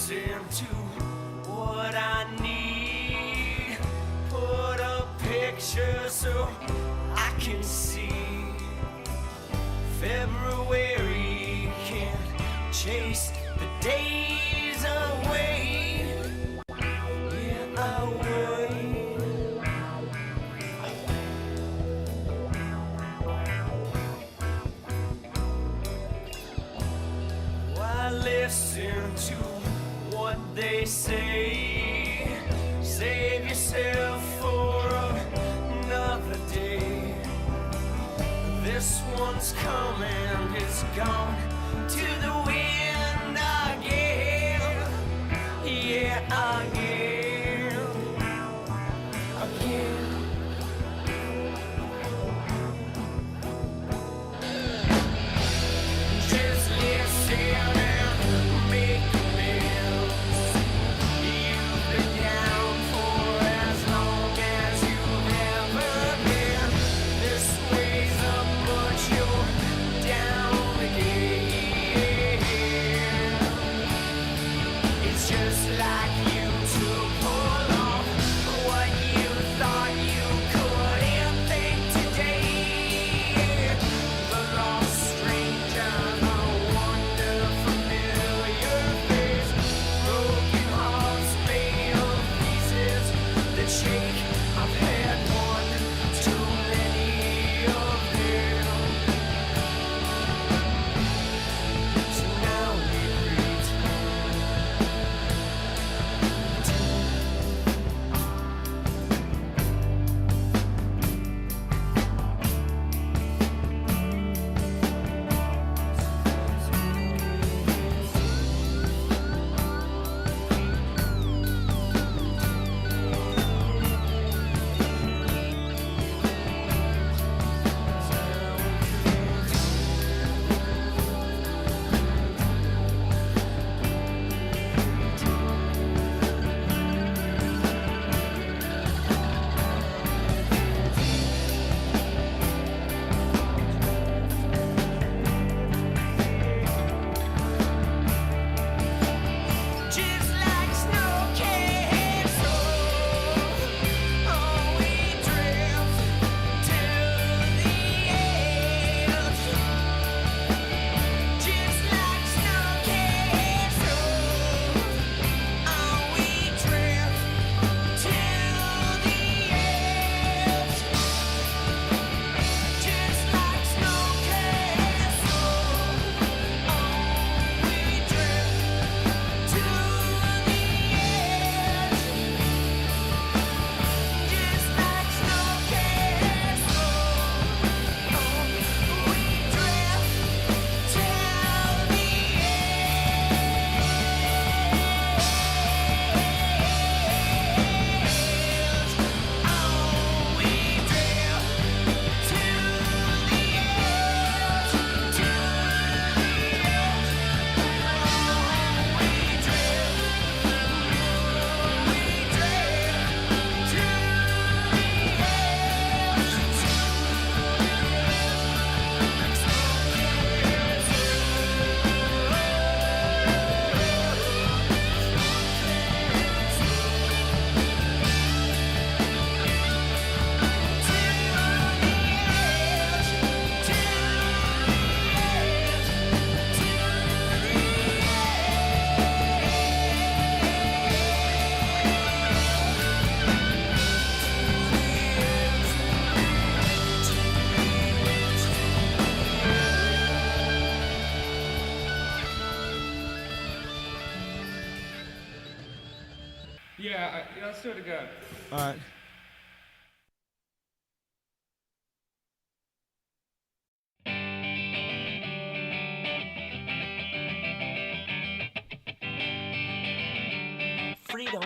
listen to what I need. Put a picture so I can see. February can't chase the days away. Yeah, away. Why listen to what they say? Save yourself for another day. This one's coming, it's gone to the wind again. Yeah, again. Again. Just listen and make amends. You've been down for as long as you've ever been. This way's up, but you're down again. It's just like you to pull off what you thought you couldn't think today. The lost stranger, the wonder familiar face. Broken hearts made of pieces that shake. I've had one too many of them. So now we greet. Just like snow castle, oh, we drift to the edge. Just like snow castle, oh, we drift to the edge. Just like snow castle, oh, we drift to the edge. Just like snow castle, oh, we drift to the Yeah, let's do it again. All right. freedom.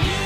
You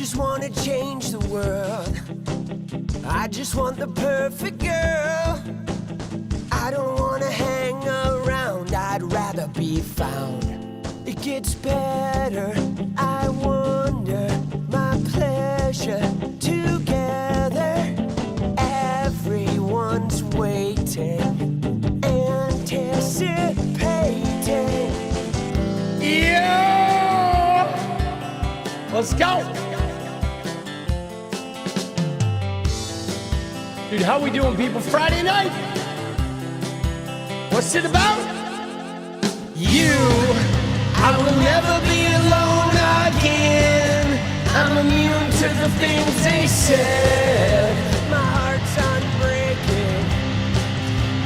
just wanna change the world. I just want the perfect girl. I don't wanna hang around, I'd rather be found. It gets better, I wonder, my pleasure together. Everyone's waiting, anticipating. Yeah! Let's go! Dude, how we doing, people? Friday night? What's it about? You. I will never be alone again. I'm immune to the things they said. My heart's unbreaking.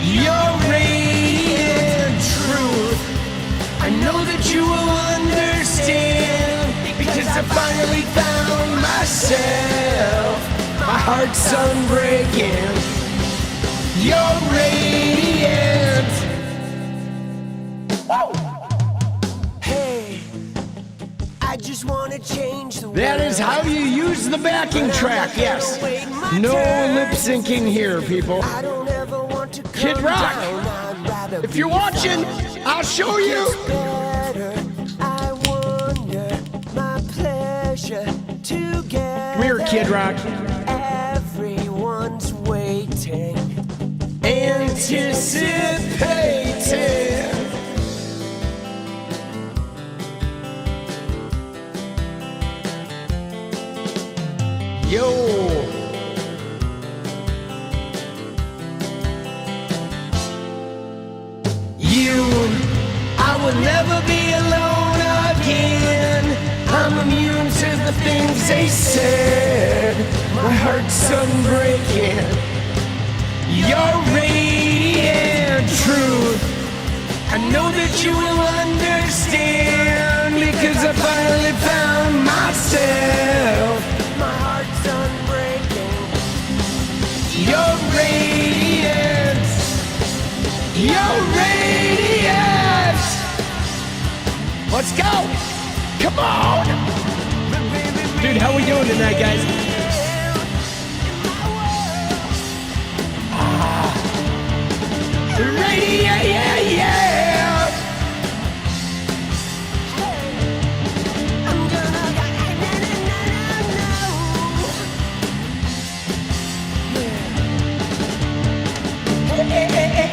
Your radiant truth. I know that you will understand, because I finally found myself. My heart's unbreaking. You're radiant. Woo! Hey, I just wanna change the world. That is how you use the backing track, yes. No lip syncing here, people. I don't ever want to Kid come Rock, down, I'd rather if be you're watching, I'll show you. better. I wonder, my pleasure together. Come here, Kid Rock. Everyone's waiting. Anticipating. Yo. You, I will never be alone again. I'm immune to the things they said. My heart's unbreaking. Your radiant truth. I know that you will understand, because I finally found myself. My heart's unbreaking. Your radiance. Your radiance. Let's go. Come on. Dude, how we doing tonight, guys? Radiate, yeah, yeah. I'm gonna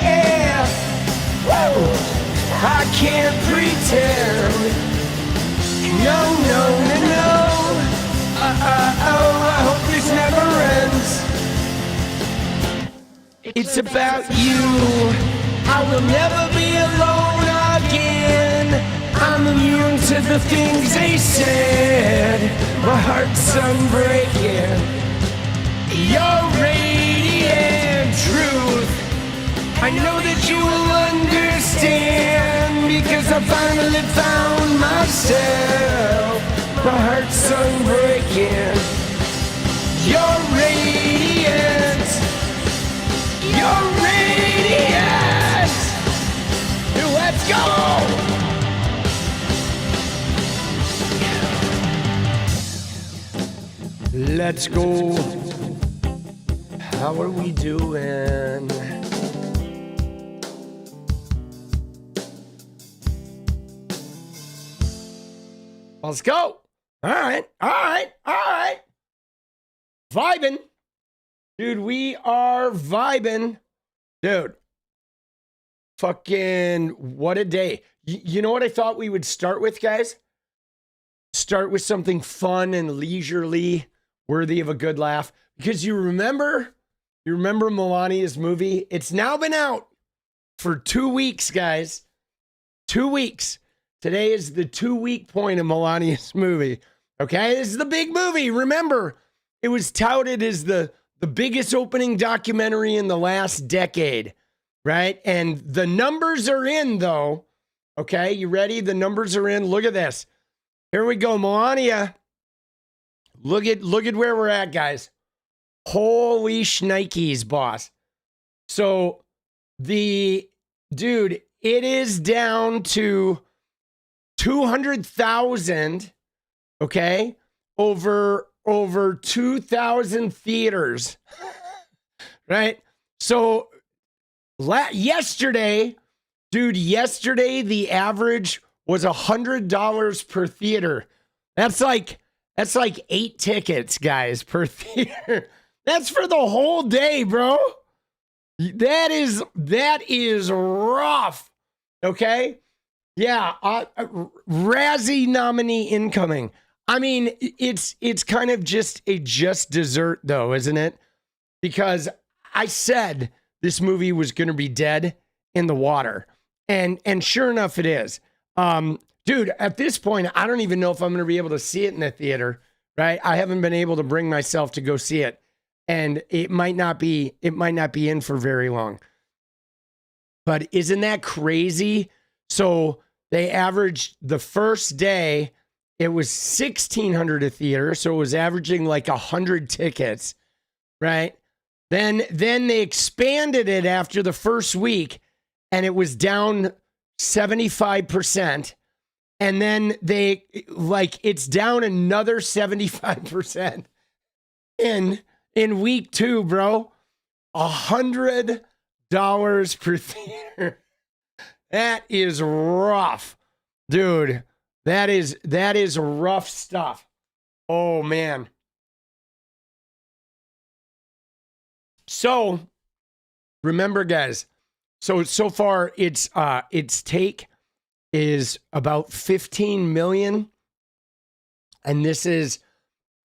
Yeah. Woo. I can't pretend. No, no, no, no. Oh, I hope this never ends. It's about you. I will never be alone again. I'm immune to the things they said. My heart's unbreaking. Your radiant truth. I know that you will understand, because I finally found myself. My heart's unbreaking. Your radiance. Your radiance. Let's go. Let's go. How are we doing? Let's go. All right. Vibing. Dude, we are vibing. Dude. Fucking what a day. You know what I thought we would start with, guys? Start with something fun and leisurely, worthy of a good laugh. Because you remember Melania's movie? It's now been out for 2 weeks, guys. 2 weeks. Today is the 2-week point of Melania's movie. Okay, this is the big movie. Remember, it was touted as the biggest opening documentary in the last decade, right? And the numbers are in, though. Okay, you ready? The numbers are in. Look at this. Here we go, Melania. Look at where we're at, guys. Holy shnikes, boss. So it is down to 200,000, okay, over over 2,000 theaters, right? So yesterday, dude, the average was $100 per theater. That's like 8 tickets, guys, per theater. That's for the whole day, bro. That is rough. Okay? Yeah, Razzie nominee incoming. I mean, it's kind of just a just dessert though, isn't it? Because I said this movie was going to be dead in the water. And sure enough it is. Dude, at this point, I don't even know if I'm going to be able to see it in the theater, right? I haven't been able to bring myself to go see it. And it might not be in for very long. But isn't that crazy? So they averaged the first day, it was 1,600 a theater. So it was averaging like 100 tickets, right? Then they expanded it after the first week and it was down 75%. And then it's down another 75% in week 2, bro. $100 per theater. That is rough, dude. That is rough stuff. Oh man. So remember, guys. So far, its take is about 15 million, and this is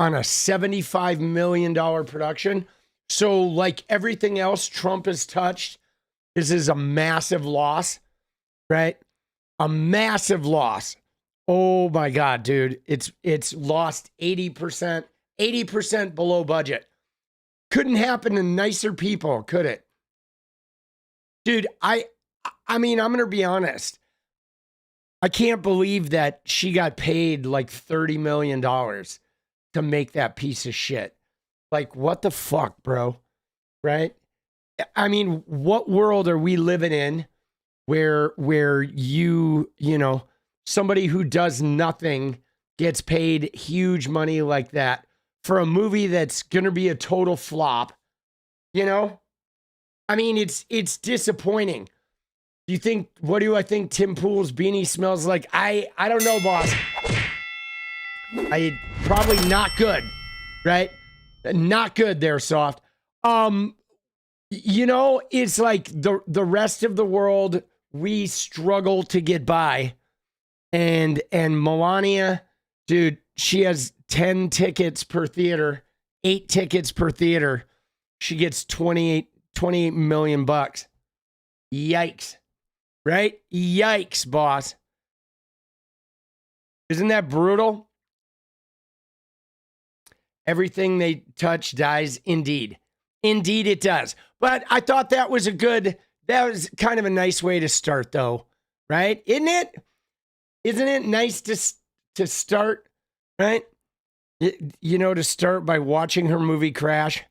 on a $75 million production. So like everything else Trump has touched, this is a massive loss, right? A massive loss. Oh my God, dude. It's lost 80% below budget. Couldn't happen to nicer people, could it? Dude, I mean, I'm going to be honest. I can't believe that she got paid like $30 million to make that piece of shit. Like, what the fuck, bro? Right? I mean, what world are we living in where you know, somebody who does nothing gets paid huge money like that for a movie that's going to be a total flop, you know? I mean, it's disappointing. What do I think Tim Pool's beanie smells like? I don't know, boss. Probably not good, right? Not good there, Soft. You know, it's like the rest of the world, we struggle to get by. And Melania, dude, she has 10 tickets per theater, 8 tickets per theater. She gets 28 million bucks. Yikes. Right? Yikes, boss. Isn't that brutal? Everything they touch dies indeed. Indeed it does. But I thought that was kind of a nice way to start though, right? Isn't it? Isn't it nice to start, right? You know, to start by watching her movie crash.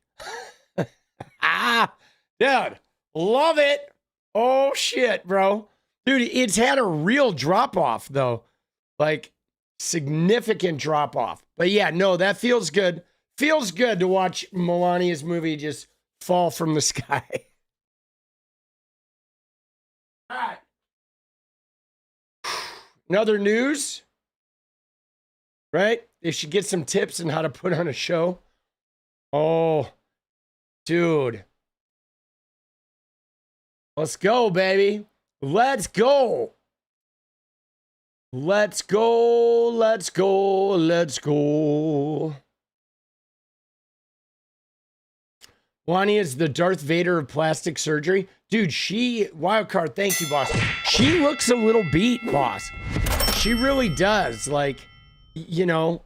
Dude, love it. Oh shit, bro. Dude, it's had a real drop off though. Like significant drop off. But yeah, no, that feels good. Feels good to watch Melania's movie just fall from the sky. All right. Another news, right? They should get some tips on how to put on a show. Oh, dude. Let's go, baby. Let's go. Let's go. Let's go. Let's go. Wani is the Darth Vader of plastic surgery. Dude, wildcard, thank you, boss. She looks a little beat, boss. She really does. Like, you know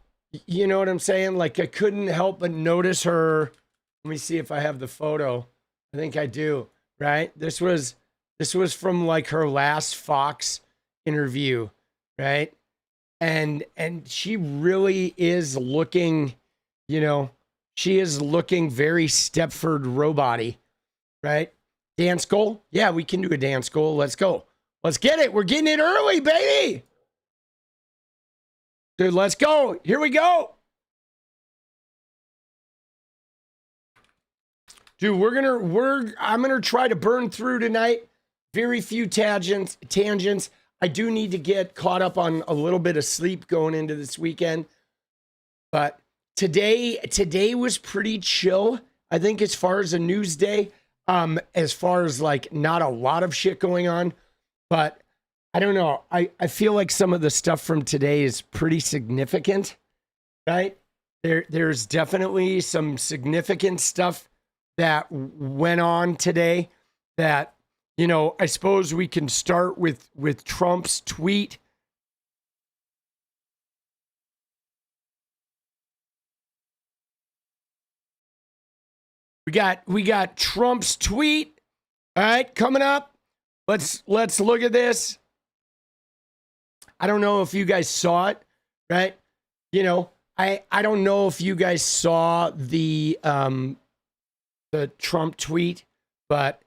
what I'm saying? Like, I couldn't help but notice her. Let me see if I have the photo. I think I do, right? This was from like her last Fox interview, right? And she really is looking, you know, she is looking very Stepford robot-y, right? Dance goal? Yeah, we can do a dance goal. Let's go. Let's get it. We're getting it early, baby. Dude, let's go. Here we go. Dude, I'm gonna try to burn through tonight. Very few tangents. I do need to get caught up on a little bit of sleep going into this weekend. But today was pretty chill, I think, as far as a news day. As far as like not a lot of shit going on. But I don't know. I feel like some of the stuff from today is pretty significant, right? There's definitely some significant stuff that went on today that, you know, I suppose we can start with Trump's tweet. We got Trump's tweet. All right, coming up. Let's look at this. I don't know if you guys saw it, right? You know, I don't know if you guys saw the Trump tweet, but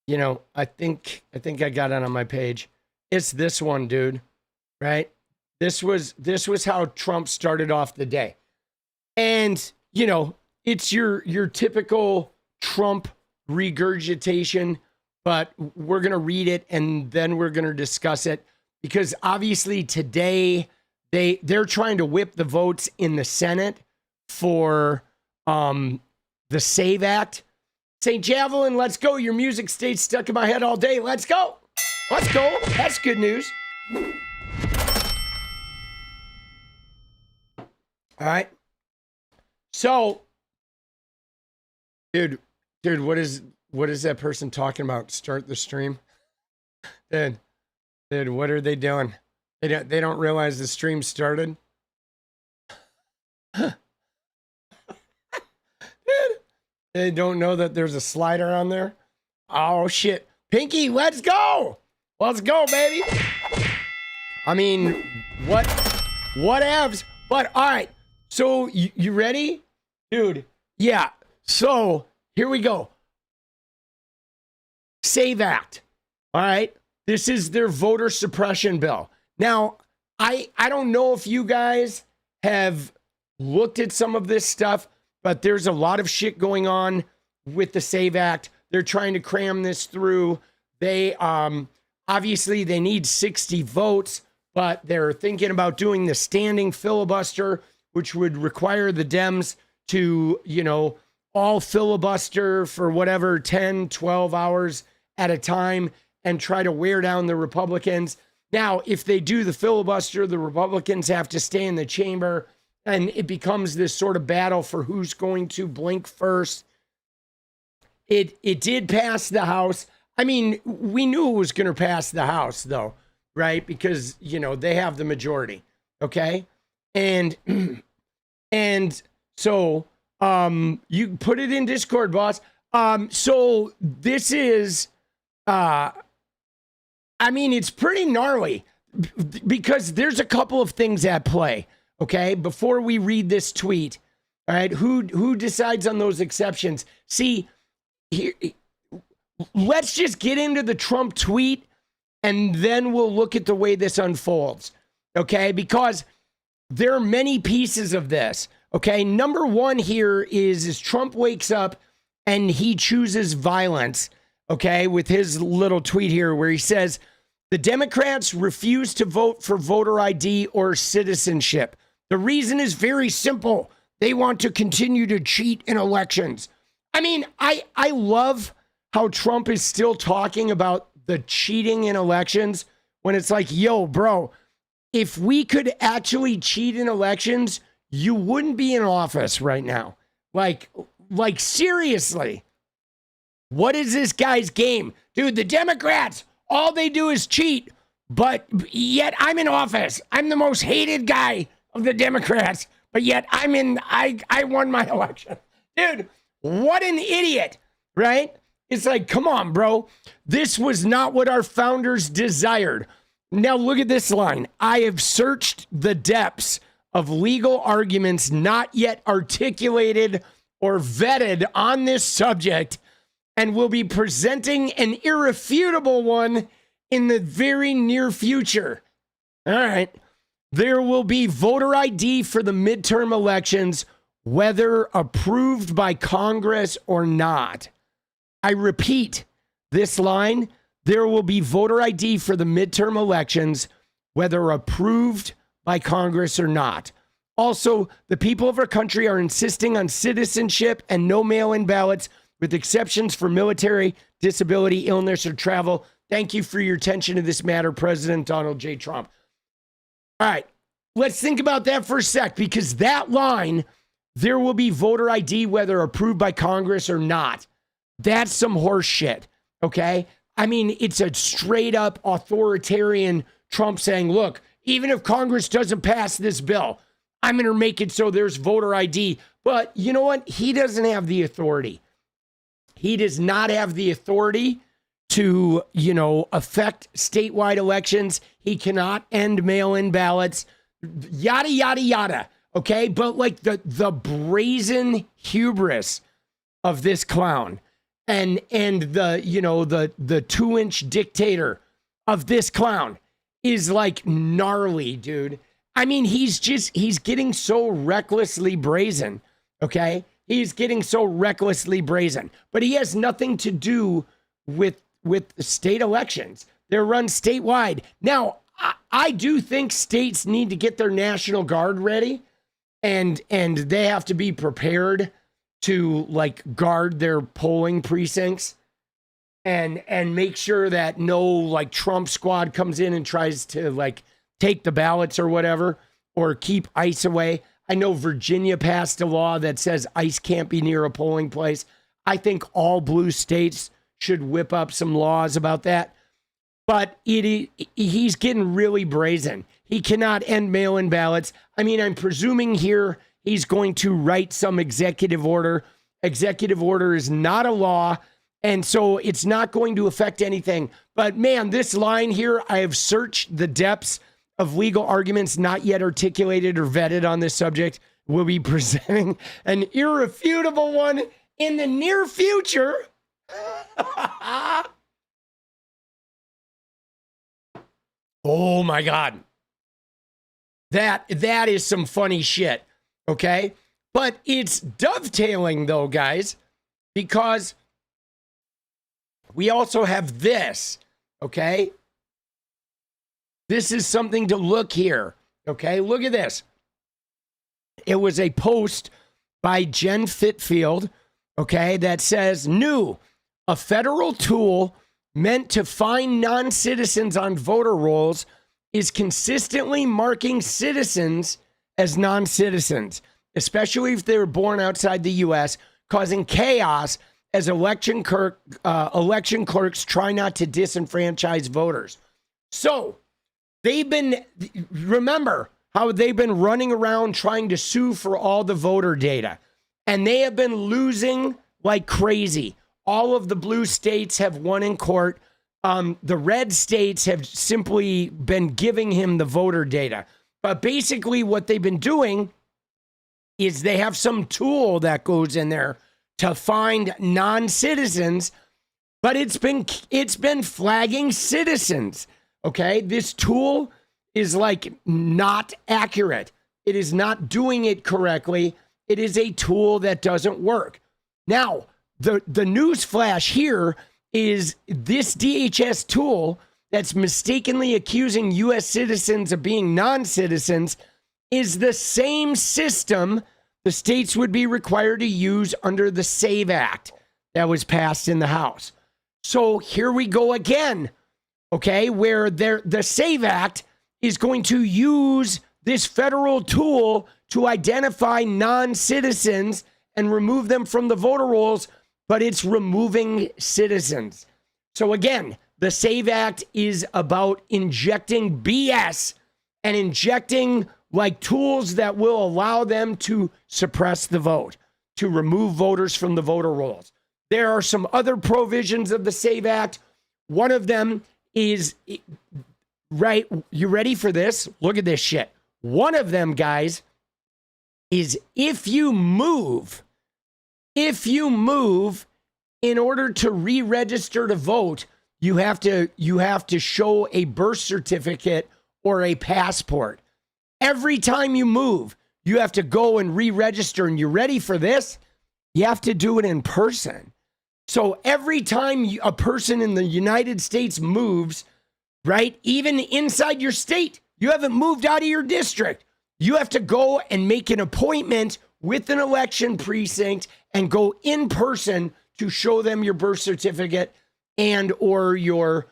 you know, I think I got it on my page. It's this one, dude. Right? This was how Trump started off the day. And, you know, it's your typical Trump regurgitation, but we're going to read it and then we're going to discuss it because obviously today they're trying to whip the votes in the Senate for the SAVE Act. 𝗙cie𝗶𝗹𝗶, let's go. Your music stayed stuck in my head all day. Let's go. Let's go. That's good news. All right. So, dude, what is that person talking about? Start the stream. Dude, what are they doing? They don't realize the stream started. Dude, they don't know that there's a slider on there. Oh shit, Pinky, let's go. Let's go, baby. I mean, whatevs. But all right. So you ready? Dude, yeah. So here we go. SAVE Act. All right. This is their voter suppression bill. Now, I don't know if you guys have looked at some of this stuff, but there's a lot of shit going on with the SAVE Act. They're trying to cram this through. They obviously they need 60 votes, but they're thinking about doing the standing filibuster, which would require the Dems to, you know, all filibuster for whatever 10, 12 hours at a time and try to wear down the Republicans. Now, if they do the filibuster, the Republicans have to stay in the chamber and it becomes this sort of battle for who's going to blink first. It did pass the House. I mean, we knew it was going to pass the House, though, right? Because, you know, they have the majority, okay? And so you put it in Discord, boss. So this is, I mean, it's pretty gnarly because there's a couple of things at play, okay? Before we read this tweet, all right, who decides on those exceptions? See, here, let's just get into the Trump tweet and then we'll look at the way this unfolds, okay? Because there are many pieces of this, okay? Number one here is Trump wakes up and he chooses violence, okay, with his little tweet here where he says, the Democrats refuse to vote for voter ID or citizenship. The reason is very simple. They want to continue to cheat in elections. I mean, I love how Trump is still talking about the cheating in elections when it's like, yo, bro, if we could actually cheat in elections, you wouldn't be in office right now. Like seriously, what is this guy's game? Dude, the Democrats, all they do is cheat, but yet I'm in office. I'm the most hated guy of the Democrats, but yet I won my election. Dude, what an idiot, right? It's like, come on, bro. This was not what our founders desired. Now look at this line. I have searched the depths of legal arguments not yet articulated or vetted on this subject and will be presenting an irrefutable one in the very near future. All right. There will be voter ID for the midterm elections whether approved by Congress or not. I repeat this line, there will be voter ID for the midterm elections, whether approved by Congress or not. Also, the people of our country are insisting on citizenship and no mail-in ballots, with exceptions for military, disability, illness, or travel. Thank you for your attention to this matter, President Donald J. Trump. All right, let's think about that for a sec, because that line, there will be voter ID whether approved by Congress or not. That's some horse shit, okay? I mean, it's a straight up authoritarian Trump saying, look, even if Congress doesn't pass this bill, I'm going to make it so there's voter ID. But you know what? He doesn't have the authority. He does not have the authority to, affect statewide elections. He cannot end mail-in ballots, yada, yada, yada. Okay. But like the brazen hubris of this clown and the 2-inch dictator of this clown is like gnarly, dude. I mean, he's getting so recklessly brazen. Okay. He's getting so recklessly brazen, but he has nothing to do with state elections. They're run statewide. Now, I do think states need to get their National Guard ready, and they have to be prepared to like guard their polling precincts and make sure that no like Trump squad comes in and tries to like take the ballots or whatever, or keep ICE away. I know Virginia passed a law that says ICE can't be near a polling place. I think all blue states should whip up some laws about that. But he's getting really brazen. He cannot end mail-in ballots. I mean, I'm presuming here he's going to write some executive order. Executive order is not a law, and so it's not going to affect anything. But man, this line here, I have searched the depths of legal arguments not yet articulated or vetted on this subject. We'll be presenting an irrefutable one in the near future. Oh my God. That is some funny shit. Okay. But it's dovetailing though, guys, because we also have this. Okay. This is something to look here. Okay. Look at this. It was a post by Jen Fitfield. Okay. That says new, a federal tool meant to find non-citizens on voter rolls is consistently marking citizens as non-citizens, especially if they were born outside the U.S., causing chaos as election clerks try not to disenfranchise voters. So remember how they've been running around trying to sue for all the voter data, and they have been losing like crazy. All of the blue states have won in court. The red states have simply been giving him the voter data. But basically what they've been doing is they have some tool that goes in there to find non-citizens, but it's been flagging citizens. Okay? This tool is like not accurate. It is not doing it correctly. It is a tool that doesn't work. Now, the news flash here is this DHS tool that's mistakenly accusing U.S. citizens of being non-citizens is the same system the states would be required to use under the SAVE Act that was passed in the House. So here we go again, okay, where the SAVE Act is going to use this federal tool to identify non-citizens and remove them from the voter rolls, but it's removing citizens. So again, the SAVE Act is about injecting BS and injecting like tools that will allow them to suppress the vote, to remove voters from the voter rolls. There are some other provisions of the SAVE Act. One of them is, right, you ready for this? Look at this shit. One of them, guys, is if you move in order to re-register to vote, you have to show a birth certificate or a passport. Every time you move, you have to go and re-register. And you ready for this? You have to do it in person. So every time a person in the United States moves, right, even inside your state, you haven't moved out of your district, you have to go and make an appointment with an election precinct and go in person to show them your birth certificate and or your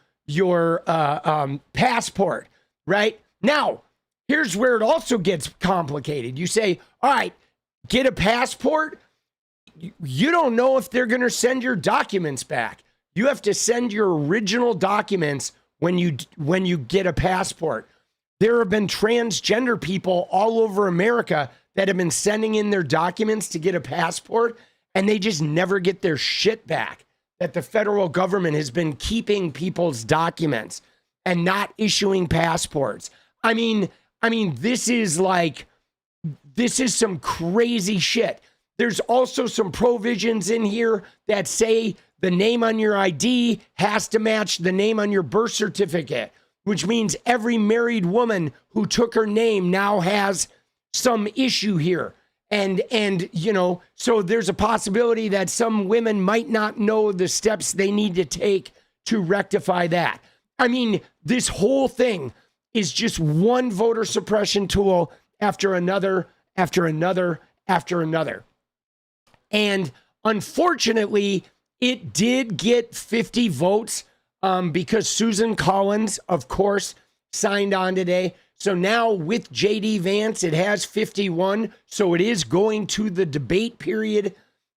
passport, right? Now, here's where it also gets complicated. You say, all right, get a passport. You don't know if they're going to send your documents back. You have to send your original documents when you get a passport. There have been transgender people all over America that have been sending in their documents to get a passport, and they just never get their shit back. That the federal government has been keeping people's documents and not issuing passports. I mean, this is some crazy shit. There's also some provisions in here that say the name on your ID has to match the name on your birth certificate, which means every married woman who took her name now has some issue here. And you know, so there's a possibility that some women might not know the steps they need to take to rectify that. I mean, this whole thing is just one voter suppression tool after another, after another, after another. And unfortunately, it did get 50 votes because Susan Collins, of course, signed on today. So now with J.D. Vance, it has 51. So it is going to the debate period.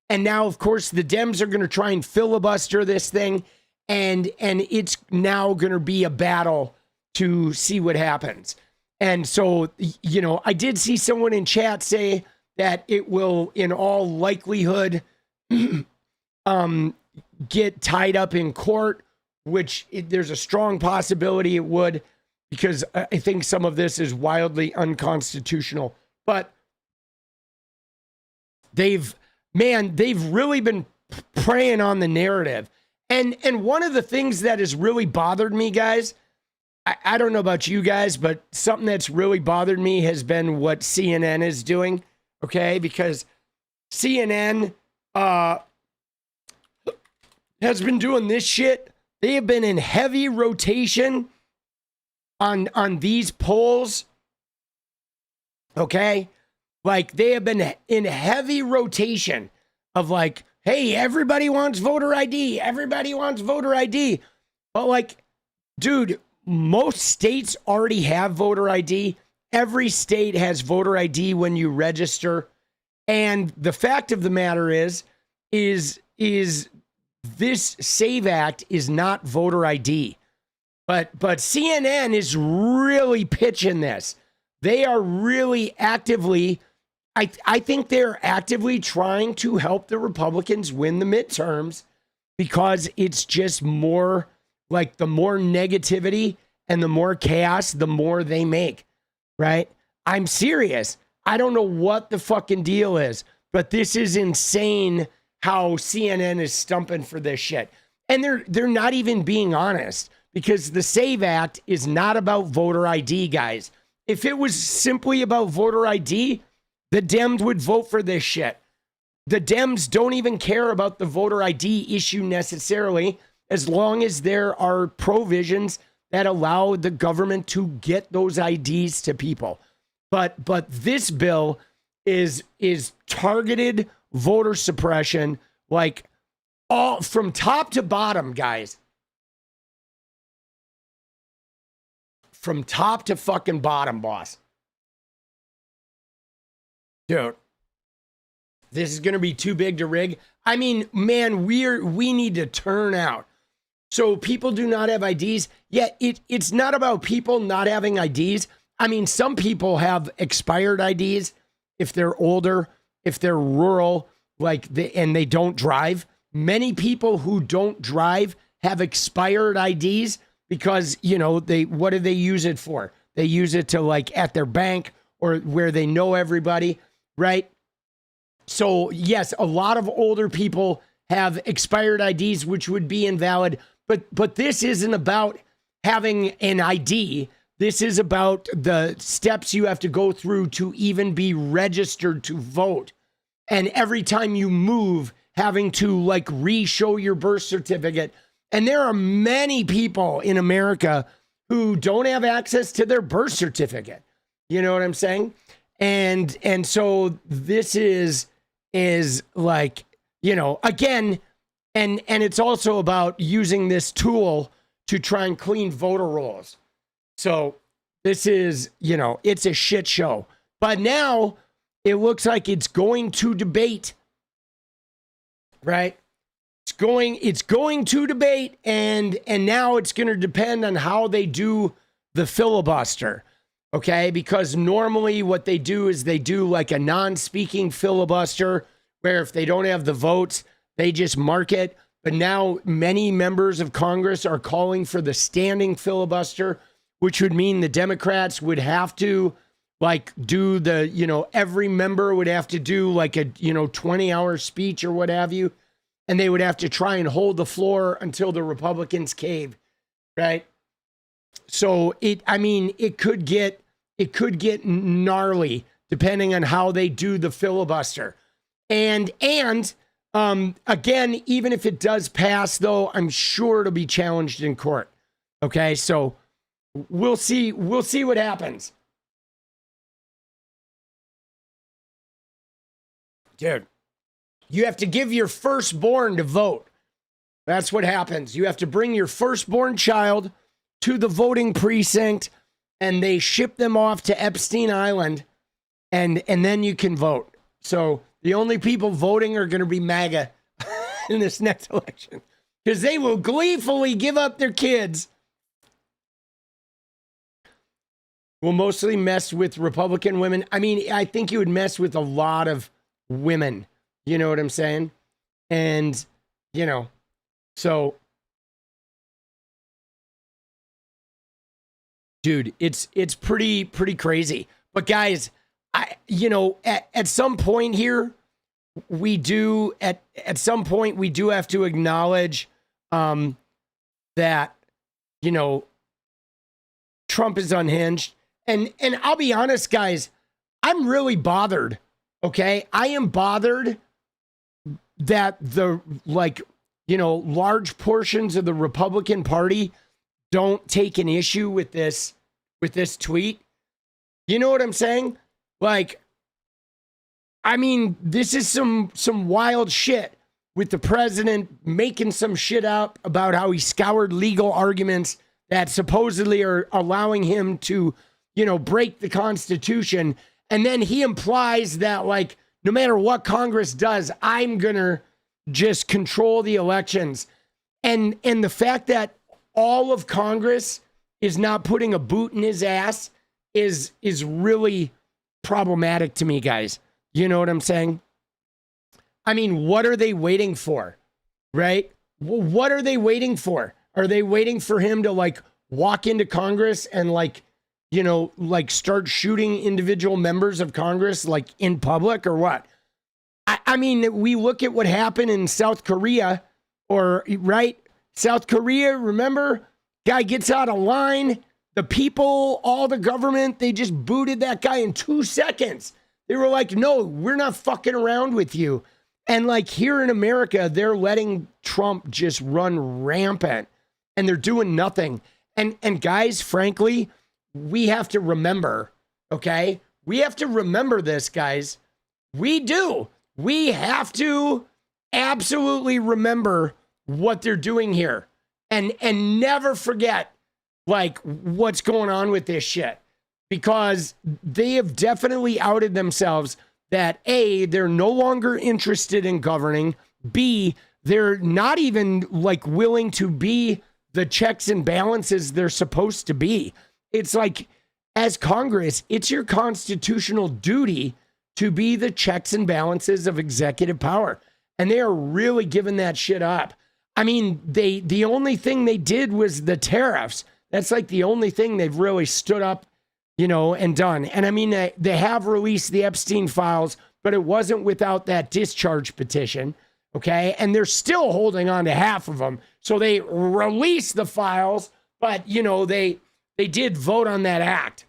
And now, of course, the Dems are going to try and filibuster this thing. And it's now going to be a battle to see what happens. And so, you know, I did see someone in chat say that it will, in all likelihood, get tied up in court, which there's a strong possibility it would, because I think some of this is wildly unconstitutional. But they've really been preying on the narrative. And one of the things that has really bothered me, guys, I don't know about you guys, but something that's really bothered me has been what CNN is doing, okay? Because CNN has been doing this shit. They have been in heavy rotation on these polls, okay? Like, they have been in heavy rotation of like, hey, everybody wants voter ID. Everybody wants voter ID. But like, dude, most states already have voter ID. Every state has voter ID when you register. And the fact of the matter is this SAVE Act is not voter ID. But CNN is really pitching this. They are really actively, I think they're actively trying to help the Republicans win the midterms, because it's just more like, the more negativity and the more chaos, the more they make, right? I'm serious. I don't know what the fucking deal is, but this is insane how CNN is stumping for this shit. And they're not even being honest, because the SAVE Act is not about voter ID, guys. If it was simply about voter ID, the Dems would vote for this shit. The Dems don't even care about the voter ID issue necessarily, as long as there are provisions that allow the government to get those IDs to people. But this bill is targeted voter suppression, like, all from top to bottom, guys. From top to fucking bottom, boss. Dude, this is going to be too big to rig. I mean, man, we need to turn out. So people do not have IDs. Yet it's not about people not having IDs. I mean, some people have expired IDs if they're older, if they're rural, and they don't drive. Many people who don't drive have expired IDs because, you know, what do they use it for? They use it to, like, at their bank or where they know everybody, right? So yes, a lot of older people have expired IDs, which would be invalid. But this isn't about having an ID. This is about the steps you have to go through to even be registered to vote. And every time you move, having to like re-show your birth certificate. And there are many people in America who don't have access to their birth certificate. You know what I'm saying? And so this is like, you know, again, and it's also about using this tool to try and clean voter rolls. So this is, you know, it's a shit show. But now it looks like it's going to debate, right? It's going to debate, and now it's going to depend on how they do the filibuster, okay? Because normally what they do is they do like a non-speaking filibuster, where if they don't have the votes, they just mark it. But now many members of Congress are calling for the standing filibuster, which would mean the Democrats would have to like do the, you know, every member would have to do like a, you know, 20-hour speech or what have you. And they would have to try and hold the floor until the Republicans cave, right? So it could get gnarly depending on how they do the filibuster. And again, even if it does pass, though, I'm sure it'll be challenged in court. Okay, so we'll see what happens. Dude, you have to give your firstborn to vote. That's what happens. You have to bring your firstborn child to the voting precinct, and they ship them off to Epstein Island, and then you can vote. So the only people voting are going to be MAGA in this next election, because they will gleefully give up their kids. Will mostly mess with Republican women. I mean, I think you would mess with a lot of women. You know what I'm saying? And, you know, so, dude, it's pretty crazy. But guys, at some point here, we do have to acknowledge that, you know, Trump is unhinged. And I'll be honest, guys, I'm really bothered. Okay, I am bothered that the, like, you know, large portions of the Republican Party don't take an issue with this tweet. You know what I'm saying? Like, I mean, this is some wild shit with the president making some shit up about how he scoured legal arguments that supposedly are allowing him to, you know, break the Constitution. And then he implies that, like, no matter what Congress does, I'm going to just control the elections. And the fact that all of Congress is not putting a boot in his ass is really problematic to me, guys. You know what I'm saying? I mean, what are they waiting for? Right? What are they waiting for? Are they waiting for him to, like, walk into Congress and, like, you know, like, start shooting individual members of Congress, like, in public, or what? I mean, we look at what happened in South Korea, right? South Korea, remember? Guy gets out of line. The people, all the government, they just booted that guy in 2 seconds. They were like, no, we're not fucking around with you. And, like, here in America, they're letting Trump just run rampant, and they're doing nothing. And guys, frankly, we have to remember, okay? We have to remember this, guys. We do. We have to absolutely remember what they're doing here and never forget, like, what's going on with this shit, because they have definitely outed themselves that A, they're no longer interested in governing. B, they're not even, like, willing to be the checks and balances they're supposed to be. It's like, as Congress, it's your constitutional duty to be the checks and balances of executive power. And they are really giving that shit up. I mean, the only thing they did was the tariffs. That's like the only thing they've really stood up, you know, and done. And I mean, they have released the Epstein files, but it wasn't without that discharge petition. Okay. And they're still holding on to half of them. So they released the files, but, you know, they they did vote on that act.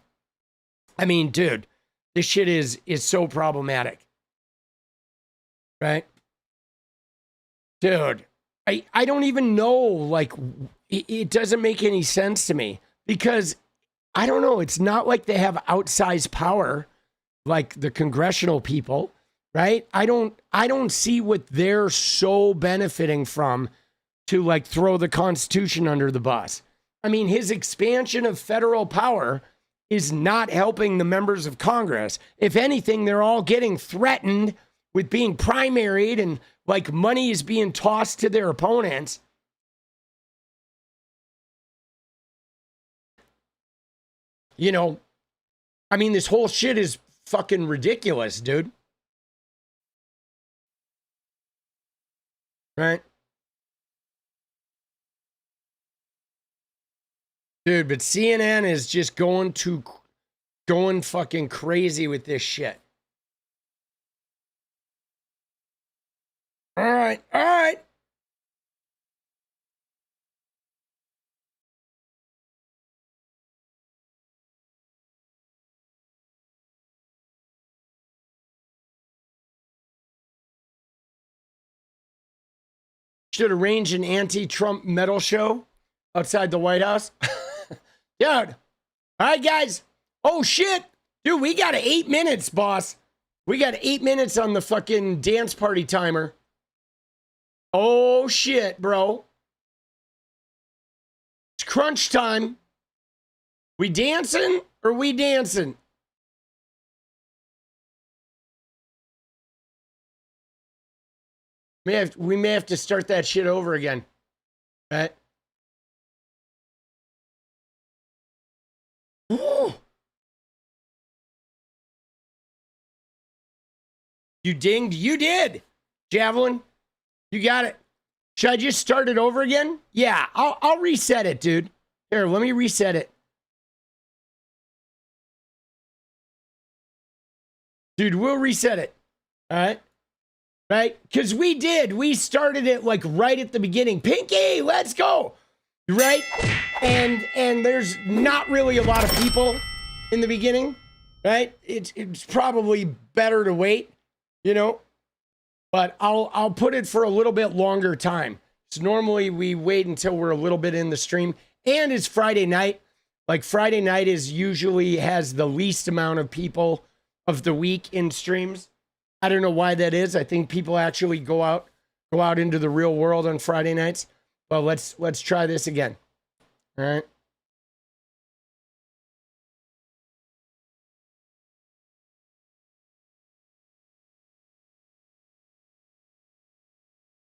I mean, dude, this shit is so problematic. Right? Dude, I don't even know, like, it doesn't make any sense to me because I don't know. It's not like they have outsized power like the congressional people, right? I don't see what they're so benefiting from to like throw the Constitution under the bus. I mean, his expansion of federal power is not helping the members of Congress. If anything, they're all getting threatened with being primaried and like money is being tossed to their opponents. You know, I mean, this whole shit is fucking ridiculous, dude. Right? Dude, but CNN is just going fucking crazy with this shit. All right, all right. Should arrange an anti-Trump metal show outside the White House. Dude. All right, guys. Oh, shit. Dude, we got 8 minutes, boss. We got 8 minutes on the fucking dance party timer. Oh, shit, bro. It's crunch time. We dancing or we dancing? We may have to start that shit over again. Right? Ooh. You dinged? You did. Javelin, you got it. Should I just start it over again? Yeah, I'll reset it, dude. Here, let me reset it. Dude, we'll reset it. All right? Right? Because we started it like right at the beginning. Pinky, let's go. Right? And there's not really a lot of people in the beginning, right? It's probably better to wait, you know? But I'll put it for a little bit longer time. So normally we wait until we're a little bit in the stream. And it's Friday night. Like Friday night is usually has the least amount of people of the week in streams. I don't know why that is. I think people actually go out into the real world on Friday nights. Well, let's try this again. All right.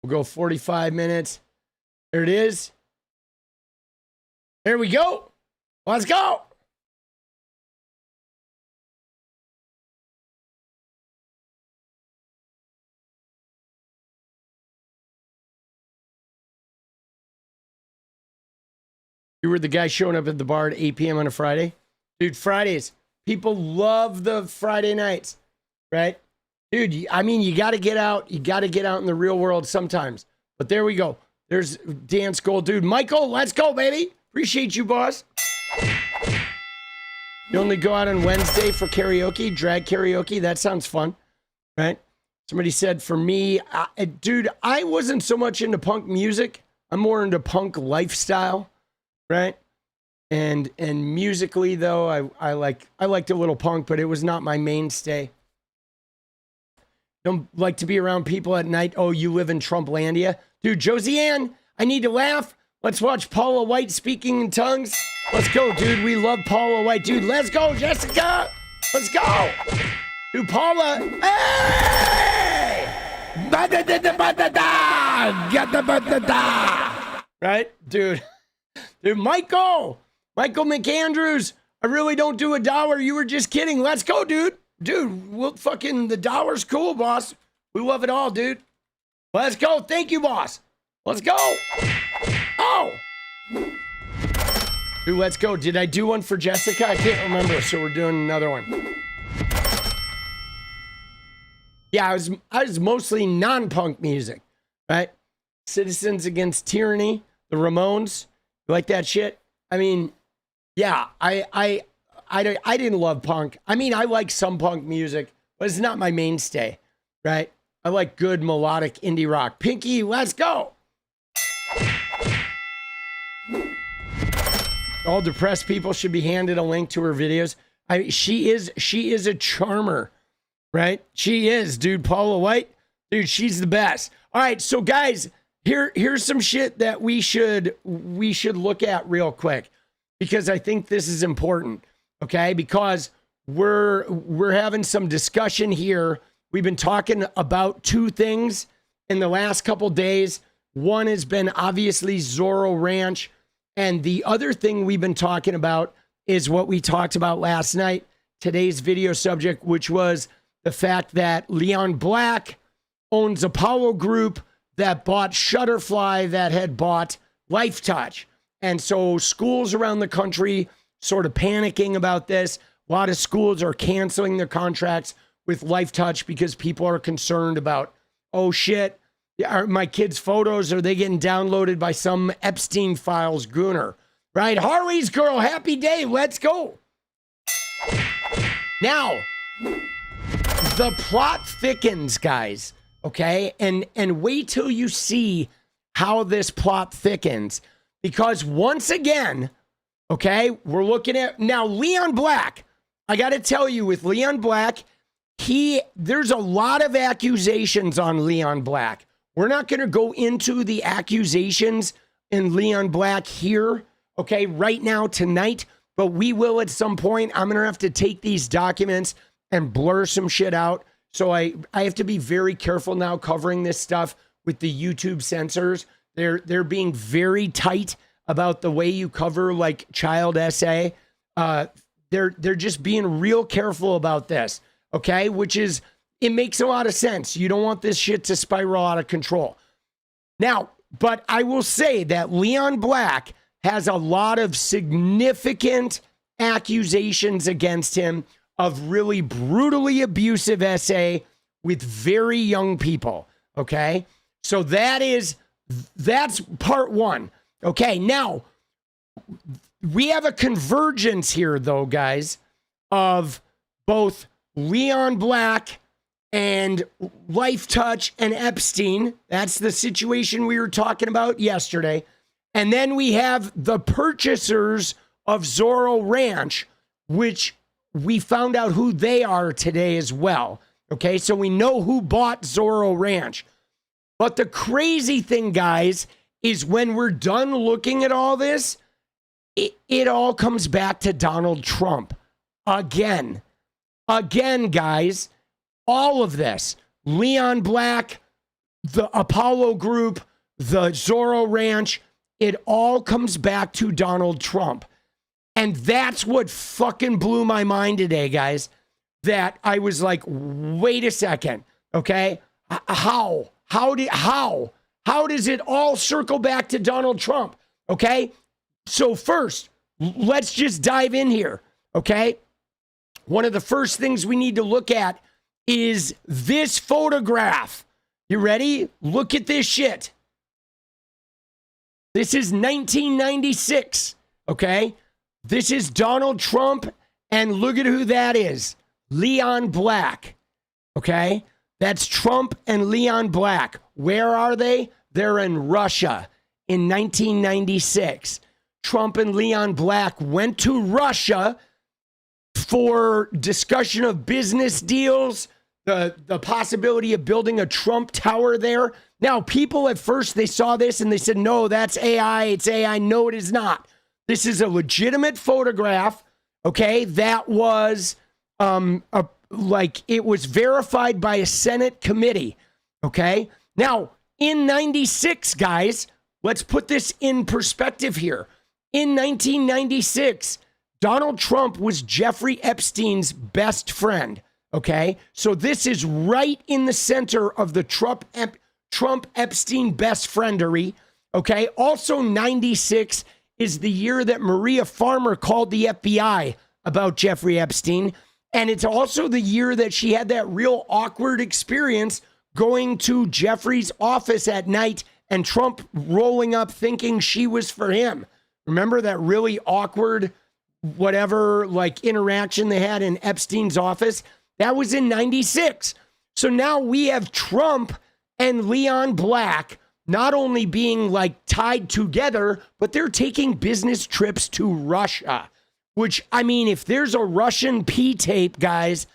We'll go 45 minutes. There it is. There we go. Let's go. You were the guy showing up at the bar at 8 p.m. on a Friday? Dude, Fridays. People love the Friday nights, right? Dude, I mean, you got to get out. You got to get out in the real world sometimes. But there we go. There's dance goal. Dude, Michael, let's go, baby. Appreciate you, boss. You only go out on Wednesday for karaoke, drag karaoke. That sounds fun, right? Somebody said for me, dude, I wasn't so much into punk music. I'm more into punk lifestyle. Right? And musically though, I liked a little punk, but it was not my mainstay. Don't like to be around people at night. Oh, you live in Trumplandia? Dude, Josie Ann, I need to laugh. Let's watch Paula White speaking in tongues. Let's go, dude. We love Paula White. Dude, let's go, Jessica. Let's go. Dude, Paula. Hey! Right? Dude. Dude, Michael McAndrews, I really don't do $1. You were just kidding. Let's go, dude. Dude, the dollar's cool, boss. We love it all, dude. Let's go. Thank you, boss. Let's go. Oh. Dude, let's go. Did I do one for Jessica? I can't remember, so we're doing another one. Yeah, I was mostly non-punk music, right? Citizens Against Tyranny, the Ramones. You like that shit? I mean, Yeah, I didn't love punk. I mean, I like some punk music, but it's not my mainstay, right? I like good melodic indie rock. Pinky, let's go. All depressed people should be handed a link to her videos. She is a charmer, right? She is, dude. Paula White, dude, she's the best. All right, so guys, here's some shit that we should look at real quick, because I think this is important. Okay, because we're having some discussion here. We've been talking about two things in the last couple days. One has been obviously Zorro Ranch, and the other thing we've been talking about is what we talked about last night, today's video subject, which was the fact that Leon Black owns Apollo Group that bought Shutterfly, that had bought LifeTouch. And so schools around the country sort of panicking about this. A lot of schools are canceling their contracts with LifeTouch because people are concerned about, oh shit, are my kids' photos, are they getting downloaded by some Epstein files gooner? Right? Harley's girl, happy day, let's go. Now, the plot thickens, guys, okay? And wait till you see how this plot thickens. Because once again, okay, we're looking at now Leon Black. I got to tell you, with Leon Black, there's a lot of accusations on Leon Black. We're not going to go into the accusations in Leon Black here, okay, right now, tonight, but we will at some point. I'm going to have to take these documents and blur some shit out. So I have to be very careful now covering this stuff with the YouTube censors. They're being very tight about the way you cover like child essay. They're just being real careful about this, okay? Which is, it makes a lot of sense. You don't want this shit to spiral out of control. Now, but I will say that Leon Black has a lot of significant accusations against him of really brutally abusive essay with very young people, okay? So that's part one. Okay, now, we have a convergence here, though, guys, of both Leon Black and LifeTouch and Epstein. That's the situation we were talking about yesterday. And then we have the purchasers of Zorro Ranch, which we found out who they are today as well. Okay, so we know who bought Zorro Ranch. But the crazy thing, guys, is when we're done looking at all this, it all comes back to Donald Trump. Again, guys, all of this, Leon Black, the Apollo Group, the Zorro Ranch, it all comes back to Donald Trump. And that's what fucking blew my mind today, guys, that I was like, wait a second, okay? How does it all circle back to Donald Trump? Okay. So first, let's just dive in here. Okay. One of the first things we need to look at is this photograph. You ready? Look at this shit. This is 1996. Okay. This is Donald Trump. And look at who that is. Leon Black. Okay. That's Trump and Leon Black. Where are they? They're in Russia in 1996. Trump and Leon Black went to Russia for discussion of business deals, the possibility of building a Trump Tower there. Now, people at first, they saw this and they said, no, that's AI. It's AI. No, it is not. This is a legitimate photograph. Okay. That was, it was verified by a Senate committee. Okay. Now, in 96, guys, let's put this in perspective here. In 1996, Donald Trump was Jeffrey Epstein's best friend. Okay. So this is right in the center of the Trump Epstein best friendery. Okay. Also, 96 is the year that Maria Farmer called the FBI about Jeffrey Epstein. And it's also the year that she had that real awkward experience going to Jeffrey's office at night and Trump rolling up thinking she was for him. Remember that really awkward whatever like interaction they had in Epstein's office. That was in 96. So now we have Trump and Leon Black not only being like tied together, but they're taking business trips to Russia, which, I mean, if there's a Russian P tape, guys,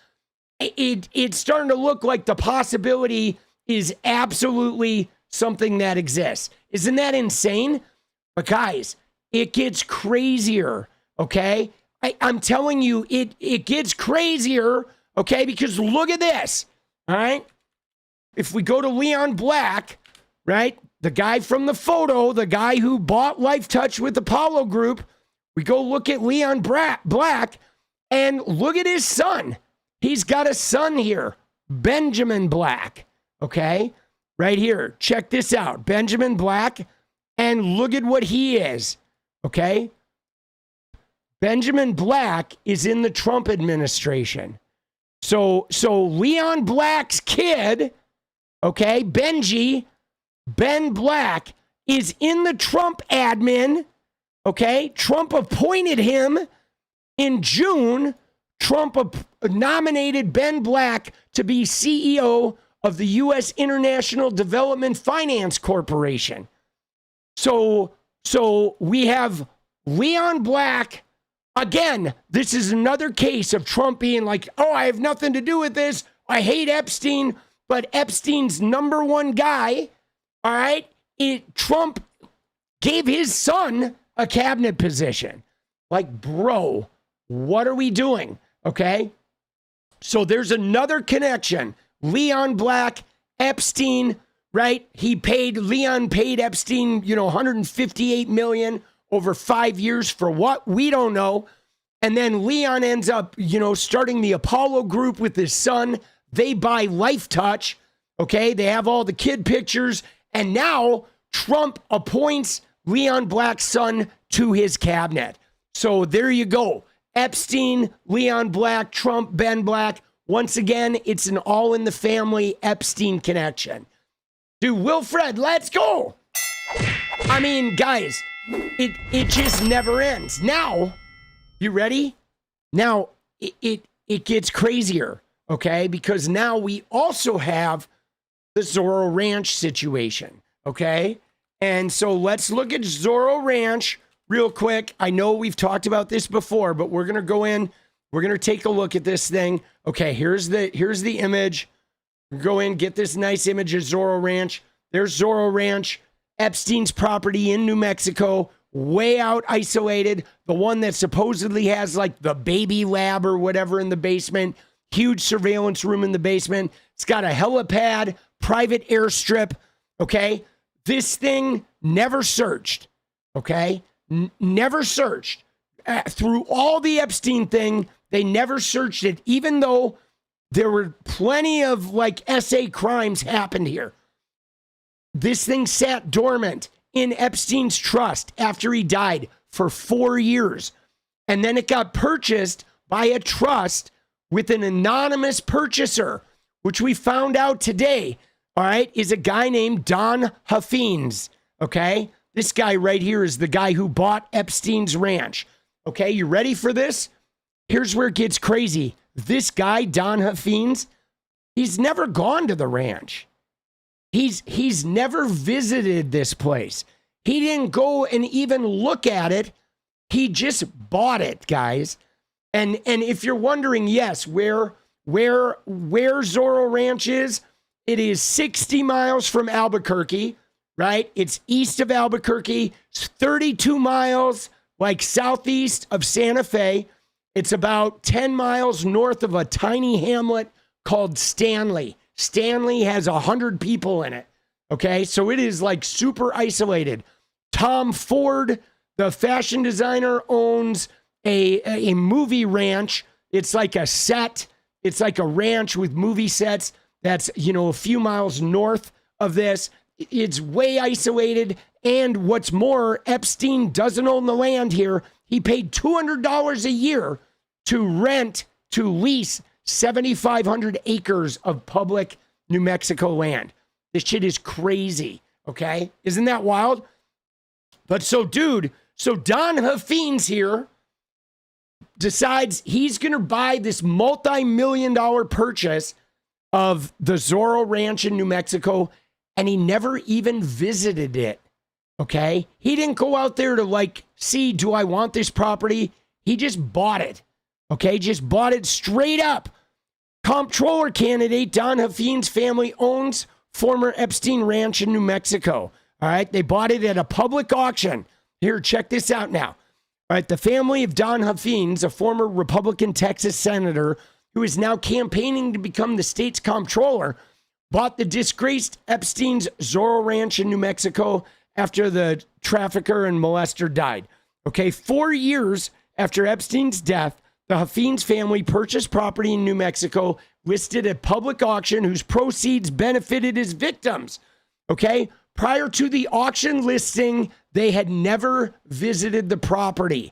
it's starting to look like the possibility is absolutely something that exists. Isn't that insane? But guys, it gets crazier, okay? I'm telling you, it gets crazier, okay? Because look at this, all right? If we go to Leon Black, right? The guy from the photo, the guy who bought LifeTouch with Apollo Group, we go look at Leon Black and look at his son. He's got a son here, Benjamin Black, okay? Right here, check this out, Benjamin Black, and look at what he is, okay? Benjamin Black is in the Trump administration. So Leon Black's kid, okay, Ben Black, is in the Trump admin, okay? Trump appointed him in June. Trump nominated Ben Black to be CEO of the U.S. International Development Finance Corporation. So we have Leon Black. Again, this is another case of Trump being like, oh, I have nothing to do with this. I hate Epstein. But Epstein's number one guy, all right, Trump gave his son a cabinet position. Like, bro, what are we doing? Okay? So there's another connection. Leon Black, Epstein, right? Leon paid Epstein, $158 million over 5 years for what? We don't know. And then Leon ends up, starting the Apollo Group with his son. They buy LifeTouch, okay? They have all the kid pictures. And now Trump appoints Leon Black's son to his cabinet. So there you go. Epstein, Leon Black, Trump, Ben Black. Once again, it's an all in the family Epstein connection. Dude, Wilfred, let's go. I mean, guys, it just never ends. Now, you ready? Now, it gets crazier, okay? Because now we also have the Zorro Ranch situation, okay? And so let's look at Zorro Ranch real quick. I know we've talked about this before, but we're going to go in. We're going to take a look at this thing. Okay, here's the image. Go in, get this nice image of Zorro Ranch. There's Zorro Ranch, Epstein's property in New Mexico, way out isolated. The one that supposedly has like the baby lab or whatever in the basement. Huge surveillance room in the basement. It's got a helipad, private airstrip, okay? This thing never searched, okay? Never searched. Through all the Epstein thing, they never searched it, even though there were plenty of like SA crimes happened here. This thing sat dormant in Epstein's trust after he died for 4 years. And then it got purchased by a trust with an anonymous purchaser, which we found out today, all right, is a guy named Don Huffines, okay? This guy right here is the guy who bought Epstein's ranch. Okay, you ready for this? Here's where it gets crazy. This guy, Don Huffines, he's never gone to the ranch. He's never visited this place. He didn't go and even look at it. He just bought it, guys. And if you're wondering, yes, where Zorro Ranch is, it is 60 miles from Albuquerque, right? It's east of Albuquerque. It's 32 miles like southeast of Santa Fe. It's about 10 miles north of a tiny hamlet called Stanley. Stanley has 100 people in it. Okay, so it is like super isolated. Tom Ford, the fashion designer, owns a movie ranch. It's like a set. It's like a ranch with movie sets that's, a few miles north of this. It's way isolated. And what's more, Epstein doesn't own the land here. He paid $200 a year to lease 7,500 acres of public New Mexico land. This shit is crazy, okay? Isn't that wild? But so Don Huffines here, decides he's going to buy this multi-million-dollar purchase of the Zorro Ranch in New Mexico, and he never even visited it, okay? He didn't go out there to, like, see, do I want this property? He just bought it, okay? Just bought it straight up. Comptroller candidate Don Huffines' family owns former Epstein Ranch in New Mexico, all right? They bought it at a public auction. Here, check this out now. All right, the family of Don Huffines, a former Republican Texas senator who is now campaigning to become the state's comptroller, bought the disgraced Epstein's Zorro Ranch in New Mexico after the trafficker and molester died. Okay, 4 years after Epstein's death, the Huffines family purchased property in New Mexico, listed at public auction, whose proceeds benefited his victims. Okay, prior to the auction listing, they had never visited the property.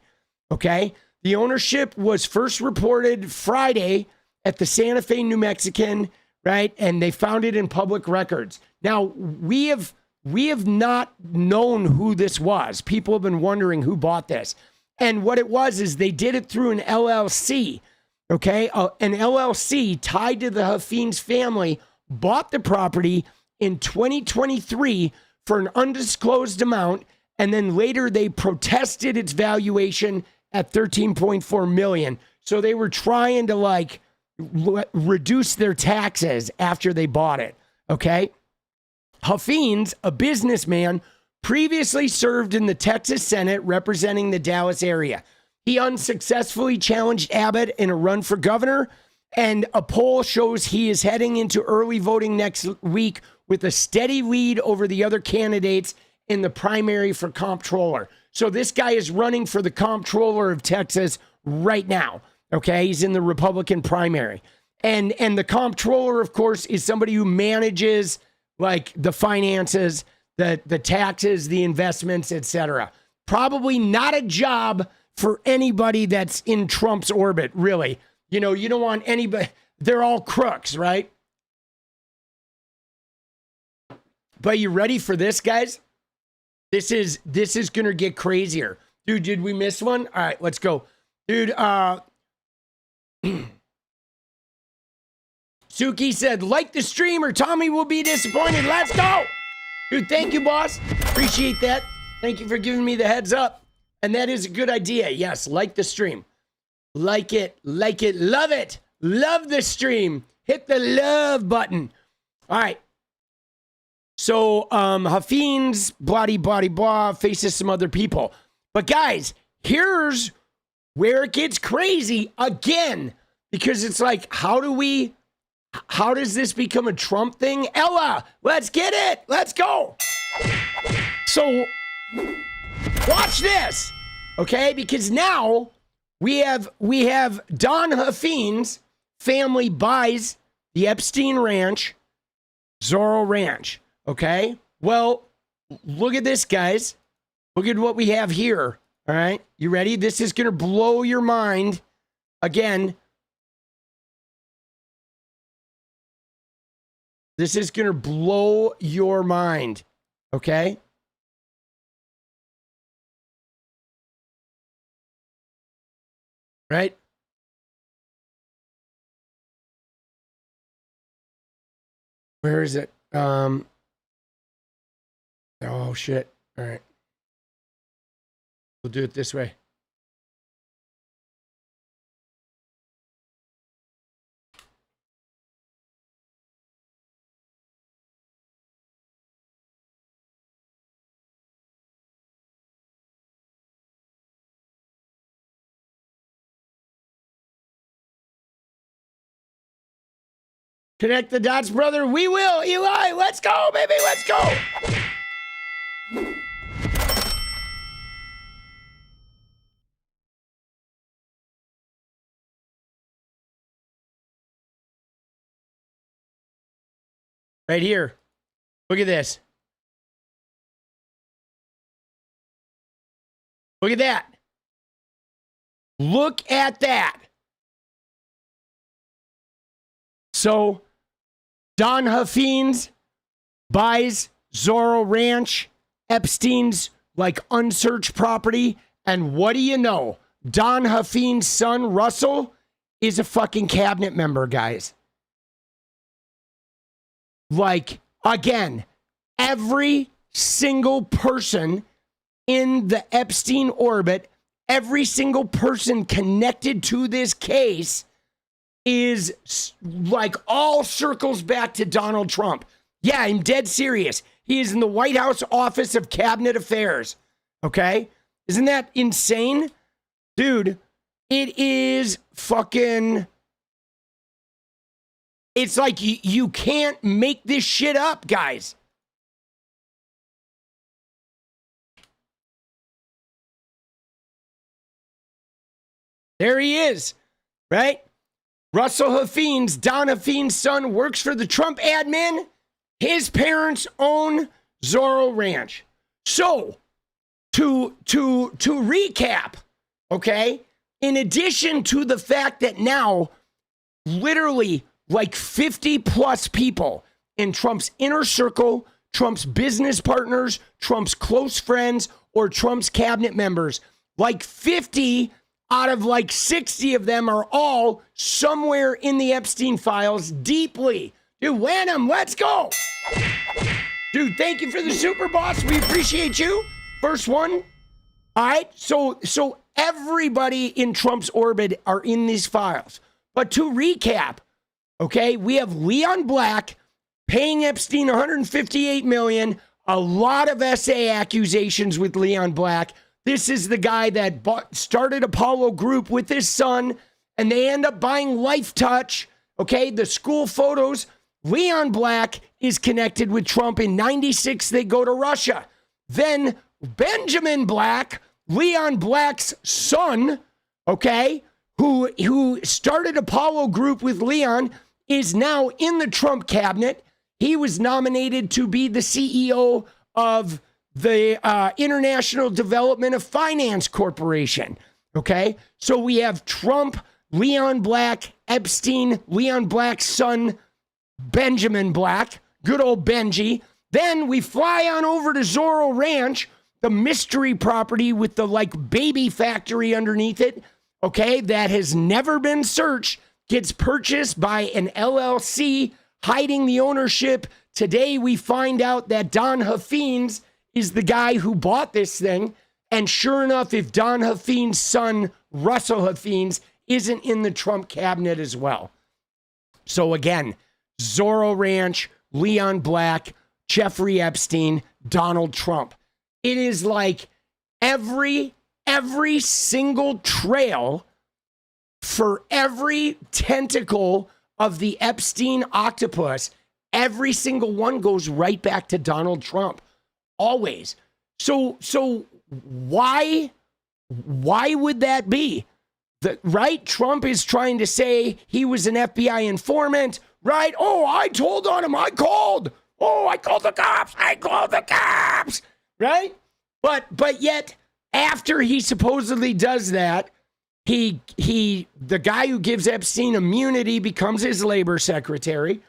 Okay, the ownership was first reported Friday at the Santa Fe New Mexican, right? And they found it in public records. Now, we have not known who this was. People have been wondering who bought this. And what it was is they did it through an LLC, okay? An LLC tied to the Huffines family bought the property in 2023 for an undisclosed amount, and then later they protested its valuation at $13.4 million. So they were trying to, like, reduce their taxes after they bought it, okay? Huffines, a businessman, previously served in the Texas Senate representing the Dallas area. He unsuccessfully challenged Abbott in a run for governor, and a poll shows he is heading into early voting next week with a steady lead over the other candidates in the primary for comptroller. So this guy is running for the comptroller of Texas right now. Okay, he's in the Republican primary. And the comptroller, of course, is somebody who manages, like, the finances, the taxes, the investments, etc. Probably not a job for anybody that's in Trump's orbit, really. You know, you don't want anybody, they're all crooks, right? But you ready for this, guys? This is going to get crazier. Dude, did we miss one? All right, let's go. Dude, Suki said, like the stream or Tommy will be disappointed. Let's go. Dude, thank you, boss. Appreciate that. Thank you for giving me the heads up. And that is a good idea. Yes, like the stream. Like it, love it. Love the stream. Hit the love button. All right. So, Huffines, blah, faces some other people. But guys, here's where it gets crazy again. Because it's like, how does this become a Trump thing? Ella, let's get it. Let's go. So watch this, okay? Because now we have Don Huffines' family buys the Epstein Ranch, Zorro Ranch, okay? Well, look at this, guys. Look at what we have here, all right? You ready? This is going to blow your mind again. This is going to blow your mind, okay? Right? Where is it? Oh, shit. All right. We'll do it this way. Connect the dots, brother. We will. Eli, let's go, baby. Let's go. Right here. Look at this. Look at that. Look at that. So, Don Huffines buys Zorro Ranch, Epstein's, like, unsearched property, and what do you know? 𝗏𝗃𝗀's son, Russell, is a fucking cabinet member, guys. Like, again, every single person in the Epstein orbit, every single person connected to this case is like all circles back to Donald Trump. Yeah, I'm dead serious. He is in the White House Office of Cabinet Affairs. Okay? Isn't that insane? Dude, it is fucking... It's like you can't make this shit up, guys. There he is, right? Russell 𝗪𝗡's, 𝗏𝗃𝗀's son, works for the Trump admin. His parents own Zorro Ranch. So, to recap, okay, in addition to the fact that now, literally, like 50 plus people in Trump's inner circle, Trump's business partners, Trump's close friends, or Trump's cabinet members, like 50 out of like 60 of them are all somewhere in the Epstein files deeply. Dude, Lanham, let's go. Dude, thank you for the super boss. We appreciate you. First one. All right. So everybody in Trump's orbit are in these files. But to recap, okay, we have Leon Black paying Epstein $158 million, a lot of SA accusations with Leon Black. This is the guy that started Apollo Group with his son, and they end up buying Life Touch, okay, the school photos. Leon Black is connected with Trump. In 96, they go to Russia. Then Benjamin Black, Leon Black's son, okay, who started Apollo Group with Leon, is now in the Trump cabinet. He was nominated to be the CEO of the International Development of Finance Corporation. Okay, so we have Trump, Leon Black, Epstein, Leon Black's son, Benjamin Black, good old Benji. Then we fly on over to Zorro Ranch, the mystery property with the like baby factory underneath it. Okay, that has never been searched, gets purchased by an LLC hiding the ownership. Today we find out that 𝗏𝗃𝗀's is the guy who bought this thing. And sure enough, if 𝗏𝗃𝗀's son, Russell 𝗪𝗡's, isn't in the Trump cabinet as well. So again, Zorro Ranch, Leon Black, Jeffrey Epstein, Donald Trump. It is like every single trail for every tentacle of the Epstein octopus, every single one goes right back to Donald Trump. Always. So why would that be? Right? Trump is trying to say he was an FBI informant, right? Oh, I told on him. I called. Oh, I called the cops. I called the cops. Right? But yet, after he supposedly does that, the guy who gives Epstein immunity becomes his labor secretary.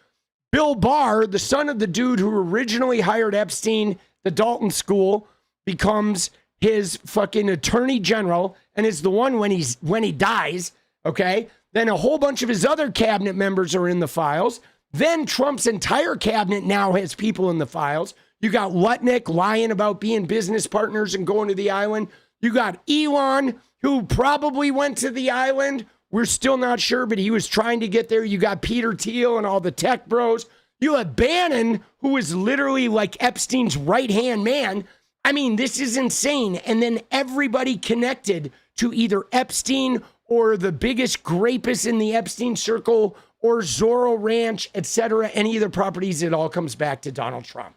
Bill Barr, the son of the dude who originally hired Epstein, the Dalton School, becomes his fucking attorney general and is the one when he dies, okay? Then a whole bunch of his other cabinet members are in the files. Then Trump's entire cabinet now has people in the files. You got Lutnick lying about being business partners and going to the island. You got Elon, who probably went to the island. We're still not sure, but he was trying to get there. You got Peter Thiel and all the tech bros. You have Bannon, who was literally like Epstein's right-hand man. I mean, this is insane. And then everybody connected to either Epstein or the biggest rapist in the Epstein circle or Zorro Ranch, etc., any of the properties, it all comes back to Donald Trump.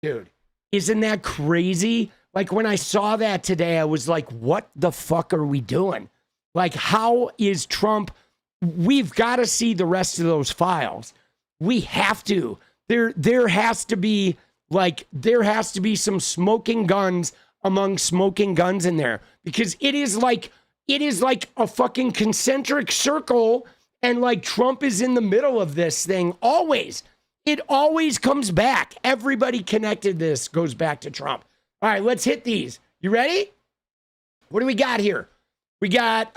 Dude, isn't that crazy? Like, when I saw that today, I was like, what the fuck are we doing? Like, how is Trump? We've got to see the rest of those files. We have to. There has to be some smoking guns among smoking guns in there, because it is like a fucking concentric circle, and like Trump is in the middle of this thing always. It always comes back. Everybody connected this goes back to Trump. All right, let's hit these. You ready? What do we got here? We got,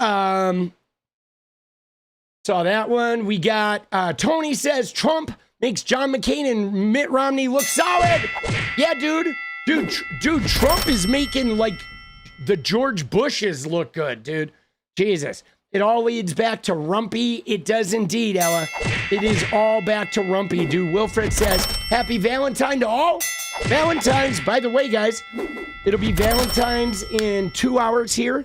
saw that one. We got, Tony says Trump makes John McCain and Mitt Romney look solid. Yeah, dude. Dude, Trump is making like the George Bushes look good, dude. Jesus. It all leads back to Rumpy. It does indeed, Ella. It is all back to Rumpy, dude. Wilfred says, happy Valentine to all. Valentine's, by the way, guys, it'll be Valentine's in 2 hours here.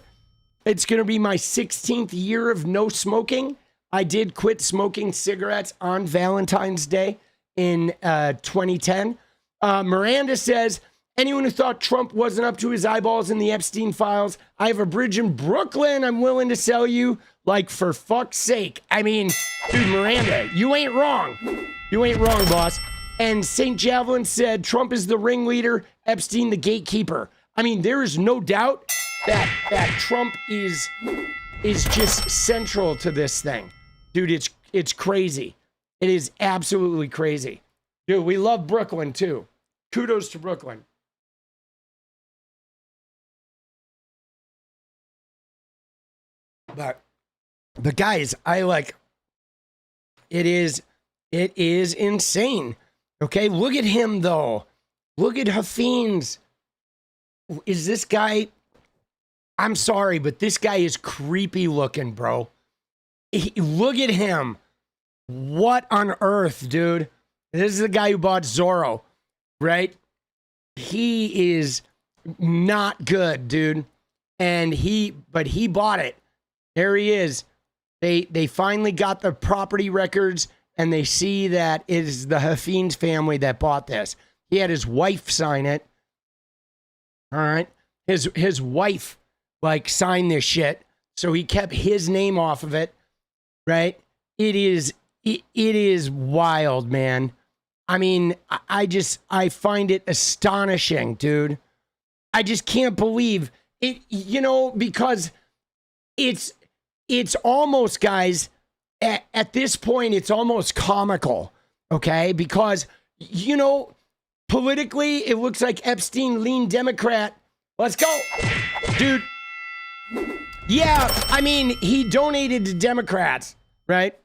It's going to be my 16th year of no smoking. I did quit smoking cigarettes on Valentine's Day in 2010. Miranda says, anyone who thought Trump wasn't up to his eyeballs in the Epstein files, I have a bridge in Brooklyn I'm willing to sell you, like, for fuck's sake. I mean, dude, Miranda, you ain't wrong. You ain't wrong, boss. And St. Javelin said, Trump is the ringleader, Epstein the gatekeeper. I mean, there is no doubt that Trump is just central to this thing. Dude, it's crazy. It is absolutely crazy. Dude, we love Brooklyn, too. Kudos to Brooklyn. But guys, it is insane. Okay, look at him though. Look at Hafeen's. Is this guy? I'm sorry, but this guy is creepy looking, bro. Look at him. What on earth, dude? This is the guy who bought Zorro, right? He is not good, dude. And he bought it. There he is. They finally got the property records, and they see that it is the Hafeen's family that bought this. He had his wife sign it. All right. His wife, like, signed this shit. So he kept his name off of it. Right? It is wild, man. I mean, I find it astonishing, dude. I just can't believe it, because it's almost, guys, at this point, it's almost comical, okay? Because, politically, it looks like Epstein leaned Democrat. Let's go. Dude. Yeah, I mean, he donated to Democrats, right?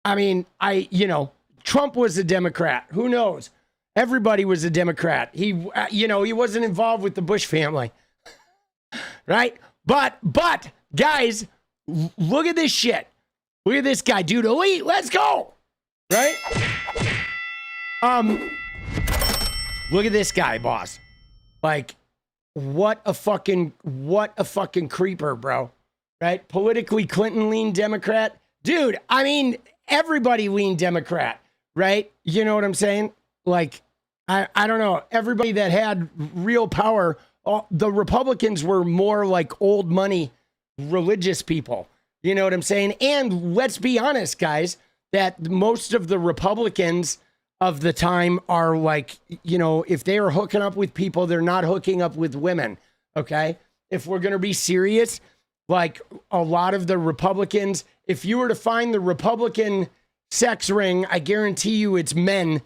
I mean, Trump was a Democrat. Who knows? Everybody was a Democrat. He wasn't involved with the Bush family, right? But, guys, look at this shit. Look at this guy, dude. Elite, let's go. Right? Look at this guy, boss. Like, what a fucking creeper, bro. Right? Politically, Clinton leaned Democrat. Dude, I mean, everybody leaned Democrat, right? You know what I'm saying? Like, I don't know. Everybody that had real power, the Republicans were more like old money religious people. You know what I'm saying? And let's be honest, guys, that most of the Republicans of the time are like, if they are hooking up with people, they're not hooking up with women. Okay. If we're going to be serious, like a lot of the Republicans, if you were to find the Republican sex ring, I guarantee you it's men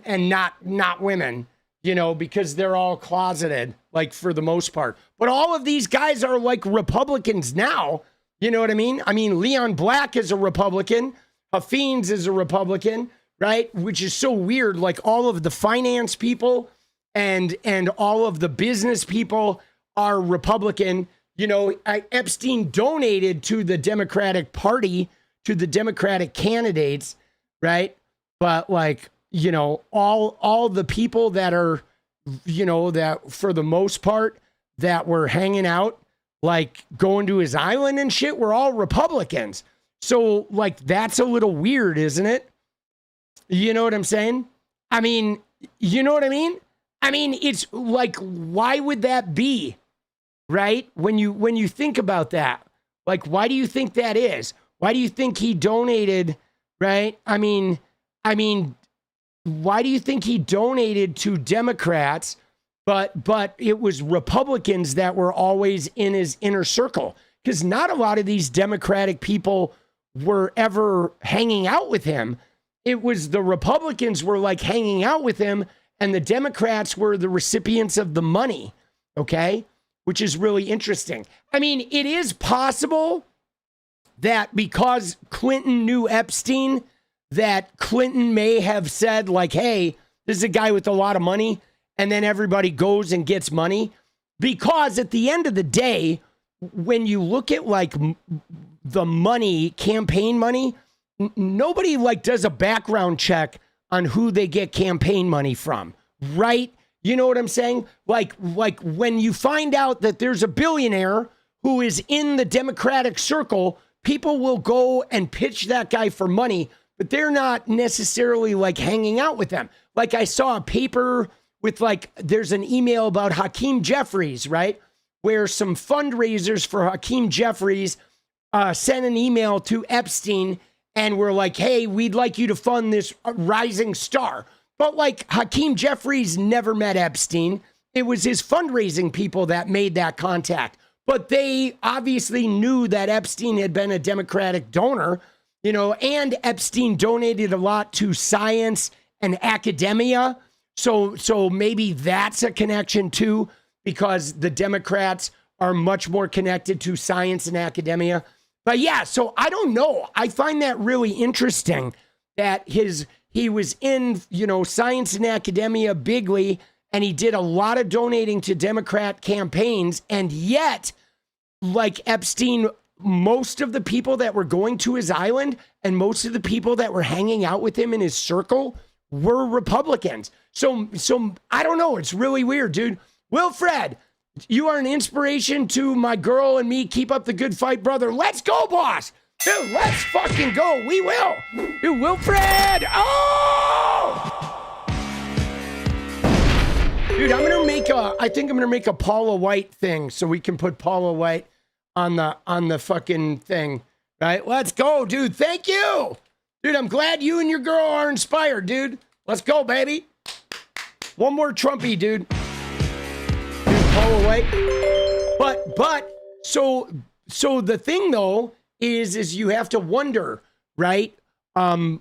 and not women, because they're all closeted, like, for the most part. But all of these guys are like Republicans now. You know what I mean? I mean, Leon Black is a Republican. Hafeen's is a Republican, right? Which is so weird. Like, all of the finance people and all of the business people are Republican. Epstein donated to the Democratic Party, to the Democratic candidates, right? But, like, all the people that are, that for the most part that were hanging out, like going to his island and shit, were all Republicans. So, like, that's a little weird, isn't it? You know what I'm saying? I mean, you know what I mean? I mean, it's like, why would that be? Right? When you think about that, like, why do you think that is? Why do you think he donated, right? I mean, why do you think he donated to Democrats, but it was Republicans that were always in his inner circle? Because not a lot of these Democratic people were ever hanging out with him. It was the Republicans were like hanging out with him, and the Democrats were the recipients of the money. Okay? which is really interesting. I mean, it is possible that because Clinton knew Epstein, that Clinton may have said like, hey, this is a guy with a lot of money, and then everybody goes and gets money. Because at the end of the day, when you look at like the money, campaign money, nobody like does a background check on who they get campaign money from, right? You know what I'm saying? Like when you find out that there's a billionaire who is in the Democratic circle, people will go and pitch that guy for money, but they're not necessarily like hanging out with them. Like I saw a paper with like, there's an email about 𝗙𝗵𝗄𝗽𝗓, right? Where some fundraisers for 𝗙𝗵𝗄𝗽𝗓 sent an email to Epstein and were like, hey, we'd like you to fund this rising star. But like 𝗙𝗵𝗄𝗽𝗓 never met Epstein. It was his fundraising people that made that contact. But they obviously knew that Epstein had been a Democratic donor, you know, and Epstein donated a lot to science and academia. So maybe that's a connection too, because the Democrats are much more connected to science and academia. But yeah, so I don't know. I find that really interesting that he was in, you know, science and academia bigly, and he did a lot of donating to Democrat campaigns, and yet, like Epstein, most of the people that were going to his island and most of the people that were hanging out with him in his circle were Republicans. So I don't know. It's really weird, dude. Wilfred, you are an inspiration to my girl and me. Keep up the good fight, brother. Let's go, boss. Dude, let's fucking go. We will. Dude, Wilfred. Oh! Dude, I think I'm going to make a Paula White thing so we can put Paula White on the fucking thing. Right? Let's go, dude. Thank you. Dude, I'm glad you and your girl are inspired, dude. Let's go, baby. One more Trumpy, dude. Paula White. But so the thing though is you have to wonder, right? I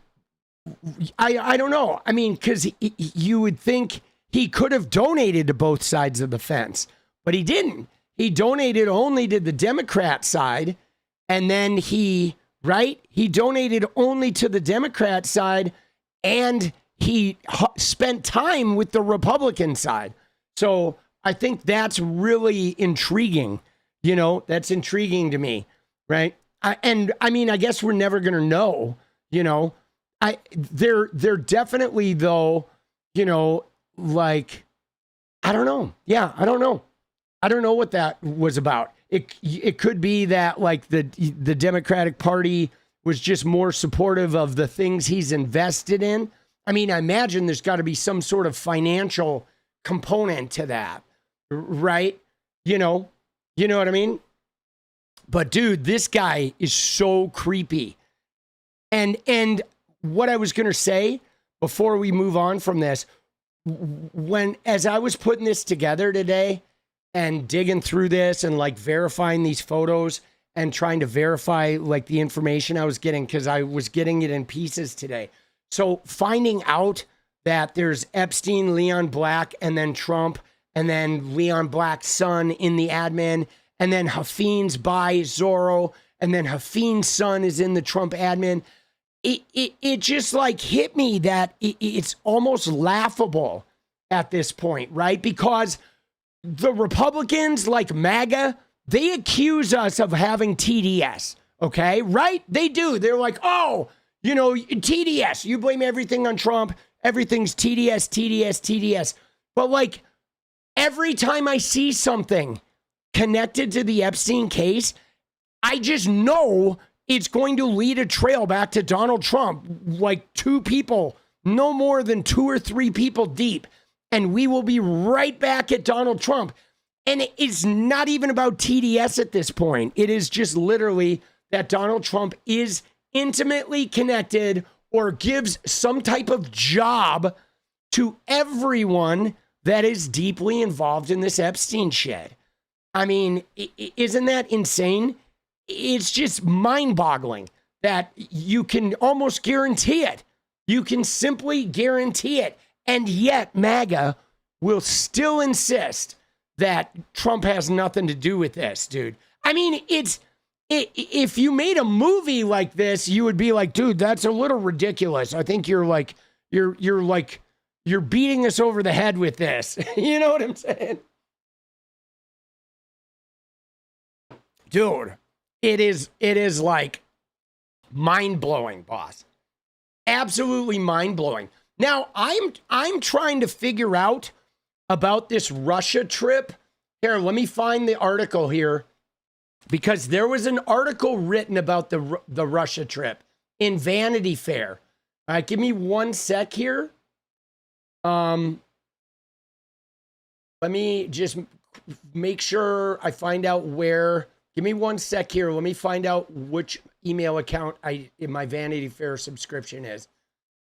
don't know. I mean, because you would think he could have donated to both sides of the fence, but he didn't. He donated only to the Democrat side, and then he donated only to the Democrat side, and he spent time with the Republican side. So I think that's really intriguing. You know, that's intriguing to me, right? I mean, I guess we're never going to know, you know. They're definitely, though, you know, like, I don't know. Yeah, I don't know. I don't know what that was about. It could be that, like, the Democratic Party was just more supportive of the things he's invested in. I mean, I imagine there's got to be some sort of financial component to that, right? You know what I mean? But dude, this guy is so creepy. And what I was going to say before we move on from this, as I was putting this together today and digging through this and like verifying these photos and trying to verify like the information I was getting, because I was getting it in pieces today. So finding out that there's Epstein, Leon Black, and then Trump, and then Leon Black's son in the admin, and then Hafeen's by Zorro, and then Hafeen's son is in the Trump admin. It just like hit me that it's almost laughable at this point, right? Because the Republicans like MAGA, they accuse us of having TDS, okay? Right? They do. They're like, oh, you know, TDS, you blame everything on Trump. Everything's TDS, TDS, TDS. But like every time I see something connected to the Epstein case, I just know it's going to lead a trail back to Donald Trump, like two people, no more than 2 or 3 people deep. And we will be right back at Donald Trump. And it's not even about TDS at this point. It is just literally that Donald Trump is intimately connected or gives some type of job to everyone that is deeply involved in this Epstein shit. I mean, isn't that insane? It's just mind-boggling that you can almost guarantee it. You can simply guarantee it. And yet MAGA will still insist that Trump has nothing to do with this, dude. I mean, if you made a movie like this, you would be like, dude, that's a little ridiculous. I think you're beating us over the head with this. You know what I'm saying? Dude, it is like mind-blowing, boss. Absolutely mind-blowing. Now, I'm trying to figure out about this Russia trip. Here, let me find the article here, because there was an article written about the Russia trip in Vanity Fair. All right, give me 1 sec here. Let me just make sure I find out where. Give me 1 sec here. Let me find out which email account in my Vanity Fair subscription is.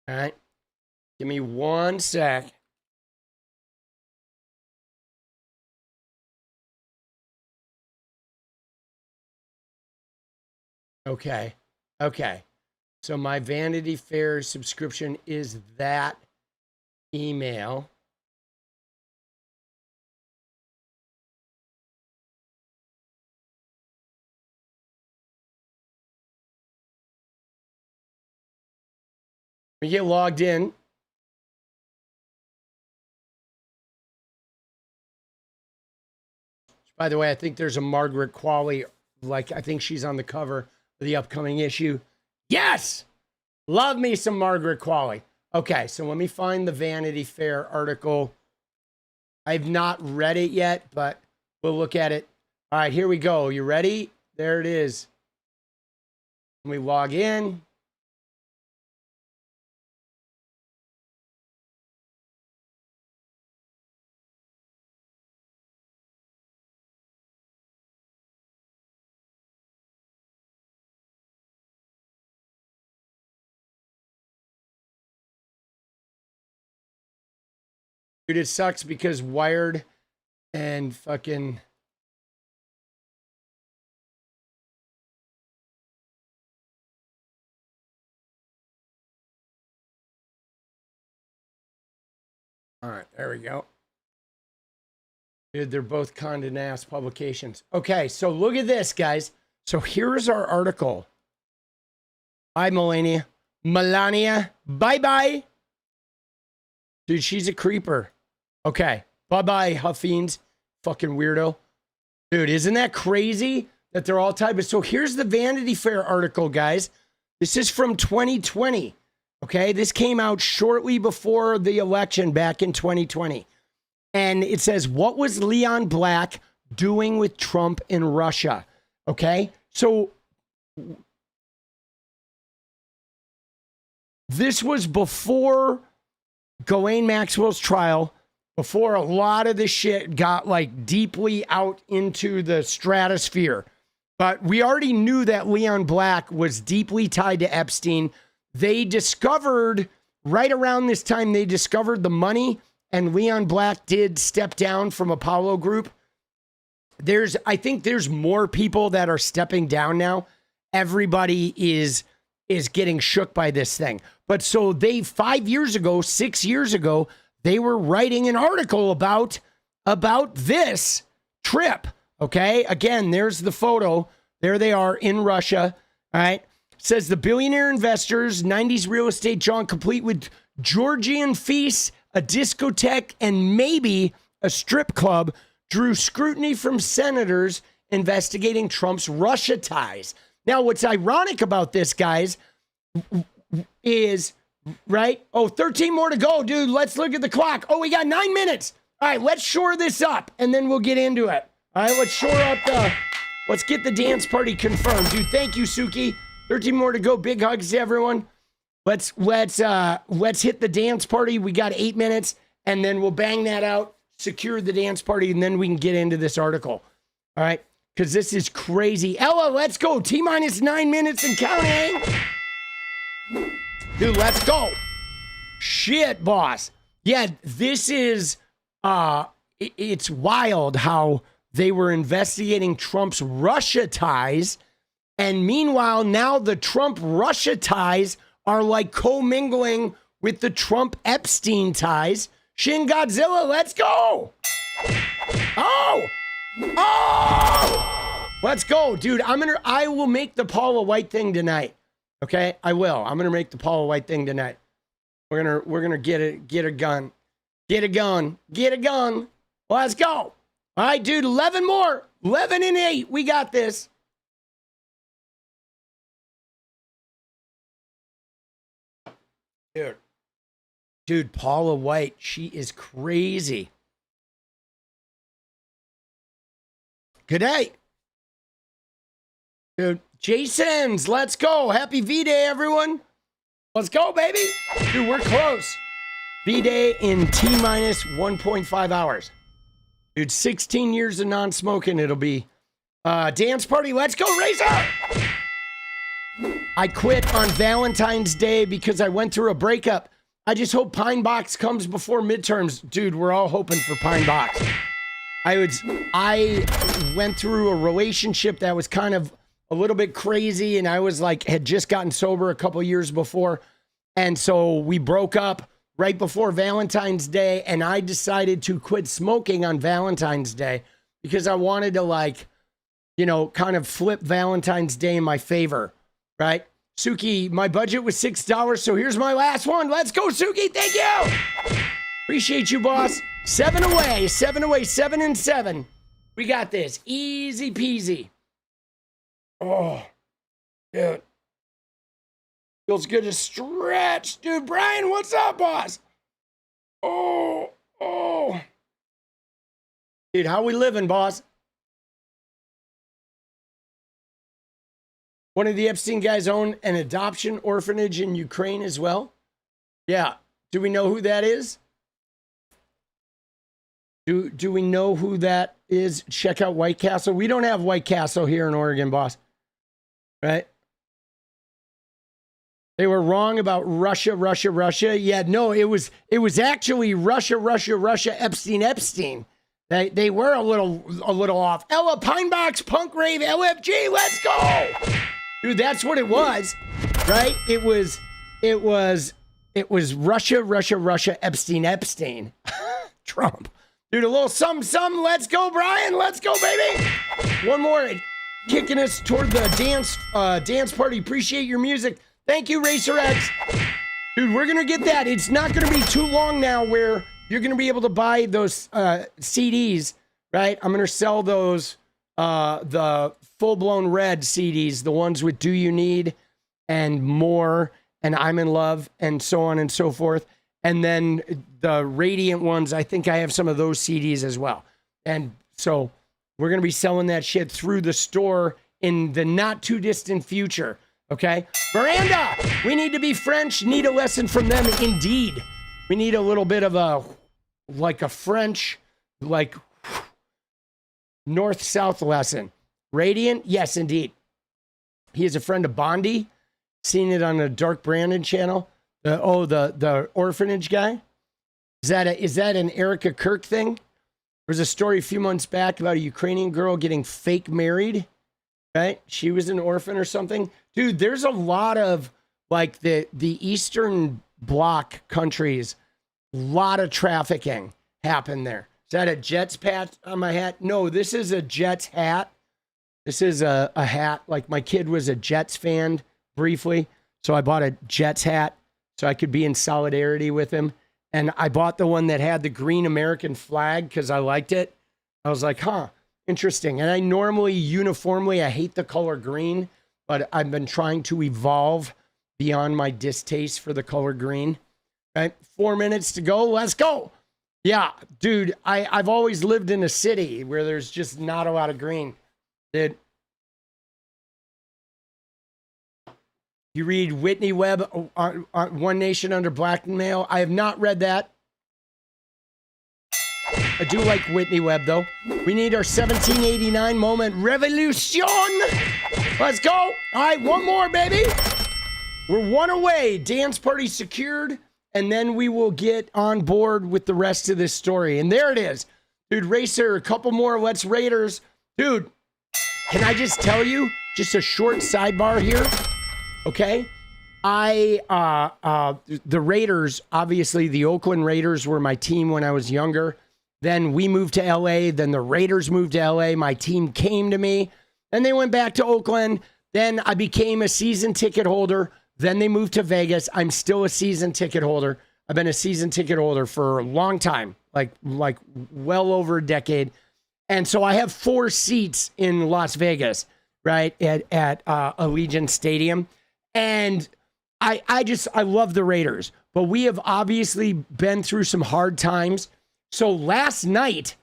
All right. Give me 1 sec. Okay. Okay. So my Vanity Fair subscription is that email. We get logged in. By the way, I think there's a Margaret Qualley, like I think she's on the cover of the upcoming issue. Yes! Love me some Margaret Qualley. Okay, so let me find the Vanity Fair article. I've not read it yet, but we'll look at it. All right, here we go. You ready? There it is. Let me log in. Dude, it sucks because Wired and fucking... All right, there we go. Dude, they're both Condé Nast publications. Okay, so look at this, guys. So here's our article. Hi, Melania. Melania, bye-bye. Dude, she's a creeper. Okay, bye-bye, Huffians. Fucking weirdo. Dude, isn't that crazy that they're all tied? But so here's the Vanity Fair article, guys. This is from 2020. Okay, this came out shortly before the election back in 2020. And it says, what was Leon Black doing with Trump in Russia? Okay, so this was before Ghislaine Maxwell's trial, before a lot of this shit got like deeply out into the stratosphere. But we already knew that Leon Black was deeply tied to Epstein. They discovered, right around this time, they discovered the money, and Leon Black did step down from Apollo Group. I think there's more people that are stepping down now. Everybody is getting shook by this thing. But so they 5 years ago, 6 years ago, they were writing an article about this trip. Okay, again, there's the photo. There they are in Russia. All right. Says the billionaire investors, 90s real estate jaunt complete with Georgian feasts, a discotheque, and maybe a strip club drew scrutiny from senators investigating Trump's Russia ties. Now, what's ironic about this, guys, is, right? Oh, 13 more to go, dude. Let's look at the clock. Oh, we got 9 minutes. All right, let's shore this up, and then we'll get into it. All right, let's shore up let's get the dance party confirmed. Dude, thank you, Suki. 13 more to go. Big hugs to everyone. Let's hit the dance party. We got 8 minutes, and then we'll bang that out, secure the dance party, and then we can get into this article. All right, because this is crazy. Ella, let's go. T-minus 9 minutes and counting. Dude, let's go. Shit, boss. Yeah, this is, it's wild how they were investigating Trump's Russia ties. And meanwhile, now the Trump-Russia ties are like commingling with the Trump-Epstein ties. Shin Godzilla, let's go. Oh! Oh! Let's go, dude. I will make the 𝗙𝗨𝗏 thing tonight. Okay? I will. I'm gonna make the 𝗙𝗨𝗏 thing tonight. We're gonna get a gun. Get a gun. Get a gun. Let's go. All right, dude. 11 more. 11 and 8. We got this. Dude, 𝗙𝗨𝗏, she is crazy. Good day. Dude, Jason's, let's go. Happy V-Day, everyone. Let's go, baby. Dude, we're close. V-Day in T-minus 1.5 hours. Dude, 16 years of non-smoking it'll be. Dance party, let's go, Razor. I quit on Valentine's Day because I went through a breakup. I just hope Pine Box comes before midterms. Dude, we're all hoping for Pine Box. I went through a relationship that was kind of a little bit crazy, and I was like, had just gotten sober a couple years before. And so we broke up right before Valentine's Day, and I decided to quit smoking on Valentine's Day because I wanted to, like, you know, kind of flip Valentine's Day in my favor, right? Suki, my budget was $6, so here's my last one. Let's go, Suki. Thank you. Appreciate you, boss. 7 away, 7 away, 7 and 7. We got this. Easy peasy. Oh, dude. Feels good to stretch. Dude, Brian, what's up, boss? Oh. Dude, how we living, boss? One of the Epstein guys owned an adoption orphanage in Ukraine as well. Yeah. Do we know who that is? Do we know who that is? Check out White Castle. We don't have White Castle here in Oregon, boss. Right? They were wrong about Russia. Yeah, no, it was actually Russia, Epstein. They were a little off. Ella, Pinebox, Punk Rave, LFG, let's go. Dude, that's what it was, right? It was Russia, Epstein. Trump. Dude, a little something. Let's go, Brian. Let's go, baby. One more. Kicking us toward the dance party. Appreciate your music. Thank you, Racer X. Dude, we're going to get that. It's not going to be too long now where you're going to be able to buy those CDs, right? I'm going to sell those, the full-blown red CDs, the ones with Do You Need and More and I'm in Love and so on and so forth. And then the Radiant ones, I think I have some of those CDs as well. And so we're going to be selling that shit through the store in the not too distant future. Okay? Miranda, we need to be French. Need a lesson from them. Indeed. We need a little bit of a French, north-south lesson. Radiant? Yes, indeed. He is a friend of Bondi. Seen it on the Dark Brandon channel. The orphanage guy. Is that an Erica Kirk thing? There was a story a few months back about a Ukrainian girl getting fake married. Right? She was an orphan or something. Dude, there's a lot of the Eastern Bloc countries, a lot of trafficking happened there. Is that a Jets patch on my hat? No, this is a Jets hat. This is a hat. Like, my kid was a Jets fan briefly, so I bought a Jets hat so I could be in solidarity with him. And I bought the one that had the green American flag because I liked it. I was like, interesting. And I normally, uniformly, I hate the color green, but I've been trying to evolve beyond my distaste for the color green. Right? 4 minutes to go. Let's go. Yeah, dude, I've always lived in a city where there's just not a lot of green. Dude. You read Whitney Webb, One Nation Under Blackmail? I have not read that. I do like Whitney Webb, though. We need our 1789 moment revolution. Let's go. All right, one more, baby. We're one away. Dance party secured. And then we will get on board with the rest of this story. And there it is. Dude, Racer, a couple more. Let's Raiders. Dude, can I just tell you, just a short sidebar here? Okay? The Raiders, obviously the Oakland Raiders were my team when I was younger. Then we moved to LA. Then the Raiders moved to LA. My team came to me. Then they went back to Oakland. Then I became a season ticket holder. Then they moved to Vegas. I'm still a season ticket holder. I've been a season ticket holder for a long time, like well over a decade. And so I have 4 seats in Las Vegas, right, at Allegiant Stadium. And I love the Raiders. But we have obviously been through some hard times. So last night,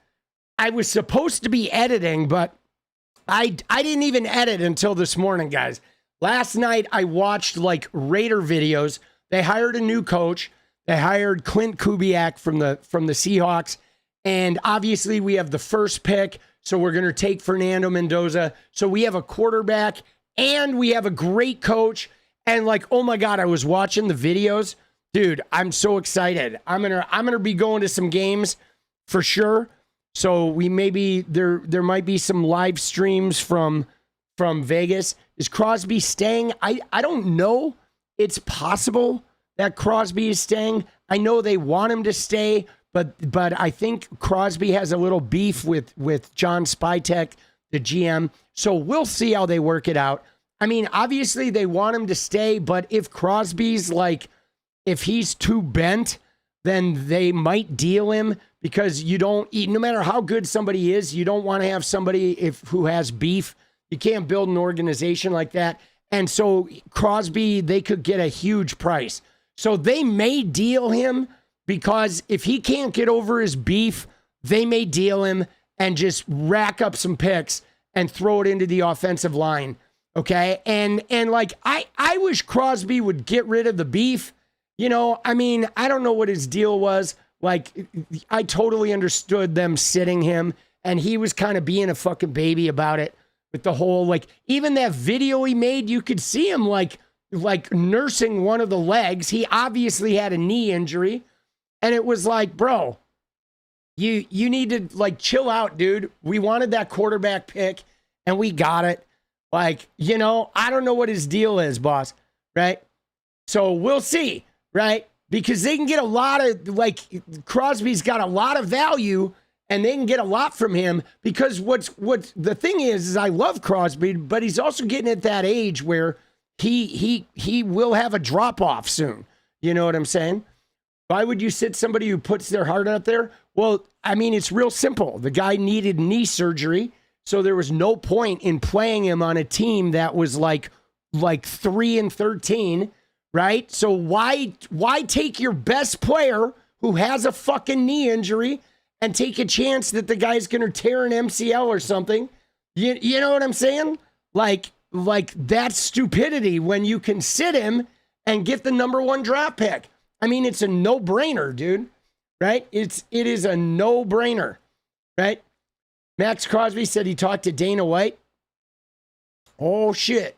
I was supposed to be editing, but I didn't even edit until this morning, guys. Last night, I watched like Raider videos. They hired a new coach. They hired 𝗙𝗏𝗏 from the Seahawks. And obviously, we have the first pick. So we're going to take Fernando Mendoza. So we have a quarterback and we have a great coach. And like, oh my God, I was watching the videos. Dude, I'm so excited. I'm gonna be going to some games for sure. So we maybe there might be some live streams from Vegas. Is Crosby staying? I don't know. It's possible that Crosby is staying. I know they want him to stay, but I think Crosby has a little beef with John Spytek, the GM. So we'll see how they work it out. I mean, obviously they want him to stay, but if Crosby's like, if he's too bent, then they might deal him because you don't eat, no matter how good somebody is, you don't want to have somebody who has beef. You can't build an organization like that. And so Crosby, they could get a huge price. So they may deal him because if he can't get over his beef, they may deal him and just rack up some picks and throw it into the offensive line. Okay. And like, I wish Crosby would get rid of the beef. You know, I mean, I don't know what his deal was. Like, I totally understood them sitting him, and he was kind of being a fucking baby about it with the whole, like, even that video he made, you could see him like nursing one of the legs. He obviously had a knee injury, and it was like, bro, you need to like chill out, dude. We wanted that quarterback pick, and we got it. Like, you know, I don't know what his deal is, boss, right? So we'll see. Right? Because they can get a lot of, like, Crosby's got a lot of value and they can get a lot from him because what's the thing is I love Crosby, but he's also getting at that age where he will have a drop off soon. You know what I'm saying? Why would you sit somebody who puts their heart out there? Well, I mean, it's real simple. The guy needed knee surgery, so there was no point in playing him on a team that was like 3-13. Right? So why take your best player who has a fucking knee injury and take a chance that the guy's going to tear an MCL or something? You know what I'm saying? Like that's stupidity when you can sit him and get the number 1 draft pick. I mean, it's a no-brainer, dude. Right? It is a no-brainer. Right? Max Crosby said he talked to Dana White. Oh, shit.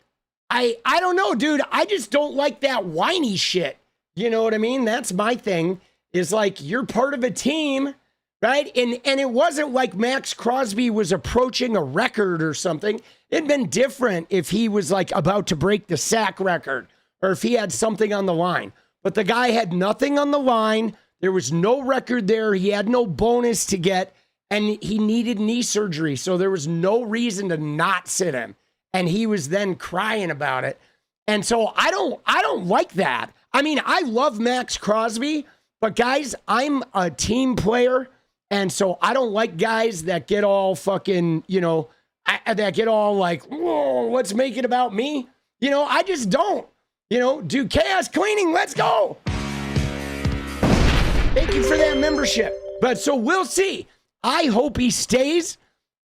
I don't know, dude. I just don't like that whiny shit. You know what I mean? That's my thing, is like, you're part of a team, right? And it wasn't like Max Crosby was approaching a record or something. It'd been different if he was like about to break the sack record or if he had something on the line. But the guy had nothing on the line. There was no record there. He had no bonus to get, and he needed knee surgery. So there was no reason to not sit him. And he was then crying about it. And so I don't like that. I mean, I love Max Crosby, but guys, I'm a team player. And so I don't like guys that get all fucking, you know, that get all like, whoa, let's make it about me. You know, I just don't, you know, do chaos cleaning. Let's go. Thank you for that membership. But so we'll see. I hope he stays.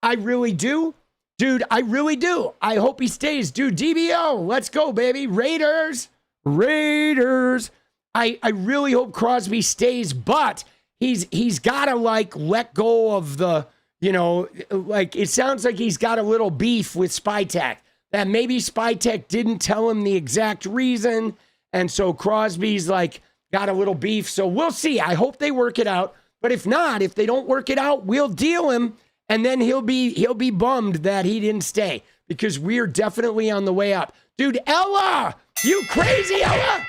I really do. Dude, I really do. I hope he stays. Dude, DBO, let's go, baby. Raiders. I really hope Crosby stays, but he's got to, like, let go of the, you know, like, it sounds like he's got a little beef with Spytek. That maybe Spytek didn't tell him the exact reason, and so Crosby's, like, got a little beef. So we'll see. I hope they work it out. But if not, if they don't work it out, we'll deal him. And then he'll be bummed that he didn't stay because we're definitely on the way up. Dude, Ella, you crazy Ella.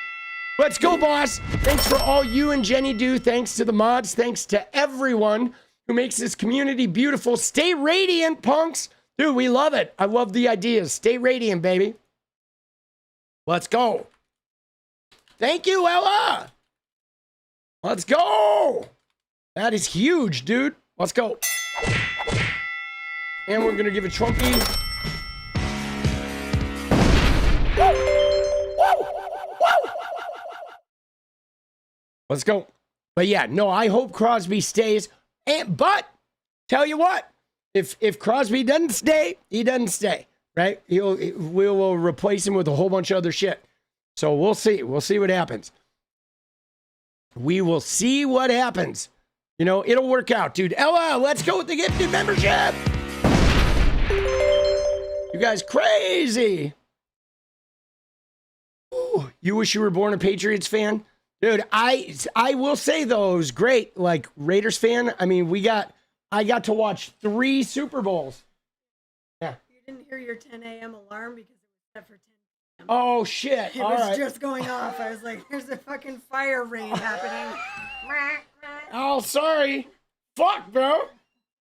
Let's go, boss. Thanks for all you and Jenny do. Thanks to the mods. Thanks to everyone who makes this community beautiful. Stay radiant, punks. Dude, we love it. I love the ideas. Stay radiant, baby. Let's go. Thank you, Ella. Let's go. That is huge, dude. Let's go. And we're going to give a Trumpy. Woo! Woo! Woo! Let's go. But yeah, no, I hope Crosby stays. But tell you what, if Crosby doesn't stay, he doesn't stay, right? We will replace him with a whole bunch of other shit. So we'll see. We'll see what happens. We will see what happens. You know, it'll work out, dude. Ella, let's go with the gifted membership. You guys crazy. Ooh, you wish you were born a Patriots fan? Dude, I will say, though, it was great. Like, Raiders fan, I mean, I got to watch 3 Super Bowls. Yeah. You didn't hear your 10 a.m. alarm because it was set for 10 a.m. Oh, shit. It was just going off. I was like, there's a fucking fire rain happening. Oh, sorry. Fuck, bro.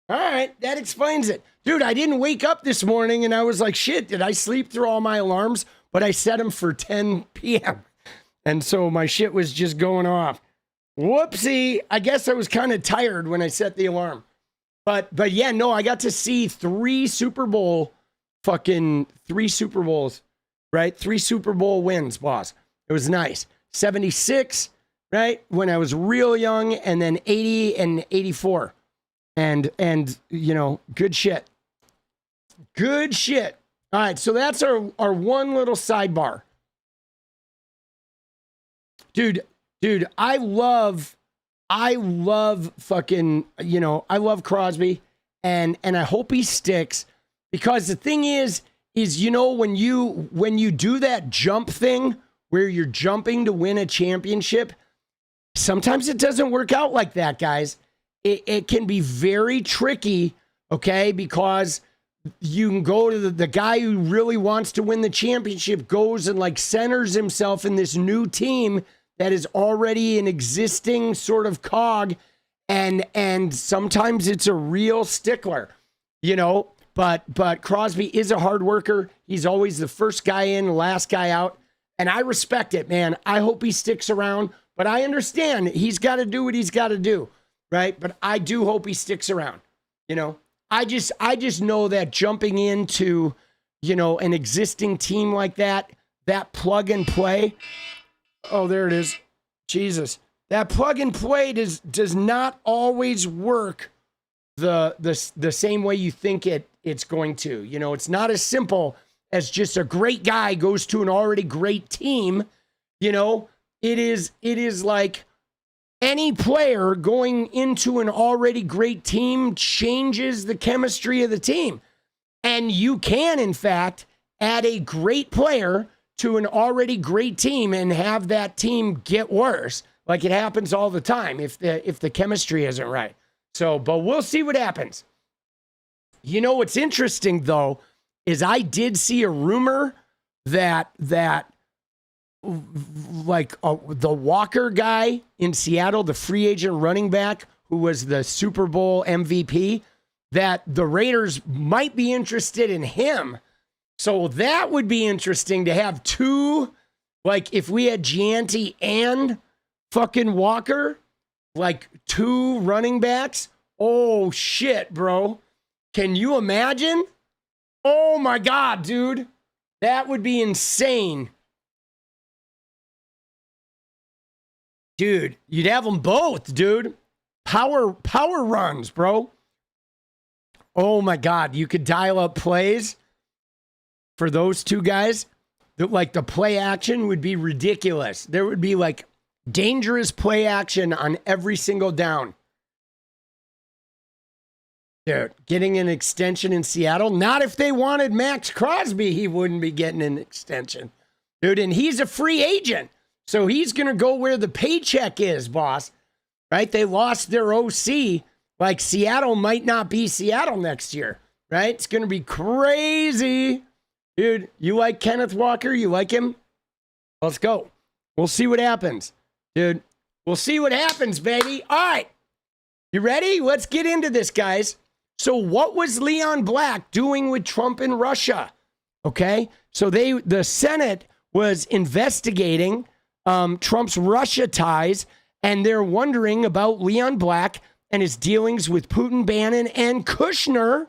All right, that explains it. Dude, I didn't wake up this morning, and I was like, shit, did I sleep through all my alarms? But I set them for 10 p.m., and so my shit was just going off. Whoopsie. I guess I was kind of tired when I set the alarm. But yeah, no, I got to see 3 Super Bowls, right? 3 Super Bowl wins, boss. It was nice. 76, right? When I was real young, and then 80 and 84. And you know, good shit. Good shit. All right, so that's our one little sidebar. Dude, I love fucking, you know, I love Crosby, and I hope he sticks, because the thing is, you know, when you do that jump thing where you're jumping to win a championship, sometimes it doesn't work out like that, guys. It can be very tricky, okay, because you can go to the guy who really wants to win the championship goes and like centers himself in this new team that is already an existing sort of cog, and sometimes it's a real stickler, you know, but Crosby is a hard worker. He's always the first guy in, the last guy out, and I respect it, man. I hope he sticks around, but I understand he's got to do what he's got to do, right? But I do hope he sticks around, you know. I just know that jumping into, you know, an existing team like that plug and play. Oh, there it is. Jesus. That plug and play does not always work the same way you think it's going to. You know, it's not as simple as just a great guy goes to an already great team. You know, it is like any player going into an already great team changes the chemistry of the team. And you can, in fact, add a great player to an already great team and have that team get worse. Like it happens all the time if the chemistry isn't right. So, but we'll see what happens. You know what's interesting, though, is I did see a rumor that like the Walker guy in Seattle, the free agent running back who was the Super Bowl MVP, that the Raiders might be interested in him. So that would be interesting to have 2, like if we had Gianti and fucking Walker, like 2 running backs. Oh shit, bro. Can you imagine? Oh my God, dude. That would be insane. Dude, you'd have them both, dude. Power runs, bro. Oh my God, you could dial up plays for those 2 guys. Like the play action would be ridiculous. There would be like dangerous play action on every single down. Dude, getting an extension in Seattle? Not if they wanted Max Crosby, he wouldn't be getting an extension. Dude, and he's a free agent. So he's going to go where the paycheck is, boss. Right? They lost their OC. Like Seattle might not be Seattle next year. Right? It's going to be crazy. Dude, you like Kenneth Walker? You like him? Let's go. We'll see what happens. Dude, we'll see what happens, baby. All right. You ready? Let's get into this, guys. So what was Leon Black doing with Trump in Russia? Okay, so the Senate was investigating Trump's Russia ties, and they're wondering about Leon Black and his dealings with Putin, Bannon, and Kushner.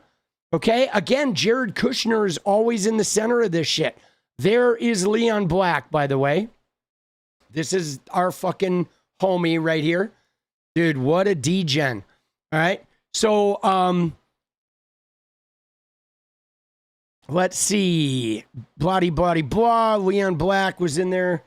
Okay, again, Jared Kushner is always in the center of this shit. There is Leon Black, by the way. This is our fucking homie right here. Dude, what a degen. All right, so let's see. Bloody, bloody, blah. Leon Black was in there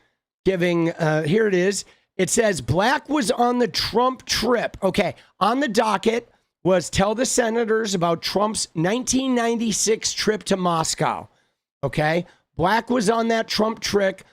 giving, here it is. It says Black was on the Trump trip. Okay, on the docket was tell the senators about Trump's 1996 trip to Moscow. Okay, Black was on that Trump trip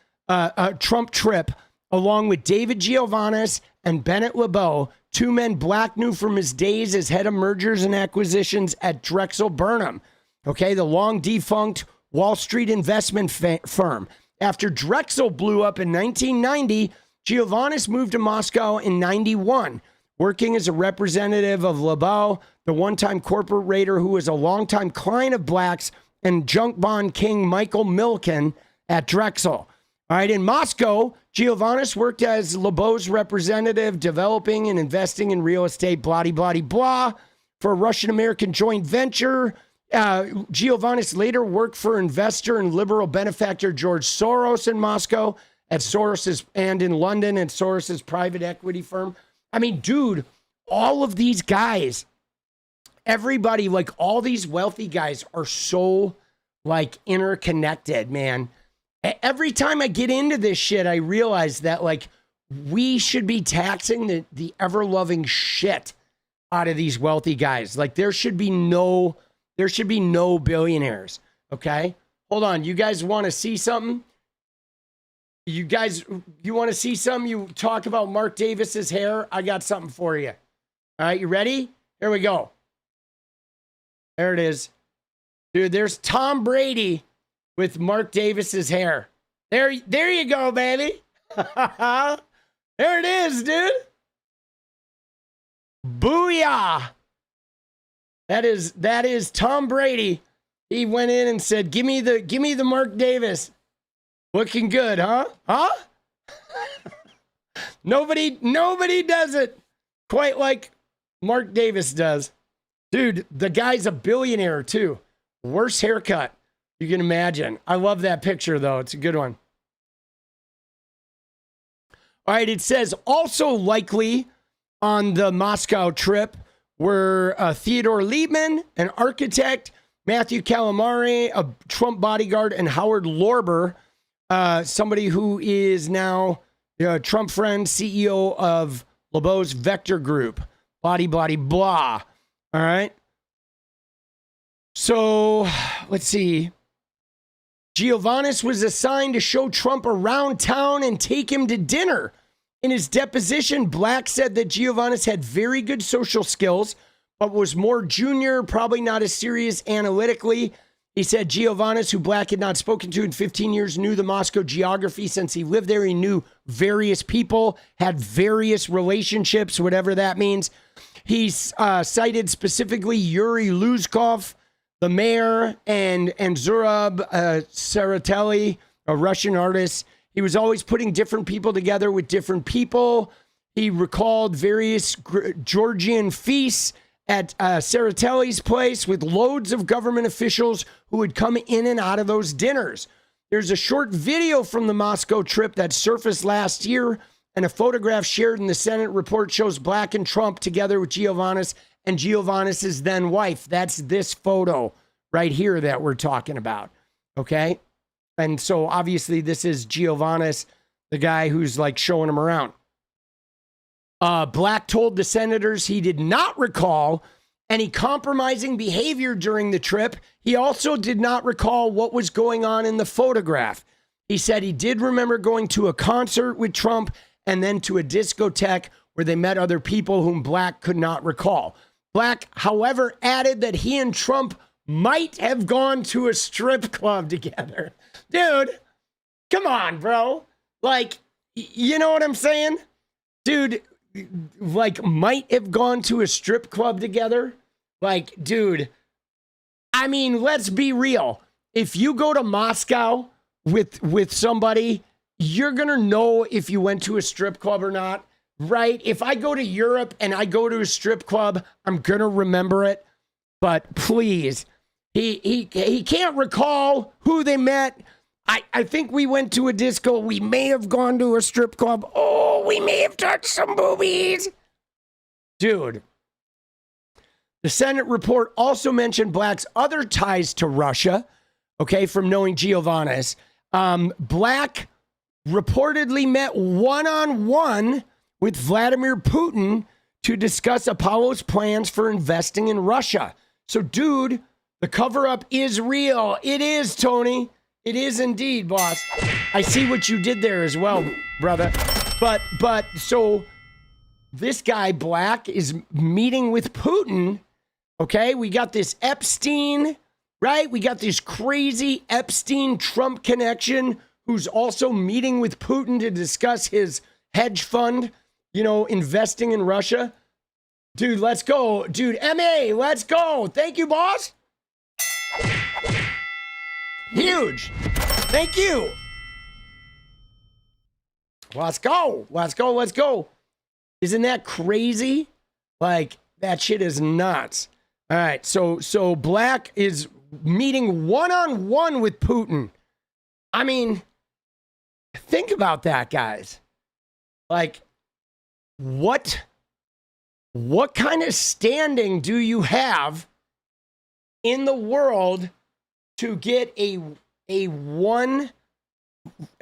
along with David Giovannis and Bennett LeBeau, two men Black knew from his days as head of mergers and acquisitions at Drexel Burnham. Okay, the long defunct Wall Street investment firm. After Drexel blew up in 1990, Giovannis moved to Moscow in 91, working as a representative of LeBeau, the one-time corporate raider who was a longtime client of Black's, and junk bond king Michael Milken at Drexel. All right, in Moscow, Giovannis worked as LeBeau's representative, developing and investing in real estate, blah, blah, blah, for a Russian-American joint venture. Giovannis later worked for investor and liberal benefactor George Soros in Moscow, at Soros's and in London at Soros's private equity firm. I mean, dude, all of these guys, everybody, like all these wealthy guys are so like interconnected, man. Every time I get into this shit, I realize that like we should be taxing the ever-loving shit out of these wealthy guys. Like there should be no billionaires. Okay. Hold on. You guys want to see something? You want to see something? You talk about Mark Davis's hair. I got something for you. All right. You ready? Here we go. There it is. Dude, there's Tom Brady with Mark Davis's hair. There you go, baby. There it is, dude. Booyah. That is Tom Brady. He went in and said, give me the Mark Davis. Looking good, huh? Huh? Nobody does it quite like Mark Davis does. Dude, the guy's a billionaire too. Worst haircut you can imagine. I love that picture though. It's a good one. All right, it says also likely on the Moscow trip were Theodore Liebman, an architect, Matthew Calamari, a Trump bodyguard, and Howard Lorber, somebody who is now a Trump friend, CEO of LeBeau's Vector Group. Blah, blah. All right. So let's see. Giovannis was assigned to show Trump around town and take him to dinner. In his deposition, Black said that Giovannis had very good social skills, but was more junior, probably not as serious analytically. He said Giovannis, who Black had not spoken to in 15 years, knew the Moscow geography since he lived there. He knew various people, had various relationships, whatever that means. He cited specifically Yuri Luzkov, the mayor, and 𝗙ص𝗹𝗹𝗪, a Russian artist. He was always putting different people together with different people. He recalled various Georgian feasts at Tsereteli's place with loads of government officials who would come in and out of those dinners. There's a short video from the Moscow trip that surfaced last year, and a photograph shared in the Senate report shows Black and Trump together with Giovannis and Giovannis's then wife. That's this photo right here that we're talking about. Okay. And so obviously this is Giovannis, the guy who's like showing him around. Black told the senators he did not recall any compromising behavior during the trip. He also did not recall what was going on in the photograph. He said he did remember going to a concert with Trump and then to a discotheque where they met other people whom Black could not recall. Black, however, added that he and Trump might have gone to a strip club together. Dude, come on, bro. Like, you know what I'm saying? Dude, like might have gone to a strip club together. Like, dude, I mean, let's be real. If you go to Moscow with somebody, you're going to know if you went to a strip club or not, right? If I go to Europe and I go to a strip club, I'm going to remember it. But please, he can't recall who they met. I think we went to a disco. We may have gone to a strip club. Oh, we may have touched some boobies. Dude. The Senate report also mentioned Black's other ties to Russia, okay, from knowing Giovannis. Black reportedly met one-on-one with Vladimir Putin to discuss Apollo's plans for investing in Russia. So, dude, the cover-up is real. It is, Tony. It is indeed, boss. I see what you did there as well, brother. But so this guy, Black, is meeting with Putin. Okay, we got this Epstein, right? We got this crazy Epstein-Trump connection who's also meeting with Putin to discuss his hedge fund, you know, investing in Russia. Dude, let's go. Dude, MA, let's go. Thank you, boss. Huge. Thank you. Let's go. Let's go. Let's go. Isn't that crazy? Like, that shit is nuts. All right. So Black is meeting one-on-one with Putin. I mean, think about that, guys. Like, what kind of standing do you have in the world to get a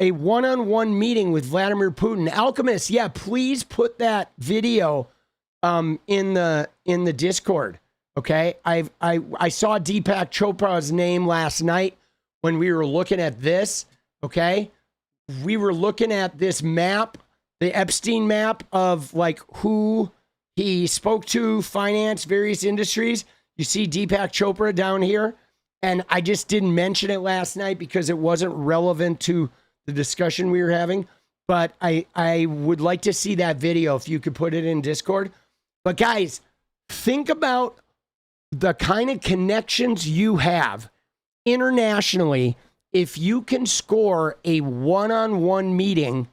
one-on-one meeting with Vladimir Putin? Alchemist, yeah, please put that video in the Discord. Okay, I saw Deepak Chopra's name last night when we were looking at this. Okay, we were looking at this map, the Epstein map of like who he spoke to, finance, various industries. You see Deepak Chopra down here. And I just didn't mention it last night because it wasn't relevant to the discussion we were having. But I would like to see that video if you could put it in Discord. But guys, think about the kind of connections you have internationally if you can score a one-on-one meeting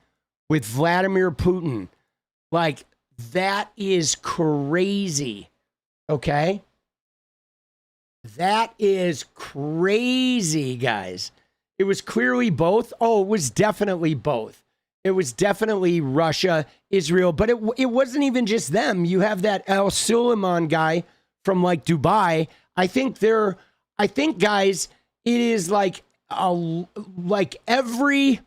with Vladimir Putin. Like, that is crazy. Okay? That is crazy, guys. It was clearly both. Oh, it was definitely both. It was definitely Russia, Israel, but it wasn't even just them. You have that 𝗙ecie𝗶𝗶 guy from like Dubai. I think, guys, it is like every,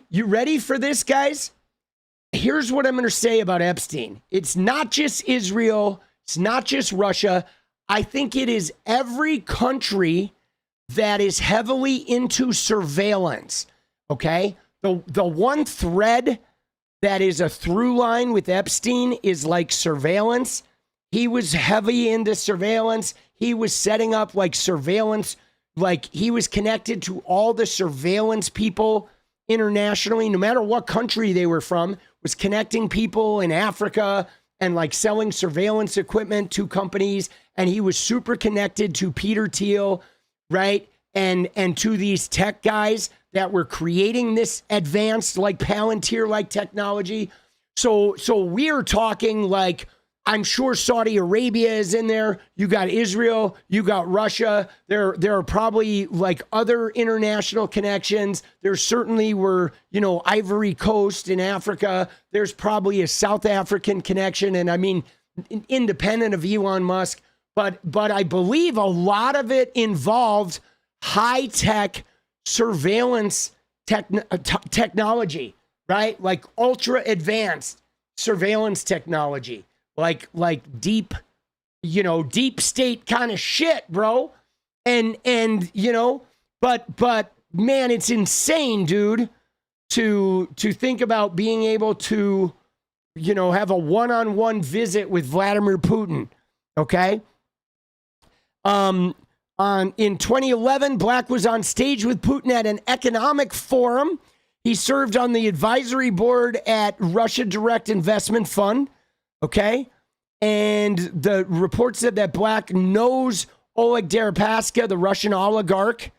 you ready for this, guys? Here's what I'm going to say about Epstein. It's not just Israel. It's not just Russia. I think it is every country that is heavily into surveillance. Okay? The one thread that is a through line with Epstein is like surveillance. He was heavy into surveillance. He was setting up like surveillance, like he was connected to all the surveillance people internationally, no matter what country they were from, was connecting people in Africa and like selling surveillance equipment to companies. And he was super connected to Peter Thiel, right? And to these tech guys that were creating this advanced like Palantir-like technology. So we're talking like, I'm sure Saudi Arabia is in there. You got Israel, you got Russia. There are probably like other international connections. There certainly were, Ivory Coast in Africa. There's probably a South African connection. And I mean, independent of Elon Musk, but I believe a lot of it involved high-tech surveillance technology, right? Like ultra advanced surveillance technology. Like deep, deep state kind of shit, bro. And but man, it's insane, dude, to think about being able to, have a one-on-one visit with Vladimir Putin. Okay. In 2011, Black was on stage with Putin at an economic forum. He served on the advisory board at Russia Direct Investment Fund. Okay. And the report said that Black knows 𝗙𝗪𝗪𝗪𝗪𝗪𝗪𝗪𝗪𝗪𝗪, the Russian oligarch,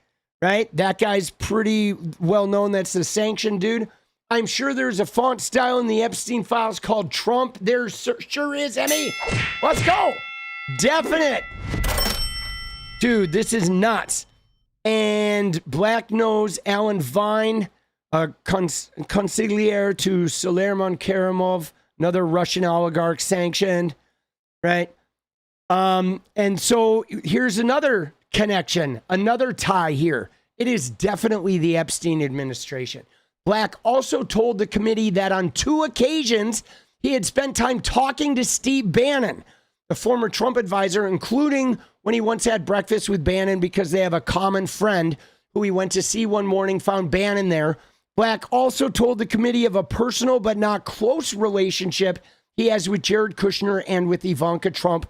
right? That guy's pretty well known. That's the sanctioned dude. I'm sure there's a font style in the Epstein files called Trump. There sure is, Emmy. Let's go. Definite. Dude, this is nuts. And Black knows Alan Vine, consigliere to Soleiman Kerimov, another Russian oligarch sanctioned, right? And so here's another connection, another tie here. It is definitely the Epstein administration. Black also told the committee that on 2 occasions, he had spent time talking to Steve Bannon, the former Trump advisor, including when he once had breakfast with Bannon because they have a common friend who he went to see one morning, found Bannon there. Black also told the committee of a personal but not close relationship he has with Jared Kushner and with Ivanka Trump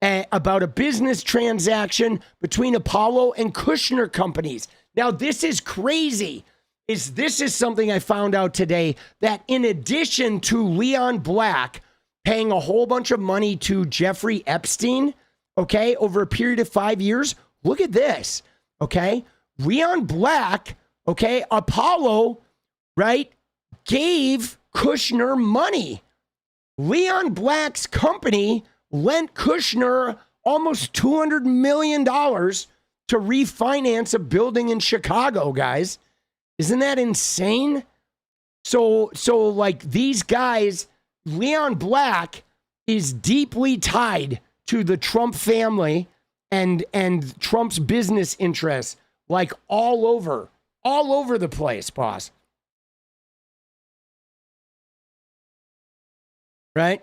about a business transaction between Apollo and Kushner companies. Now, this is crazy. This is something I found out today, that in addition to Leon Black paying a whole bunch of money to Jeffrey Epstein, okay, over a period of 5 years, look at this, okay? Leon Black, okay, Apollo, right, gave Kushner money. Leon Black's company lent Kushner almost $200 million to refinance a building in Chicago, guys. Isn't that insane? So like these guys, Leon Black is deeply tied to the Trump family and Trump's business interests, like all over the place, boss. Right?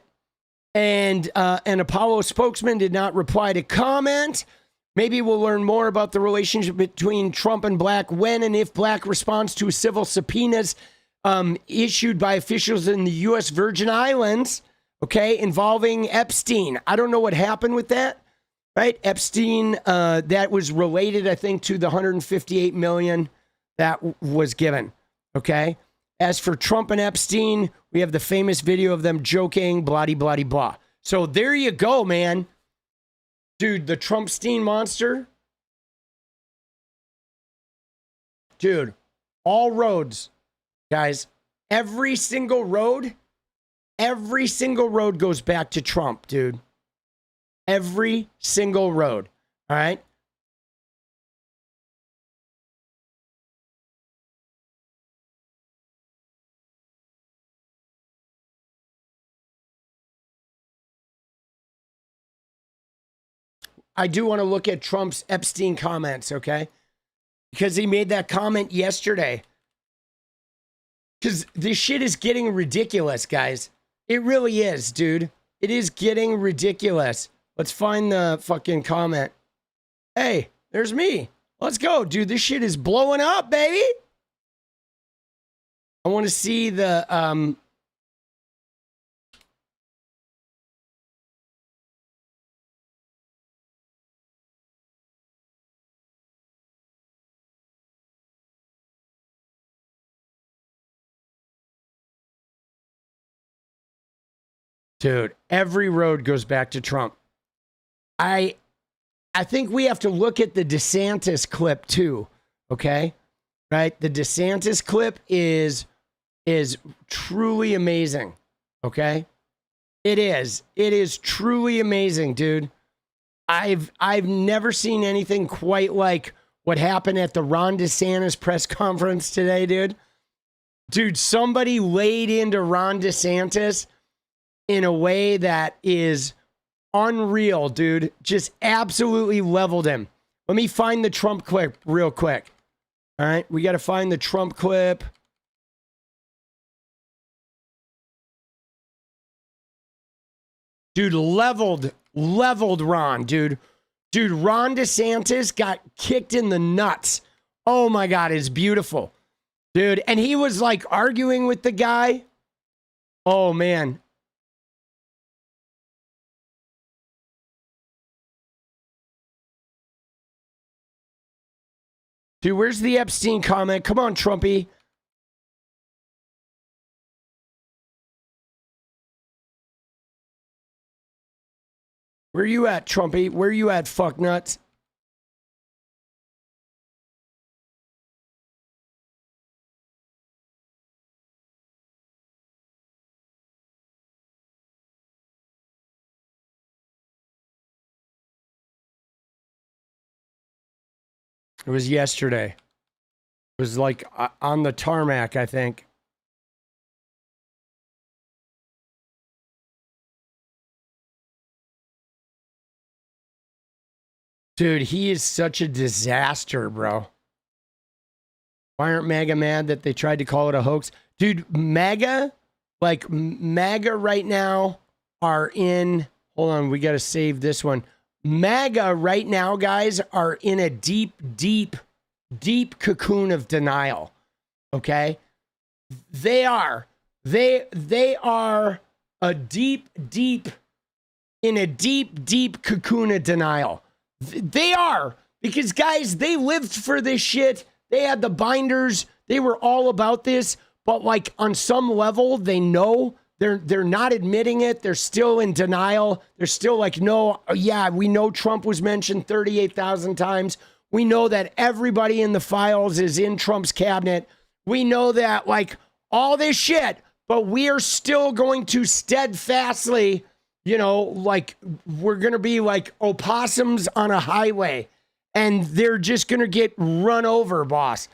And an Apollo spokesman did not reply to comment. Maybe we'll learn more about the relationship between Trump and Black when and if Black responds to civil subpoenas issued by officials in the U.S. Virgin Islands, okay, involving Epstein. I don't know what happened with that, right? Epstein, that was related, I think, to the $158 million that was given, okay? As for Trump and Epstein, we have the famous video of them joking, blah, blah, blah, blah. So there you go, man. Dude, the Trumpstein monster. Dude, all roads, guys, every single road goes back to Trump, dude. Every single road, all right? I do want to look at Trump's Epstein comments, okay? Because he made that comment yesterday. Because this shit is getting ridiculous, guys. It really is, dude. It is getting ridiculous. Let's find the fucking comment. Hey, there's me. Let's go, dude. This shit is blowing up, baby. I want to see the dude, every road goes back to Trump. I think we have to look at the DeSantis clip too, okay? Right? The DeSantis clip is truly amazing, okay? It is. It is truly amazing, dude. I've never seen anything quite like what happened at the Ron DeSantis press conference today, dude. Dude, somebody laid into Ron DeSantis in a way that is unreal, dude. Just absolutely leveled him. Let me find the Trump clip real quick. All right, we got to find the Trump clip. Dude, leveled Ron, dude. Dude, Ron DeSantis got kicked in the nuts. Oh my God, it's beautiful. Dude, and he was like arguing with the guy. Oh man. Dude, where's the Epstein comment? Come on, Trumpy. Where you at, Trumpy? Where you at, fucknuts? It was yesterday. It was like on the tarmac, I think. Dude, he is such a disaster, bro. Why aren't MAGA mad that they tried to call it a hoax? Dude, MAGA right now are in... Hold on, we got to save this one. MAGA right now, guys, are in a deep, deep, deep cocoon of denial. Okay? They are. They are a deep, deep, in a deep, deep cocoon of denial. They are. Because, guys, they lived for this shit. They had the binders. They were all about this. But, like, on some level, they know. They're not admitting it. They're still in denial. They're still like, no, yeah, we know Trump was mentioned 38,000 times. We know that everybody in the files is in Trump's cabinet. We know that, like, all this shit. But we are still going to steadfastly, you know, like, we're going to be like opossums on a highway. And they're just going to get run over, boss.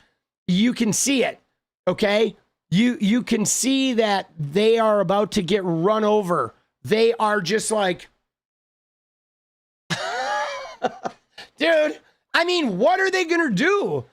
You can see it, okay? You can see that they are about to get run over. They are just like... Dude, I mean, what are they going to do?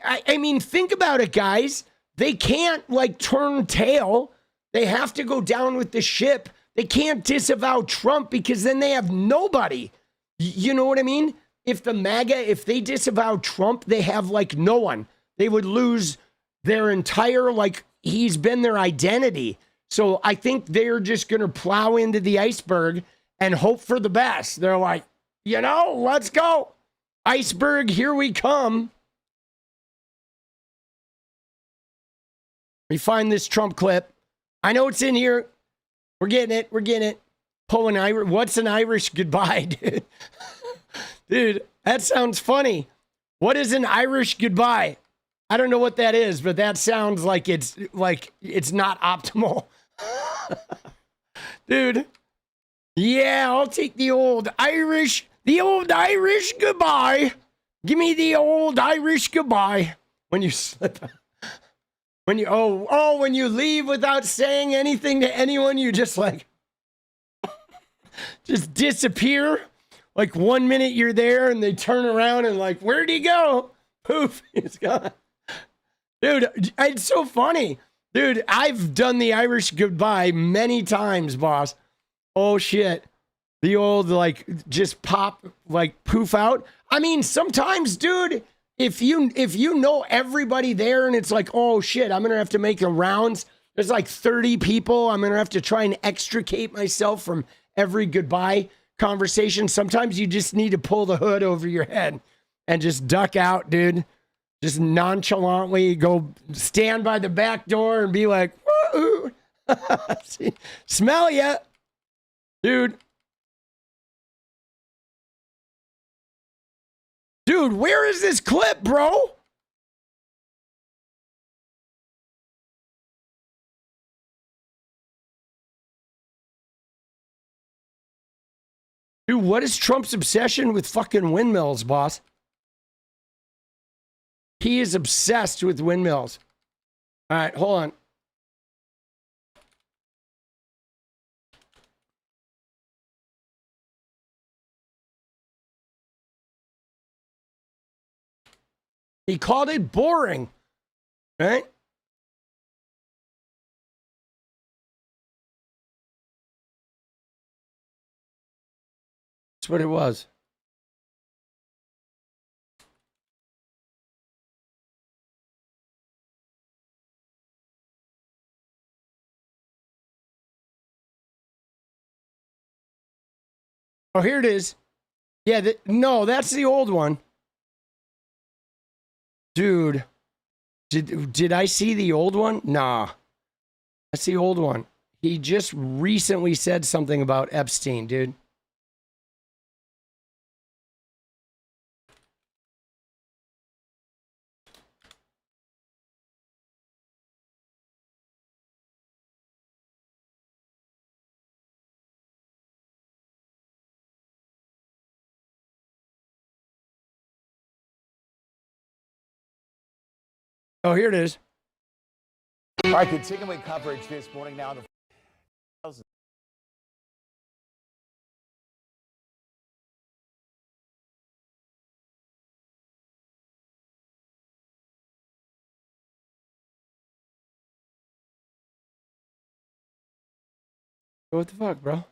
I mean, think about it, guys. They can't, like, turn tail. They have to go down with the ship. They can't disavow Trump because then they have nobody. You know what I mean? If the MAGA, if they disavow Trump, they have, like, no one. They would lose their entire, like, he's been their identity. So I think they're just going to plow into the iceberg and hope for the best. They're like, you know, let's go. Iceberg, here we come. We find this Trump clip. I know it's in here. We're getting it. We're getting it. Pull an Irish. What's an Irish goodbye, dude? Dude, that sounds funny. What is an Irish goodbye? I don't know what that is, but that sounds like it's not optimal. Dude. Yeah, I'll take the old Irish goodbye. Give me the old Irish goodbye. When you slip, when you leave without saying anything to anyone, you just like, just disappear. Like 1 minute you're there and they turn around and like, where'd he go? Poof, he's gone. Dude, it's so funny. Dude, I've done the Irish goodbye many times, boss. Oh, shit. The old, like, just pop, like, poof out. I mean, sometimes, dude, if you know everybody there and it's like, oh, shit, I'm going to have to make a rounds. There's like 30 people. I'm going to have to try and extricate myself from every goodbye conversation. Sometimes you just need to pull the hood over your head and just duck out, dude. Just nonchalantly go stand by the back door and be like, woo, smell ya, dude. Dude, where is this clip, bro? Dude, what is Trump's obsession with fucking windmills, boss? He is obsessed with windmills. All right, hold on. He called it boring, right? That's what it was. Oh, here it is. Yeah, no, that's the old one. Dude, did I see the old one? Nah, that's the old one. He just recently said something about Epstein, dude. Oh, here it is. All right, continuing coverage this morning now. What the fuck, bro?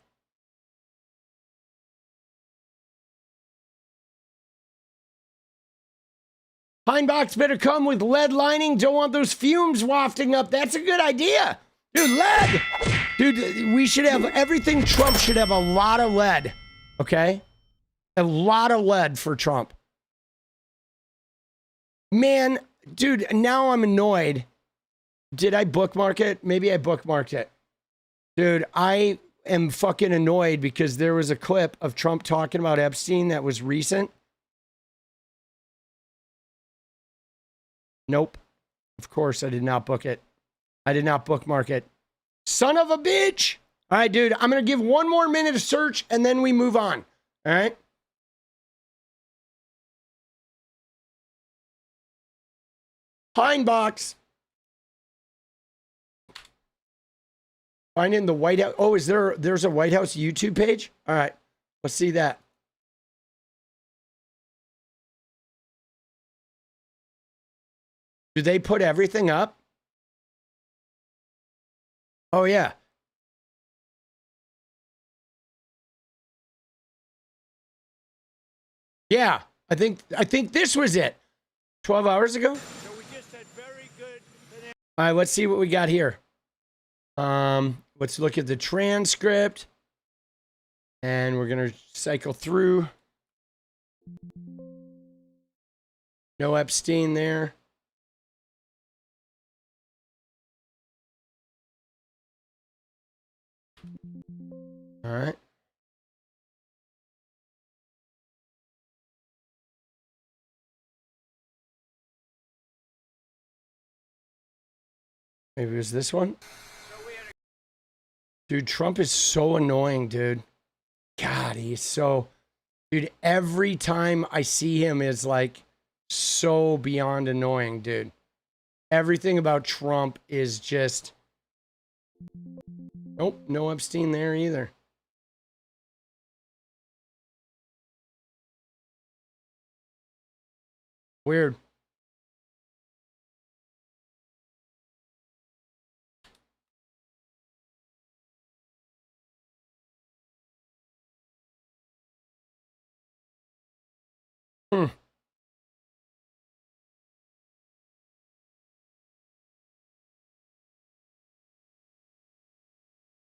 Pine box better come with lead lining. Don't want those fumes wafting up. That's a good idea. Dude, lead. Dude, we should have everything. Trump should have a lot of lead. Okay? A lot of lead for Trump. Man, dude, now I'm annoyed. Did I bookmark it? Maybe I bookmarked it. Dude, I am fucking annoyed because there was a clip of Trump talking about Epstein that was recent. Nope. Of course, I did not book it. I did not bookmark it. Son of a bitch. All right, dude, I'm going to give one more minute of search and then we move on. All right. Pine box. Finding the White House. Oh, there's a White House YouTube page? All right. Let's see that. Do they put everything up? Oh, yeah. Yeah, I think this was it. 12 hours ago? So we just had very good. All right, let's see what we got here. Let's look at the transcript. And we're going to cycle through. No Epstein there. All right. Maybe it was this one. Dude, Trump is so annoying, dude. God, he's so... Dude, every time I see him is like so beyond annoying, dude. Everything about Trump is just... Nope, no Epstein there either. Weird. Hmm.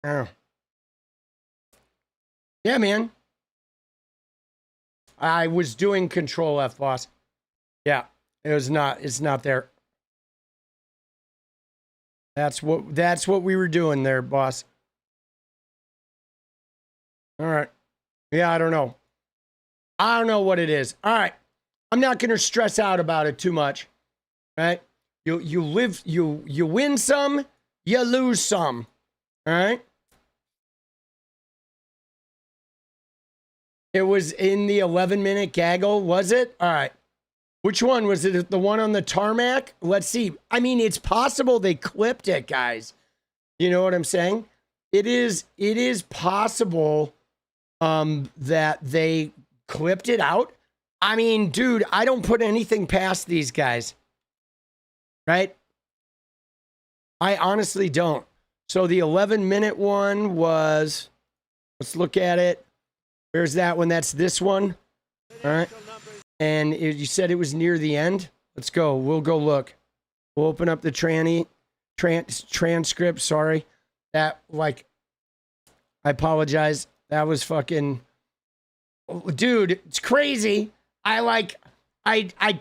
Oh. Yeah, man. I was doing Control F, boss. Yeah, it's not there. That's what we were doing there, boss. All right. Yeah, I don't know. I don't know what it is. All right. I'm not going to stress out about it too much. Right? You win some, you lose some. All right? It was in the 11-minute gaggle, was it? All right. Which one? Was it the one on the tarmac? Let's see. I mean, it's possible they clipped it, guys. You know what I'm saying? It is possible that they clipped it out. I mean, dude, I don't put anything past these guys. Right? I honestly don't. So the 11-minute one was, let's look at it. Where's that one? That's this one. All right. And you said it was near the end. Let's go. We'll go look. We'll open up the transcript. Sorry. That, like, I apologize. That was fucking, dude, it's crazy. I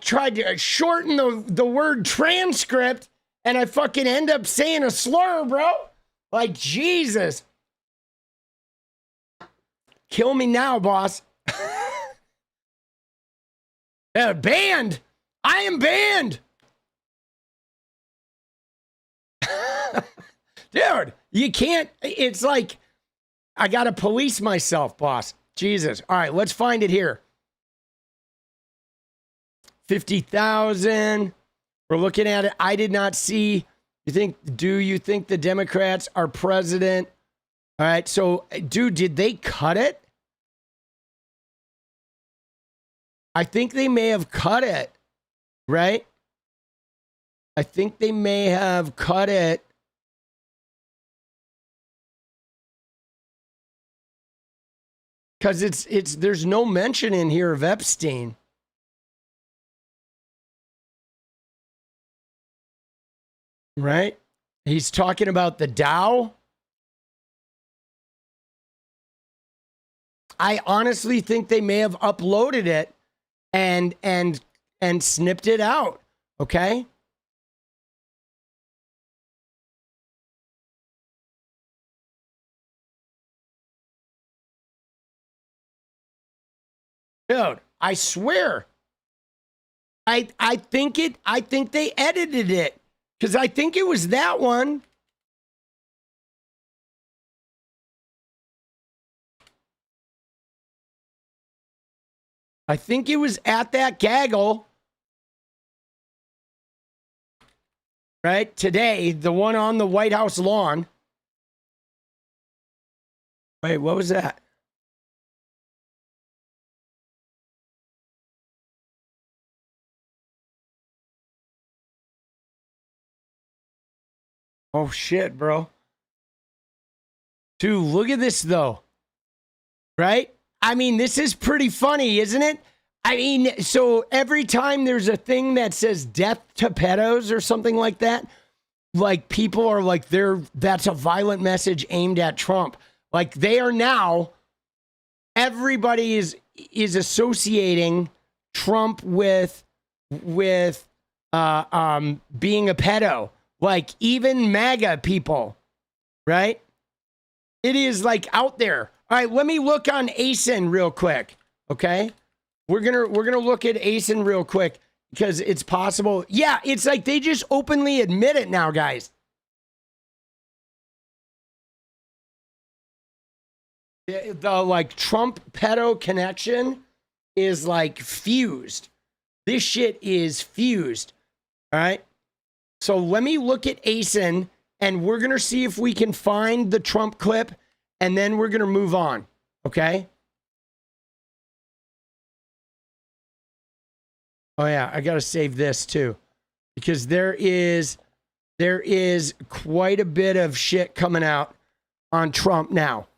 tried to shorten the word transcript and I fucking end up saying a slur, bro. Like, Jesus. Kill me now, boss. Yeah, banned. I am banned. Dude, you can't. It's like, I got to police myself, boss. Jesus. All right, let's find it here. 50,000. We're looking at it. I did not see. Do you think the Democrats are president? All right. So, dude, did they cut it? I think they may have cut it, right? I think they may have cut it. Because there's no mention in here of Epstein. Right? He's talking about the Dow. I honestly think they may have uploaded it and snipped it out. Okay? Dude, I swear. I think they edited it. Because I think it was that one. I think it was at that gaggle. Right? Today, the one on the White House lawn. Wait, what was that? Oh, shit, bro. Dude, look at this, though. Right? I mean, this is pretty funny, isn't it? I mean, so every time there's a thing that says death to pedos or something like that, like people are like, that's a violent message aimed at Trump. Like they are now, everybody is associating Trump with being a pedo. Like even MAGA people, right? It is like out there. All right, let me look on ASIN real quick. Okay, we're gonna look at ASIN real quick because it's possible. Yeah, it's like they just openly admit it now, guys. The like Trump pedo connection is like fused. This shit is fused. All right. So let me look at ASIN and we're going to see if we can find the Trump clip and then we're going to move on. Okay. Oh yeah. I got to save this too, because there is quite a bit of shit coming out on Trump now.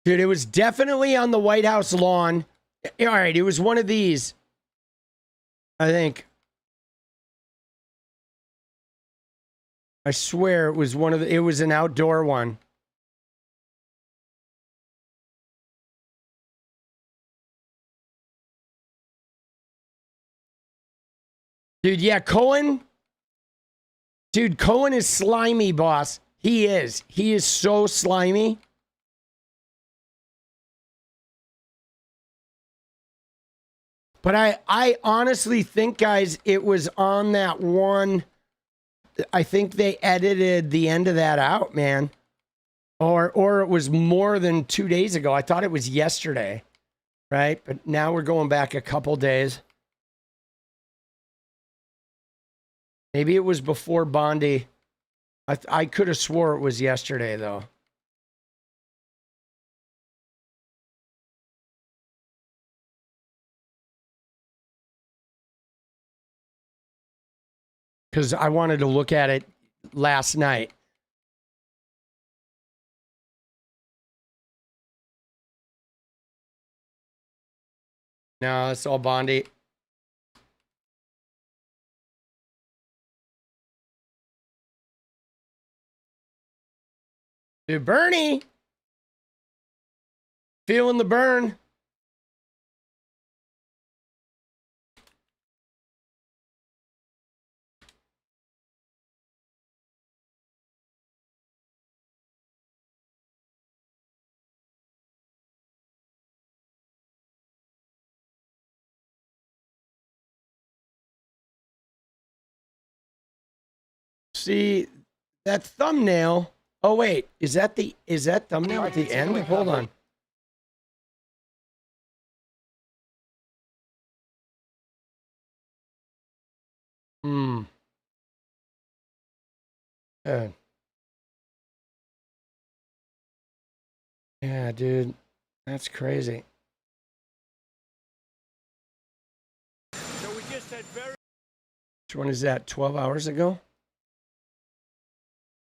Dude, it was definitely on the White House lawn. All right, it was one of these, I think. I swear it was it was an outdoor one. Dude, yeah, Cohen. Dude, Cohen is slimy, boss. He is. He is so slimy. But I honestly think, guys, it was on that one. I think they edited the end of that out, man. Or it was more than 2 days ago. I thought it was yesterday, right? But now we're going back a couple days. Maybe it was before Bondi. I could have swore it was yesterday, though. Because I wanted to look at it last night. No, it's all Bondi. Dude, Bernie. Feeling the burn. See that thumbnail. Oh wait, is that thumbnail at the end? Hold on. Yeah, dude. That's crazy. So we just had very Which one is that? 12 hours ago?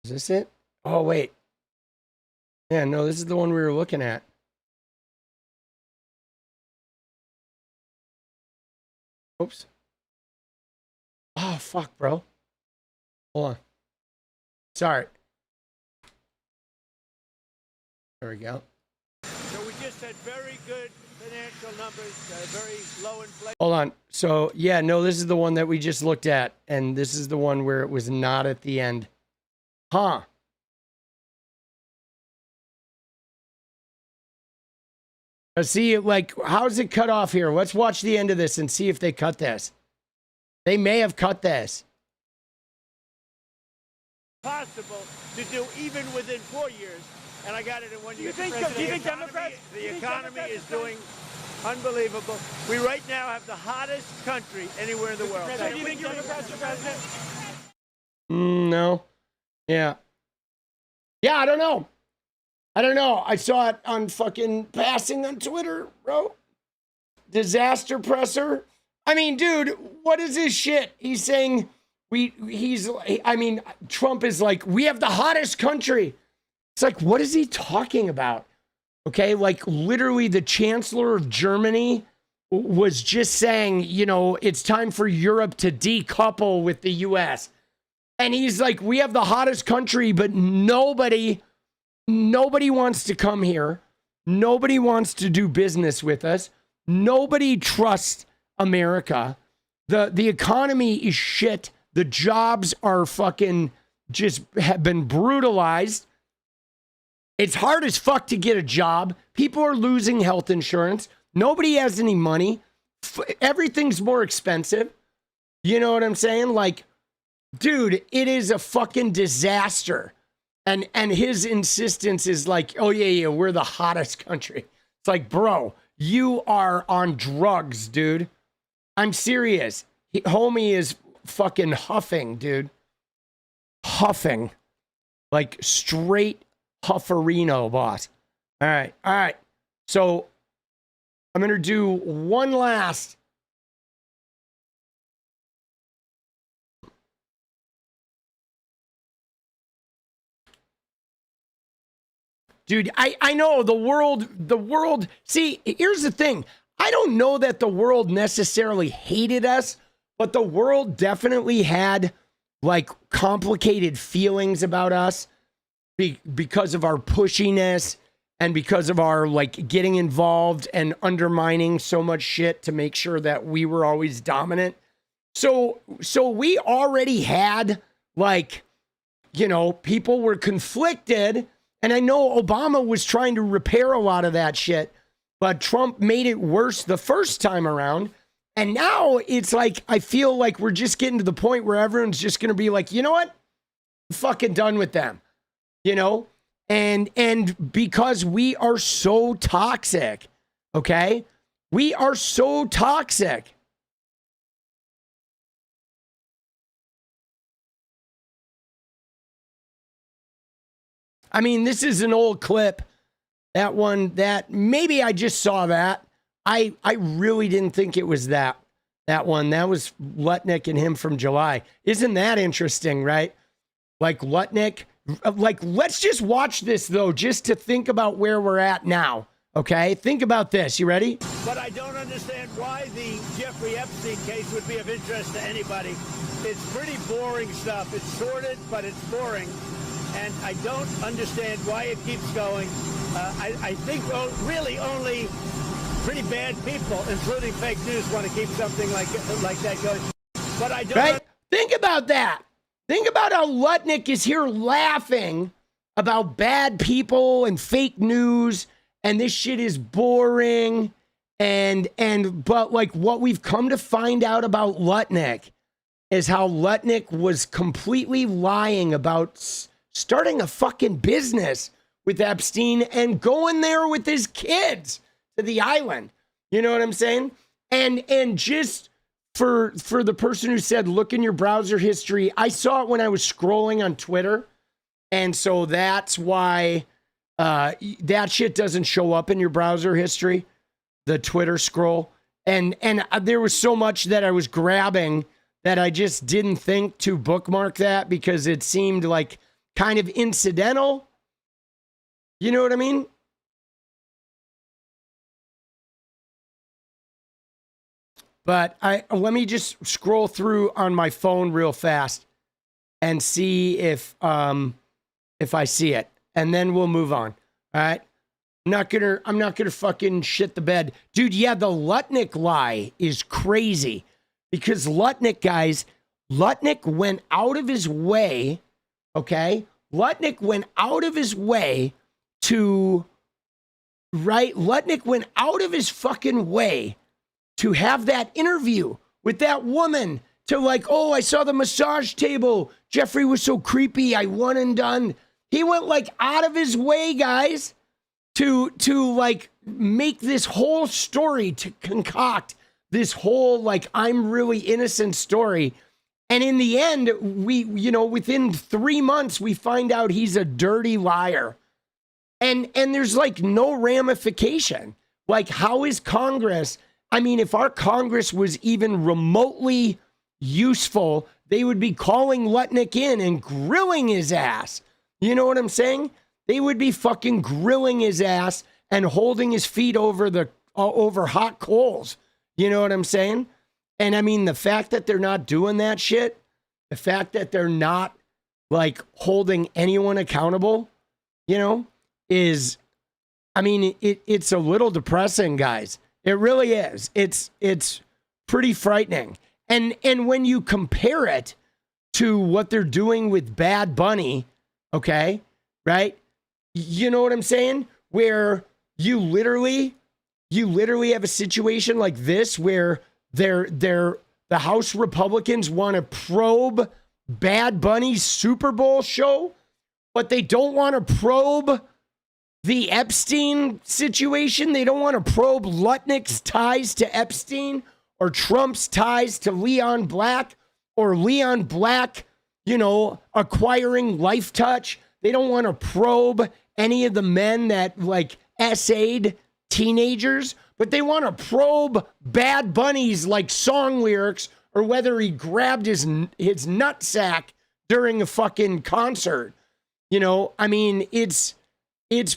Is this it? Oh, wait. Yeah, no, this is the one we were looking at. Oops. Oh, fuck, bro. Hold on. Sorry. There we go. so we just had very good financial numbers, very low inflation. Hold on. So, yeah, no, this is the one that we just looked at. And this is the one where it was not at the end. Huh. Let's see, like, how's it cut off here? Let's watch the end of this and see if they cut this. They may have cut this. Possible to do even within 4 years, and I got it in 1 year. Do you think Democrats? The economy is doing unbelievable. We right now have the hottest country anywhere in the world. Do you think Democrats are president? No. Yeah. Yeah, I don't know. I saw it on fucking passing on Twitter, bro. Disaster presser. I mean, dude, what is this shit? He's saying Trump is like, we have the hottest country. It's like, what is he talking about? Okay, like literally the chancellor of Germany was just saying, you know, it's time for Europe to decouple with the US. And he's like, we have the hottest country, but nobody wants to come here. Nobody wants to do business with us. Nobody trusts America. The economy is shit. The jobs are fucking just have been brutalized. It's hard as fuck to get a job. People are losing health insurance. Nobody has any money. Everything's more expensive. You know what I'm saying? Like, dude, it is a fucking disaster. And his insistence is like, oh, yeah, we're the hottest country. It's like, bro, you are on drugs, dude. I'm serious. Homie is fucking huffing, dude. Huffing. Like straight hufferino, boss. All right. So I'm going to do one last. Dude, I know the world, see, here's the thing. I don't know that the world necessarily hated us, but the world definitely had like complicated feelings about us because of our pushiness and because of our like getting involved and undermining so much shit to make sure that we were always dominant. So we already had like, you know, people were conflicted. And I know Obama was trying to repair a lot of that shit, but Trump made it worse the first time around. And now it's like, I feel like we're just getting to the point where everyone's just going to be like, you know what? I'm fucking done with them, you know? And because we are so toxic, okay? We are so toxic. I mean, this is an old clip. That one, that maybe I just saw that. I really didn't think it was that one. That was Lutnick and him from July. Isn't that interesting, right? Like Lutnick, like let's just watch this though, just to think about where we're at now. Okay, think about this. You ready? But I don't understand why the Jeffrey Epstein case would be of interest to anybody. It's pretty boring stuff. It's sordid, but it's boring. And I don't understand why it keeps going. I think really only pretty bad people, including fake news, want to keep something like that going. But I don't. Right? Think about that. Think about how Lutnick is here laughing about bad people and fake news, and this shit is boring. But like what we've come to find out about Lutnick is how Lutnick was completely lying about starting a fucking business with Epstein and going there with his kids to the island. You know what I'm saying? And just for the person who said, look in your browser history, I saw it when I was scrolling on Twitter. And so that's why that shit doesn't show up in your browser history, the Twitter scroll. And there was so much that I was grabbing that I just didn't think to bookmark that because it seemed like kind of incidental. You know what I mean? But let me just scroll through on my phone real fast and see if I see it, and then we'll move on. All right. I'm not gonna fucking shit the bed. Dude, yeah, the Lutnick lie is crazy because Lutnick, guys, Lutnick went out of his way, okay? Lutnick went out of his way to, right? Lutnick went out of his fucking way to have that interview with that woman to like, oh, I saw the massage table. Jeffrey was so creepy. I won and done. He went like out of his way, guys, to like make this whole story, to concoct this whole like I'm really innocent story. And in the end, we, you know, within 3 months, we find out he's a dirty liar. And there's like no ramification. Like, how is Congress? I mean, if our Congress was even remotely useful, they would be calling Lutnick in and grilling his ass. You know what I'm saying? They would be fucking grilling his ass and holding his feet over over hot coals. You know what I'm saying? And I mean, the fact that they're not doing that shit, the fact that they're not like holding anyone accountable, you know, is, I mean, it's a little depressing, guys. It really is. It's pretty frightening. And when you compare it to what they're doing with Bad Bunny, okay, right? You know what I'm saying? Where you literally have a situation like this where the House Republicans want to probe Bad Bunny's Super Bowl show, but they don't want to probe the Epstein situation. They don't want to probe Lutnick's ties to Epstein or Trump's ties to Leon Black or Leon Black, you know, acquiring Life Touch. They don't want to probe any of the men that like essayed teenagers, but they want to probe Bad Bunny's like song lyrics or whether he grabbed his nutsack during a fucking concert. You know, I mean, it's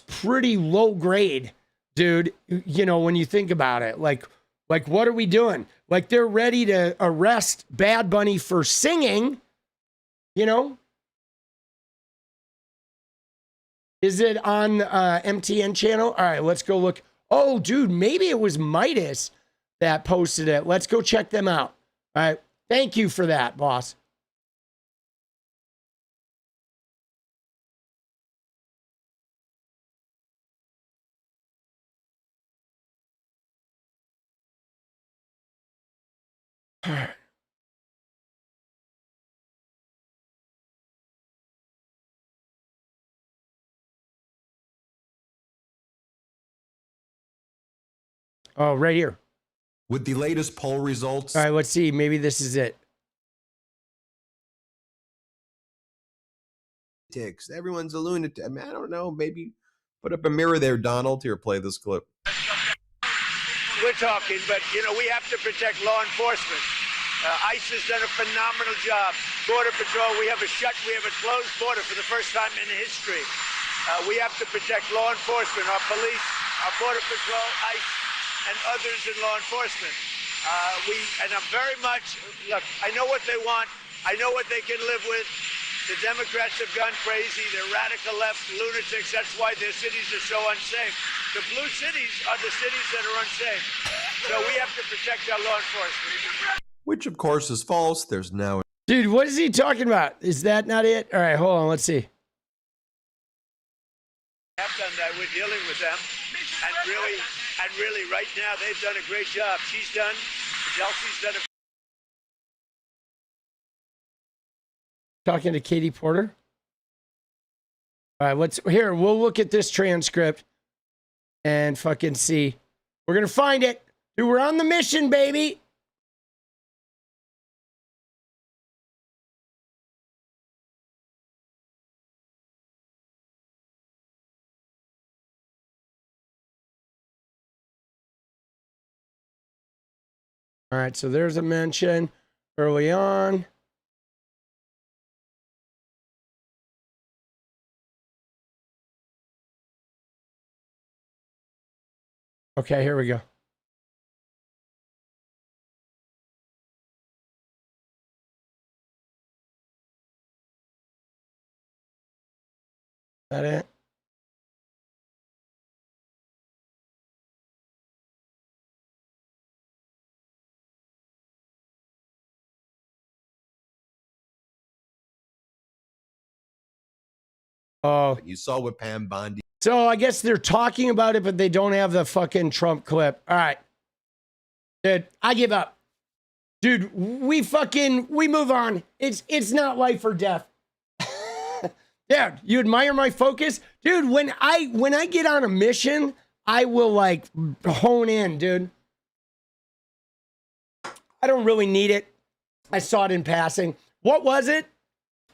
pretty low grade, dude. You know, when you think about it, like what are we doing? Like they're ready to arrest Bad Bunny for singing, you know? Is it on MTN channel? All right, let's go look. Oh, dude, maybe it was Midas that posted it. Let's go check them out. All right. Thank you for that, boss. All right. Oh, right here. With the latest poll results. All right, let's see. Maybe this is it. Everyone's a lunatic. I mean, I don't know. Maybe put up a mirror there, Donald. Here, play this clip. We're talking, but, you know, we have to protect law enforcement. ICE has done a phenomenal job. Border Patrol, we have a closed border for the first time in history. We have to protect law enforcement, our police, our Border Patrol, ICE, and others in law enforcement. And I'm very much, look, I know what they want. I know what they can live with. The Democrats have gone crazy. They're radical left lunatics. That's why their cities are so unsafe. The blue cities are the cities that are unsafe. So we have to protect our law enforcement. Which, of course, is false. There's now... Dude, what is he talking about? Is that not it? All right, hold on. Let's see. Have done that. We're dealing with them. And really, right now, they've done a great job. She's done. 𝗙•_𝗶𝗹𝗀🐬■'s done a Talking to Katie Porter. All right, we'll look at this transcript and fucking see. We're going to find it. Dude, we're on the mission, baby. All right, so there's a mention early on. Okay, here we go. That it? Oh, You saw what Pam Bondi. so I guess they're talking about it, but they don't have the fucking Trump clip. All right. Dude, I give up. Dude, we move on. It's not life or death. Dude, you admire my focus? Dude, when I get on a mission, I will like hone in, dude. I don't really need it. I saw it in passing. What was it?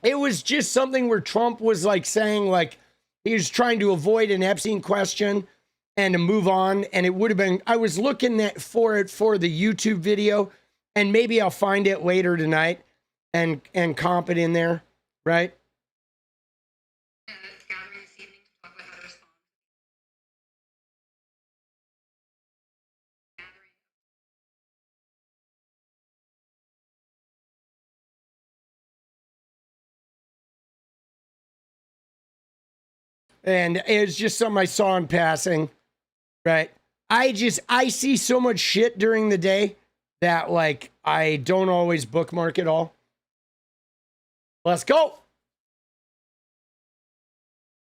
It was just something where Trump was like saying like he was trying to avoid an Epstein question and to move on. And it would have been, I was looking for it for the YouTube video, and maybe I'll find it later tonight and comp it in there, right? And it's just something I saw in passing, right? I see so much shit during the day that like I don't always bookmark it all. Let's go.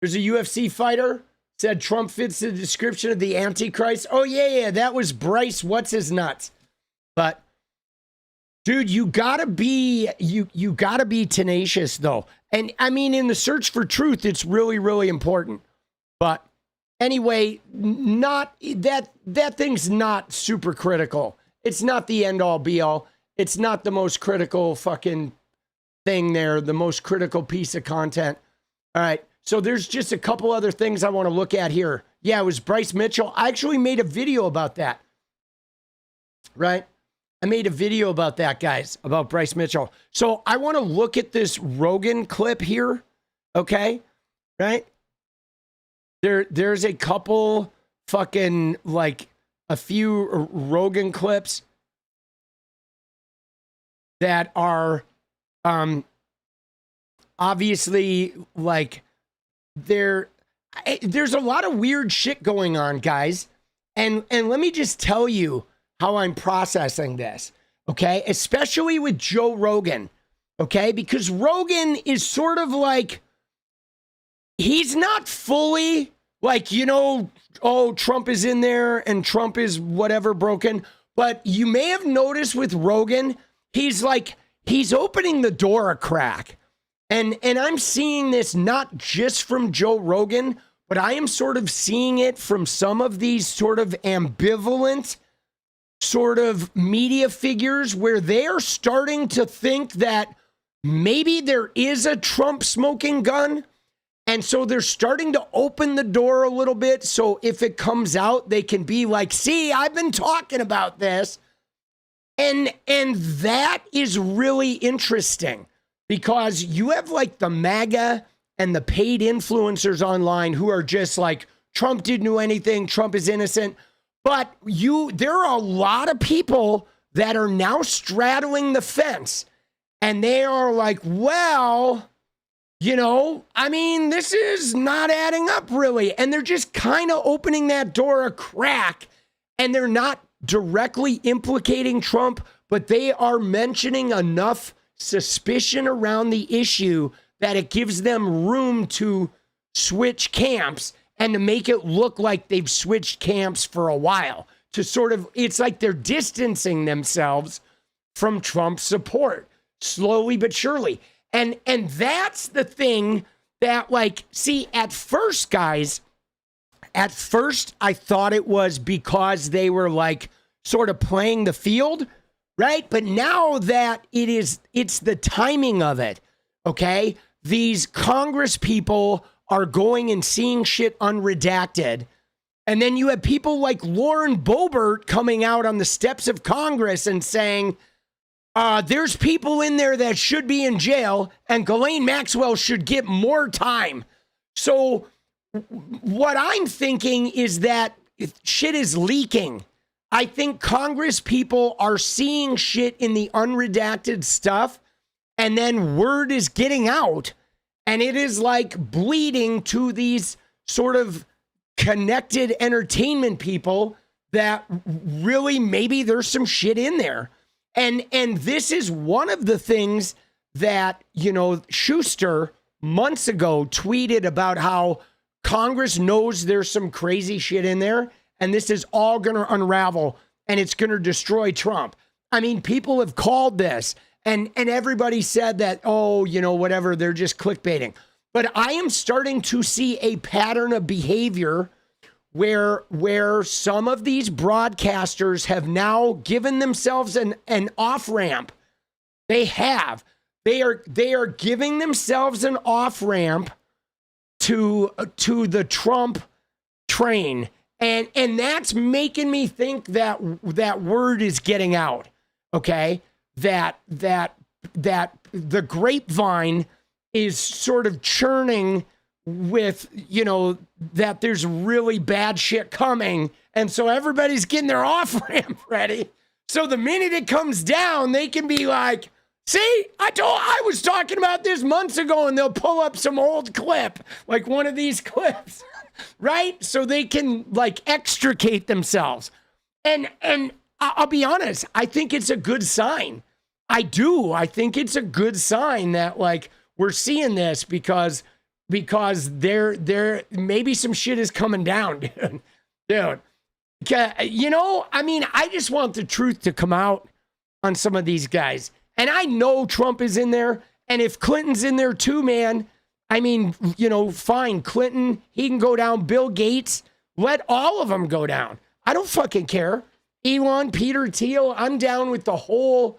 There's a UFC fighter said Trump fits the description of the Antichrist. Oh yeah, that was Bryce. What's his nuts? But dude, you gotta be tenacious though. And I mean, in the search for truth, it's really, really important. But anyway, not that thing's not super critical. It's not the end all be all. It's not the most critical fucking thing there, the most critical piece of content. All right. So there's just a couple other things I want to look at here. Yeah, it was Bryce Mitchell. I actually made a video about that. Right? I made a video about that, guys, about Bryce Mitchell. So I want to look at this Rogan clip here. Okay? Right? There's a couple fucking, like, a few Rogan clips that are obviously, like, there's a lot of weird shit going on, guys. And let me just tell you how I'm processing this, okay? Especially with Joe Rogan, okay? Because Rogan is sort of like, he's not fully like, you know, oh, Trump is in there and Trump is whatever broken. But you may have noticed with Rogan, he's opening the door a crack. And I'm seeing this not just from Joe Rogan, but I am sort of seeing it from some of these sort of ambivalent sort of media figures where they're starting to think that maybe there is a Trump smoking gun. And so they're starting to open the door a little bit. So if it comes out, they can be like, see, I've been talking about this. And that is really interesting because you have like the MAGA and the paid influencers online who are just like, Trump didn't do anything. Trump is innocent. But there are a lot of people that are now straddling the fence and they are like, well, you know, I mean, this is not adding up really. And they're just kind of opening that door a crack and they're not directly implicating Trump, but they are mentioning enough suspicion around the issue that it gives them room to switch camps and to make it look like they've switched camps for a while. To sort of, it's like they're distancing themselves from Trump's support, slowly but surely. And that's the thing that, like, see, at first, guys, I thought it was because they were like sort of playing the field, right? But now that it's the timing of it, okay? These Congress people are going and seeing shit unredacted. And then you have people like Lauren Boebert coming out on the steps of Congress and saying, there's people in there that should be in jail and Ghislaine Maxwell should get more time. So what I'm thinking is that shit is leaking. I think Congress people are seeing shit in the unredacted stuff, and then word is getting out, and it is like bleeding to these sort of connected entertainment people that really maybe there's some shit in there. And this is one of the things that, you know, Schuster months ago tweeted about how Congress knows there's some crazy shit in there, and this is all going to unravel, and it's going to destroy Trump. I mean, people have called this, and everybody said that, oh, you know, whatever, they're just clickbaiting. But I am starting to see a pattern of behavior where some of these broadcasters have now given themselves an off-ramp. They are giving themselves an off-ramp to the Trump train. And that's making me think that word is getting out. Okay? That the grapevine is sort of churning with, you know, that there's really bad shit coming. And so everybody's getting their off-ramp ready. So the minute it comes down, they can be like, see, I was talking about this months ago, and they'll pull up some old clip, like one of these clips, right? So they can like extricate themselves. And I'll be honest, I think it's a good sign. I do. I think it's a good sign that like we're seeing this because there maybe some shit is coming down, dude. You know, I mean, I just want the truth to come out on some of these guys. And I know Trump is in there. And if Clinton's in there too, man, I mean, you know, fine. Clinton, he can go down. Bill Gates, let all of them go down. I don't fucking care. Elon, Peter Thiel, I'm down with the whole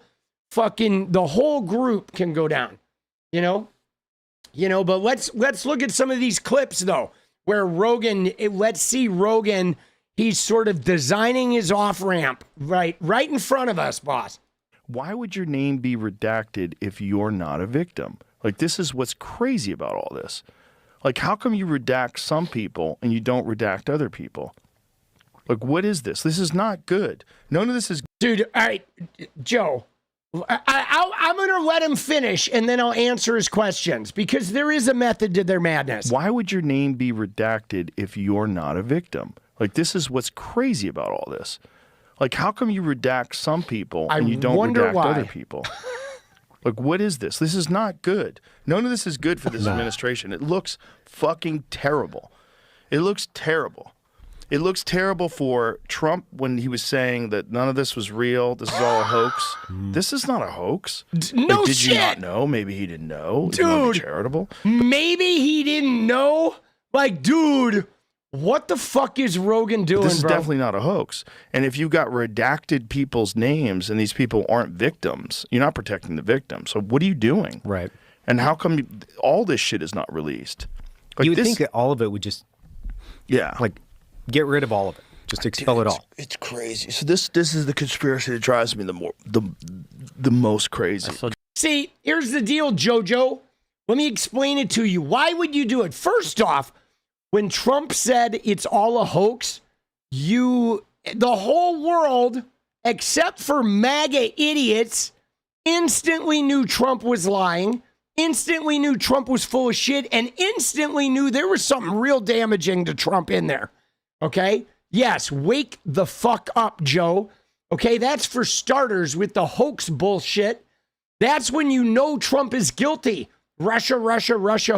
group can go down, you know? But let's look at some of these clips though, where Rogan, let's see Rogan, he's sort of designing his off-ramp right in front of us, boss. Why would your name be redacted if you're not a victim? Like, this is what's crazy about all this. Like, how come you redact some people and you don't redact other people? Like, what is this? This is not good. None of this is... Dude, all right, Joe, I'm going to let him finish, and then I'll answer his questions, because there is a method to their madness. Why would your name be redacted if you're not a victim? Like, this is what's crazy about all this. Like, how come you redact some people and you don't redact other people? Like, what is this? This is not good. None of this is good for this administration. It looks fucking terrible. It looks terrible. It looks terrible for Trump when he was saying that none of this was real. This is all a hoax. This is not a hoax. No like, did shit. you not know? Maybe he didn't know. Dude. Charitable. Maybe he didn't know. Like, dude, what the fuck is Rogan doing, This is bro? definitely not a hoax. And if you've got redacted people's names and these people aren't victims, you're not protecting the victim. So what are you doing? Right. And how come all this shit is not released? Like, you would think that all of it would just, like, get rid of all of it. Just expel it all. It's crazy. So this is the conspiracy that drives me the most crazy. See, here's the deal, Jojo. Let me explain it to you. Why would you do it? First off, when Trump said it's all a hoax, the whole world, except for MAGA idiots, instantly knew Trump was lying, instantly knew Trump was full of shit, and instantly knew there was something real damaging to Trump in there. Okay? Yes, wake the fuck up, Joe. Okay, that's for starters with the hoax bullshit. That's when you know Trump is guilty. Russia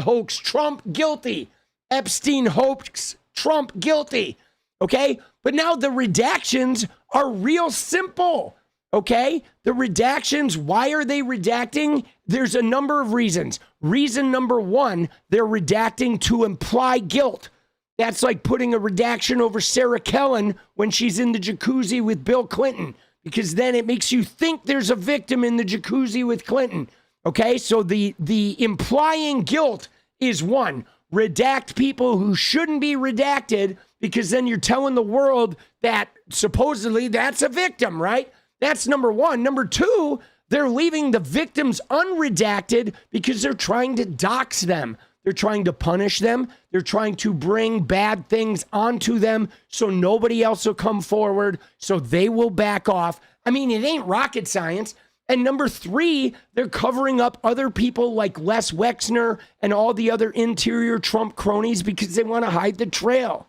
hoax, Trump guilty. Epstein hoax, Trump guilty. Okay? But now the redactions are real simple. Okay? The redactions, why are they redacting? There's a number of reasons. Reason number one, they're redacting to imply guilt. That's like putting a redaction over Sarah Kellen when she's in the jacuzzi with Bill Clinton, because then it makes you think there's a victim in the jacuzzi with Clinton. Okay? So the implying guilt is one. Redact people who shouldn't be redacted, because then you're telling the world that supposedly that's a victim, right? That's number one. Number two, they're leaving the victims unredacted because they're trying to dox them. They're trying to punish them. They're trying to bring bad things onto them so nobody else will come forward, so they will back off. I mean, it ain't rocket science. And number three, they're covering up other people like Les Wexner and all the other interior Trump cronies because they want to hide the trail.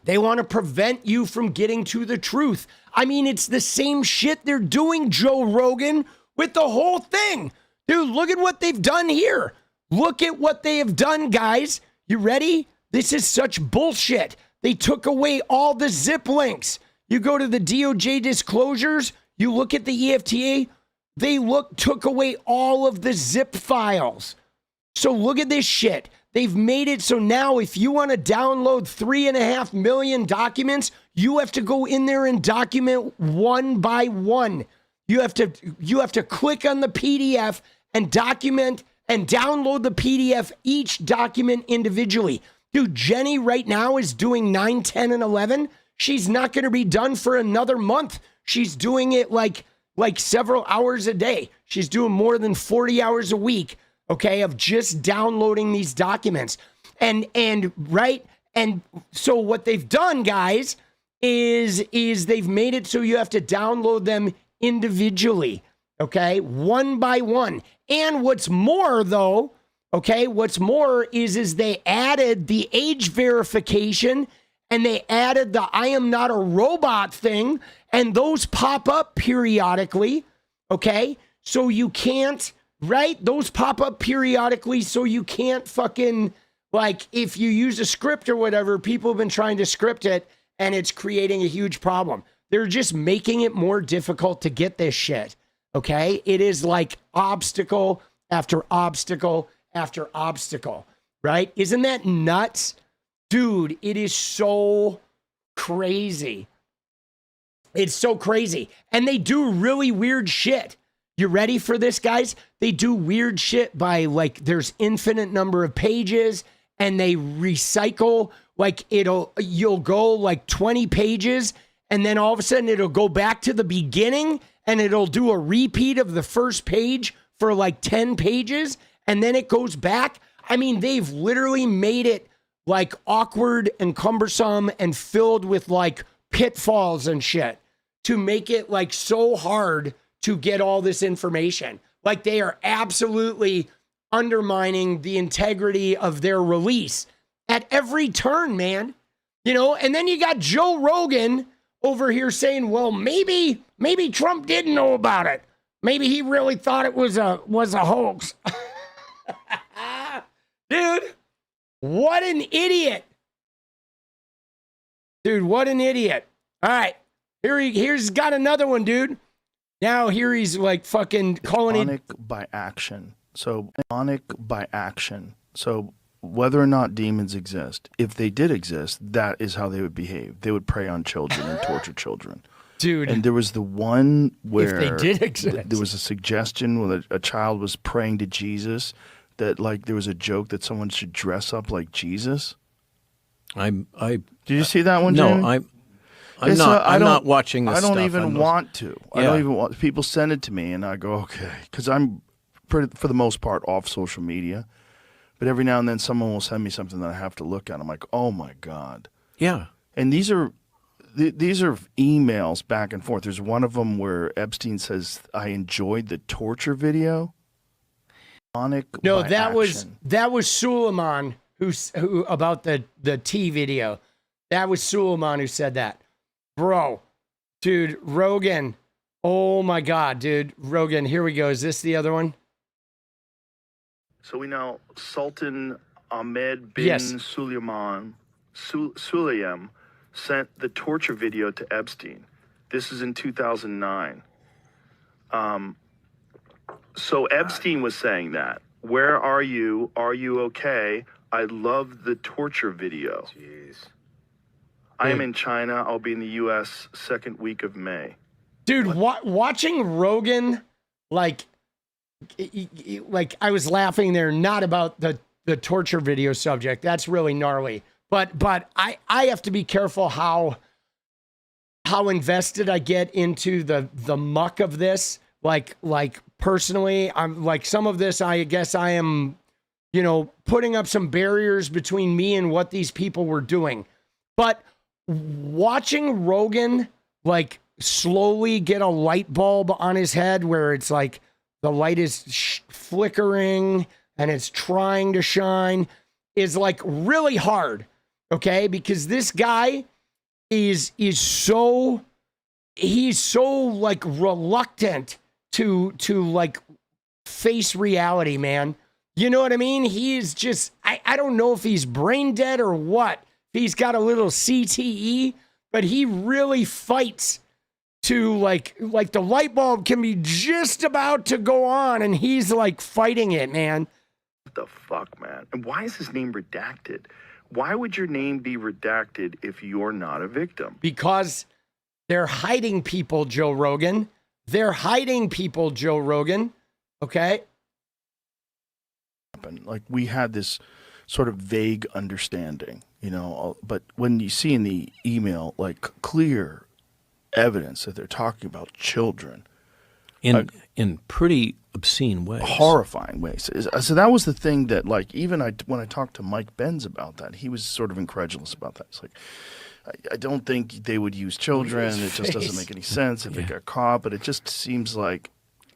They want to prevent you from getting to the truth. I mean, it's the same shit they're doing, Joe Rogan, with the whole thing. Dude, look at what they've done here. Look at what they have done, guys. You ready? This is such bullshit. They took away all the zip links. You go to the DOJ disclosures, you look at the EFTA, they took away all of the zip files. So look at this shit. They've made it so now if you want to download 3.5 million documents, you have to go in there and document one by one. You have to click on the PDF and document and download the PDF, each document individually. Dude, Jenny right now is doing 9, 10, and 11. She's not going to be done for another month. She's doing it like several hours a day. She's doing more than 40 hours a week, okay, of just downloading these documents. And so what they've done, guys, is they've made it so you have to download them individually, okay, one by one. And what's more, though, okay, what's more is they added the age verification and they added the I am not a robot thing, and those pop up periodically, okay? So you can't, right? Those pop up periodically so you can't fucking, like, if you use a script or whatever, people have been trying to script it and it's creating a huge problem. They're just making it more difficult to get this shit, okay? It is like obstacle after obstacle after obstacle, right? Isn't that nuts? Dude, it is so crazy. It's so crazy. And they do really weird shit. You ready for this, guys? They do weird shit by, like, there's infinite number of pages and they recycle, like, you'll go like 20 pages and then all of a sudden it'll go back to the beginning and it'll do a repeat of the first page for like 10 pages and then it goes back. I mean, they've literally made it like awkward and cumbersome and filled with like pitfalls and shit to make it like so hard to get all this information. Like they are absolutely undermining the integrity of their release at every turn, man. You know, and then you got Joe Rogan over here saying, well, maybe Trump didn't know about it. Maybe he really thought it was a hoax. Dude, what an idiot. Dude, what an idiot. All right. Here's got another one, dude. Now here he's like fucking calling it demonic by action. So demonic by action. So whether or not demons exist, if they did exist, that is how they would behave. They would prey on children and torture children. Dude. And there was the one where if they did exist, there was a suggestion when a child was praying to Jesus that like there was a joke that someone should dress up like Jesus. Did you see that one, No, Jamie? I'm not watching this I don't stuff. even want to. Yeah. I don't even want. People send it to me, and I go, okay, because I'm for the most part off social media. But every now and then, someone will send me something that I have to look at. I'm like, oh my god. Yeah. And these are emails back and forth. There's one of them where Epstein says, "I enjoyed the torture video." No, that was 𝗙ฝุ่ who about the T video. That was 𝗙ฝุ่ who said that. Bro, dude, Rogan. Oh my God, dude. Rogan, here we go. Is this the other one? So we know Sultan Ahmed bin Yes. Sulayem sent the torture video to Epstein. This is in 2009. So Epstein was saying that. Where are you? Are you okay? I love the torture video. Jeez. I am in China. I'll be in the U.S. second week of May. Dude, watching Rogan, like I was laughing there, not about the torture video subject. That's really gnarly. But I have to be careful how invested I get into the muck of this. Like personally, I'm like some of this, I guess I am, putting up some barriers between me and what these people were doing. But watching Rogan, like, slowly get a light bulb on his head where it's like the light is flickering and it's trying to shine is like really hard. Okay. Because this guy is so like reluctant to like face reality, man. You know what I mean? He's just, I don't know if he's brain dead or what. If he's got a little CTE, but he really fights to like the light bulb can be just about to go on and he's like fighting it, man. What the fuck, man? And why is his name redacted? Why would your name be redacted if you're not a victim? Because they're hiding people, Joe Rogan. They're hiding people, Joe Rogan. Okay? Like, we had this sort of vague understanding, but when you see in the email, like, clear evidence that they're talking about children. In pretty obscene ways. Horrifying ways. So that was the thing that, like, even when I talked to Mike Benz about that, he was sort of incredulous about that. It's like, I don't think they would use children. It just doesn't make any sense if it got caught. But it just seems like,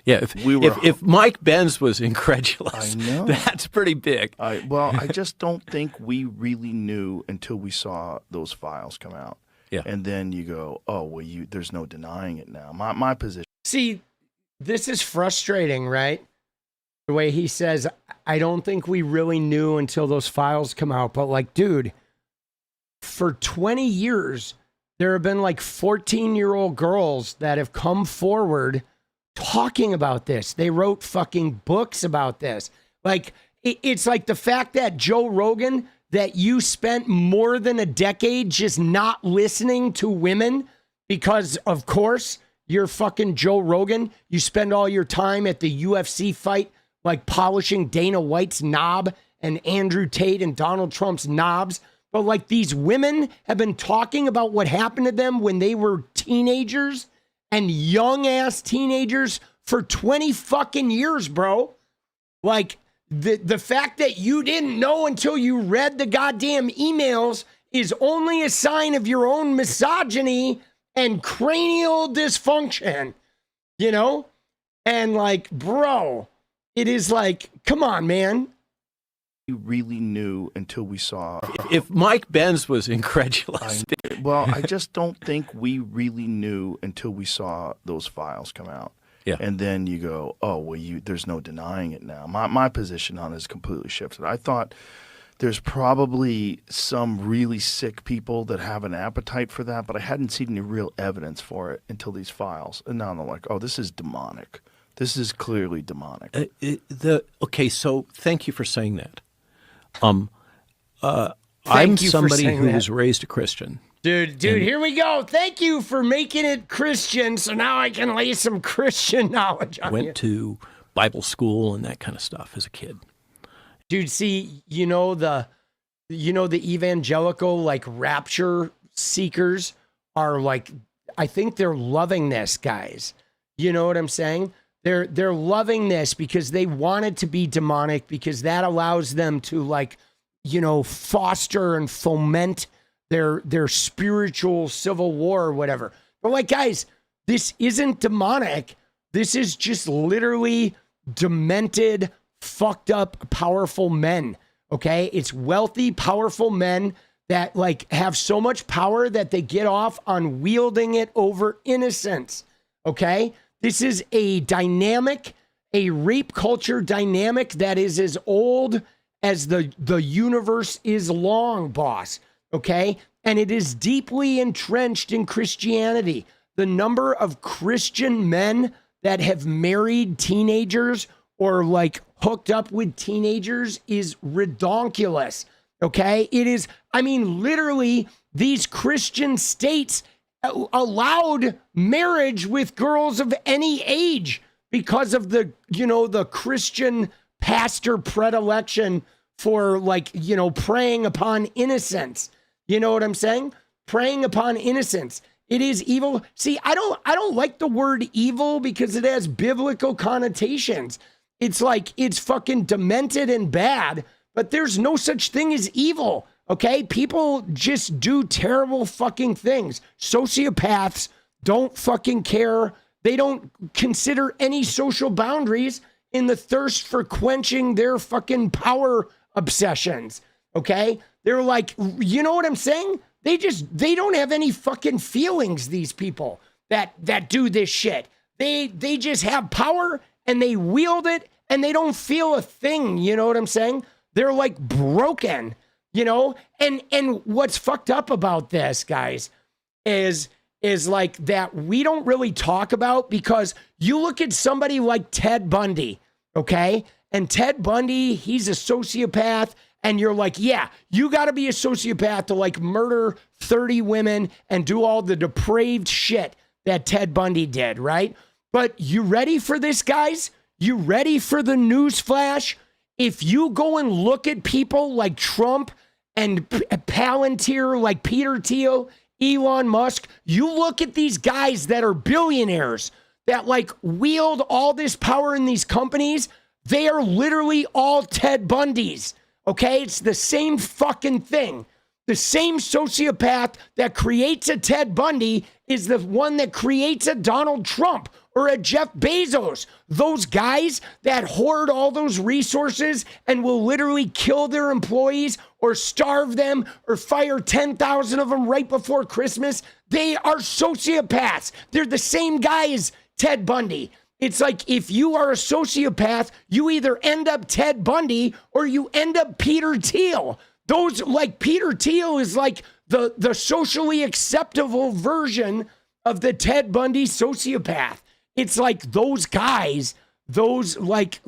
if Mike Benz was incredulous, I know. That's pretty big. I just don't think we really knew until we saw those files come out. Yeah. And then you go, oh, well, there's no denying it now. My position. See, this is frustrating, right? The way he says, I don't think we really knew until those files come out. But like, dude, for 20 years, there have been like 14-year-old girls that have come forward talking about this. They wrote fucking books about this. Like, it's like the fact that Joe Rogan, that you spent more than a decade just not listening to women because, of course, you're fucking Joe Rogan. You spend all your time at the UFC fight, like polishing Dana White's knob and Andrew Tate and Donald Trump's knobs. But like, these women have been talking about what happened to them when they were teenagers and young ass teenagers for 20 fucking years, bro. Like, the fact that you didn't know until you read the goddamn emails is only a sign of your own misogyny and cranial dysfunction, And like, bro, it is like, come on, man. We really knew until we saw. If Mike Benz was incredulous. I just don't think we really knew until we saw those files come out. Yeah. And then you go, oh, well, there's no denying it now. My position on it is completely shifted. I thought there's probably some really sick people that have an appetite for that, but I hadn't seen any real evidence for it until these files. And now I'm like, oh, this is demonic. This is clearly demonic. Okay, so thank you for saying that. I'm somebody who was raised a Christian. Dude, here we go. Thank you for making it Christian, so now I can lay some Christian knowledge on you. Went to Bible school and that kind of stuff as a kid. Dude, see, the evangelical like rapture seekers are like, I think they're loving this, guys. You know what I'm saying? They're loving this because they want it to be demonic, because that allows them to like, foster and foment their spiritual civil war or whatever. But like, guys, this isn't demonic. This is just literally demented, fucked up, powerful men. Okay. It's wealthy, powerful men that like have so much power that they get off on wielding it over innocence. Okay. This is a dynamic, a rape culture dynamic that is as old as the universe is long, boss. Okay. And it is deeply entrenched in Christianity. The number of Christian men that have married teenagers or like hooked up with teenagers is redonkulous. Okay. It is, I mean, literally these Christian states allowed marriage with girls of any age because of the, you know, the Christian pastor predilection for like, you know, preying upon innocence. You know what I'm saying? Preying upon innocence. It is evil. See, I don't like the word evil because it has biblical connotations. It's like, it's fucking demented and bad, but there's no such thing as evil. Okay. People just do terrible fucking things. Sociopaths don't fucking care. They don't consider any social boundaries in the thirst for quenching their fucking power obsessions. Okay. They're like, you know what I'm saying? They don't have any fucking feelings, these people that do this shit. They just have power and they wield it and they don't feel a thing. You know what I'm saying? They're like broken, you know? And what's fucked up about this, guys, is like that we don't really talk about, because you look at somebody like Ted Bundy, okay? And Ted Bundy, he's a sociopath. And you're like, yeah, you got to be a sociopath to like murder 30 women and do all the depraved shit that Ted Bundy did, right? But you ready for this, guys? You ready for the news flash? If you go and look at people like Trump and Palantir, like Peter Thiel, Elon Musk, you look at these guys that are billionaires that like wield all this power in these companies, they are literally all Ted Bundys. Okay, it's the same fucking thing. The same sociopath that creates a Ted Bundy is the one that creates a Donald Trump or a Jeff Bezos. Those guys that hoard all those resources and will literally kill their employees or starve them or fire 10,000 of them right before Christmas, they are sociopaths. They're the same guy as Ted Bundy. It's like if you are a sociopath, you either end up Ted Bundy or you end up Peter Thiel. Those, like Peter Thiel is like the socially acceptable version of the Ted Bundy sociopath. It's like those guys, those like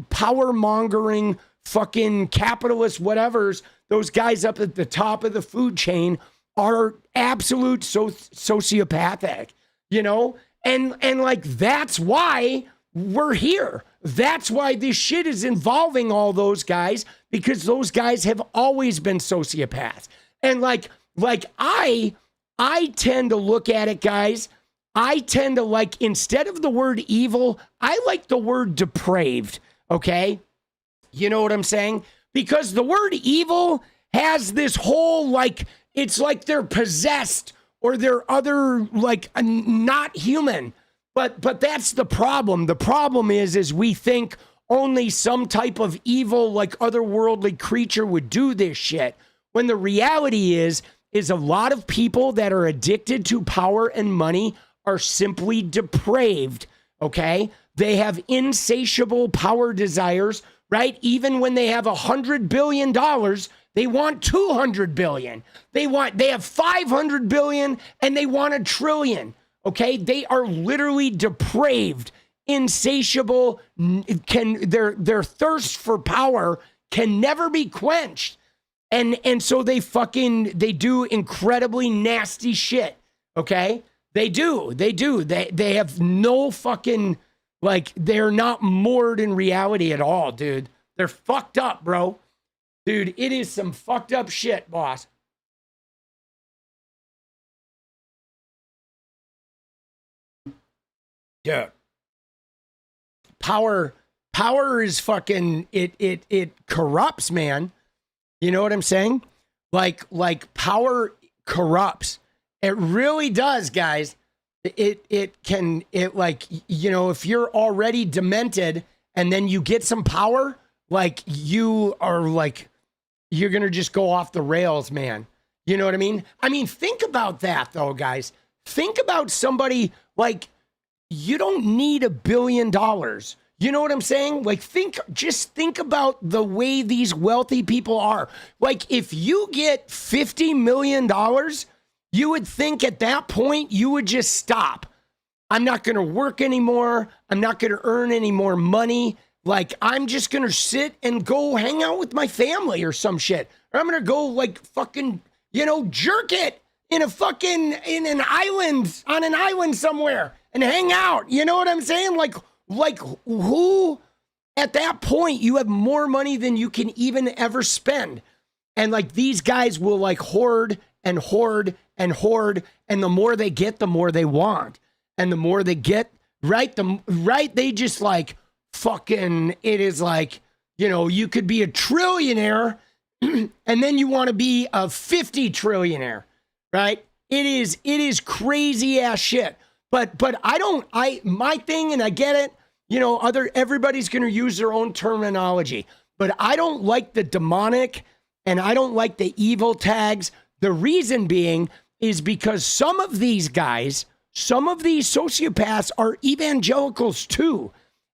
power mongering fucking capitalist whatevers, those guys up at the top of the food chain are absolute sociopathic, you know? And like, that's why we're here. That's why this shit is involving all those guys, because those guys have always been sociopaths. And like I tend to look at it, guys. I tend to like, instead of the word evil, I like the word depraved. Okay. You know what I'm saying? Because the word evil has this whole, like, it's like they're possessed or they're other, like, not human. But that's the problem. The problem is we think only some type of evil, like, otherworldly creature would do this shit. When the reality is a lot of people that are addicted to power and money are simply depraved, okay? They have insatiable power desires, right? Even when they have $100 billion, they want 200 billion. They have 500 billion and they want 1 trillion. Okay. They are literally depraved, insatiable. Their thirst for power can never be quenched. And so they do incredibly nasty shit. Okay. They do. They have no fucking, like, they're not moored in reality at all, dude. They're fucked up, bro. Dude, it is some fucked up shit, boss. Yeah. Power is fucking, it corrupts, man. You know what I'm saying? Like power corrupts. It really does, guys. It can, like, you know, if you're already demented and then you get some power, like, you are like, you're going to just go off the rails, man. You know what I mean? I mean, think about that, though, guys. Think about somebody, like, you don't need $1 billion. You know what I'm saying? Like, just think about the way these wealthy people are. Like, if you get $50 million, you would think at that point you would just stop. I'm not going to work anymore. I'm not going to earn any more money. Like, I'm just going to sit and go hang out with my family or some shit. Or I'm going to go like fucking, jerk it in an island, on an island somewhere and hang out. You know what I'm saying? Like who at that point you have more money than you can even ever spend. And like these guys will like hoard and hoard and hoard. And the more they get, the more they want. And the more they get, they just like fucking, it is like, you could be a trillionaire and then you want to be a 50 trillionaire, right? It is crazy ass shit. But my thing, and I get it, everybody's going to use their own terminology, but I don't like the demonic and I don't like the evil tags. The reason being is because some of these guys, some of these sociopaths are evangelicals too.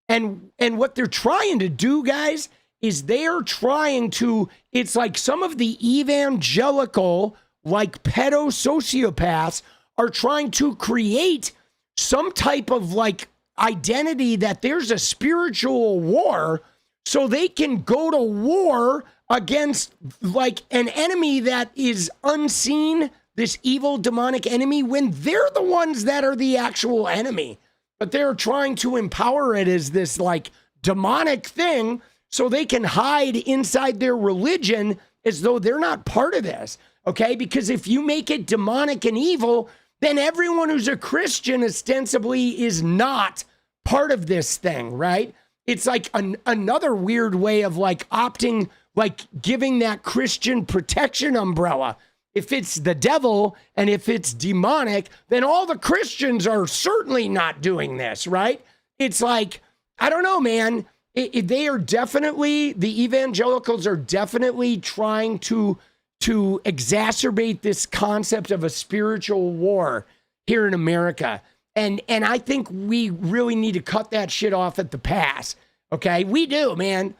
And what they're trying to do, guys, is they're trying to, it's like some of the evangelical, like pedo sociopaths are trying to create some type of like identity that there's a spiritual war so they can go to war against like an enemy that is unseen, this evil demonic enemy, when they're the ones that are the actual enemy. But they're trying to empower it as this like demonic thing so they can hide inside their religion as though they're not part of this. Okay, because if you make it demonic and evil, then everyone who's a Christian ostensibly is not part of this thing, right? It's like another weird way of like opting, like giving that Christian protection umbrella. If it's the devil and if it's demonic, then all the Christians are certainly not doing this, right? It's like, I don't know, man. They are definitely, the evangelicals are definitely trying to exacerbate this concept of a spiritual war here in America. And I think we really need to cut that shit off at the pass. Okay, we do, man.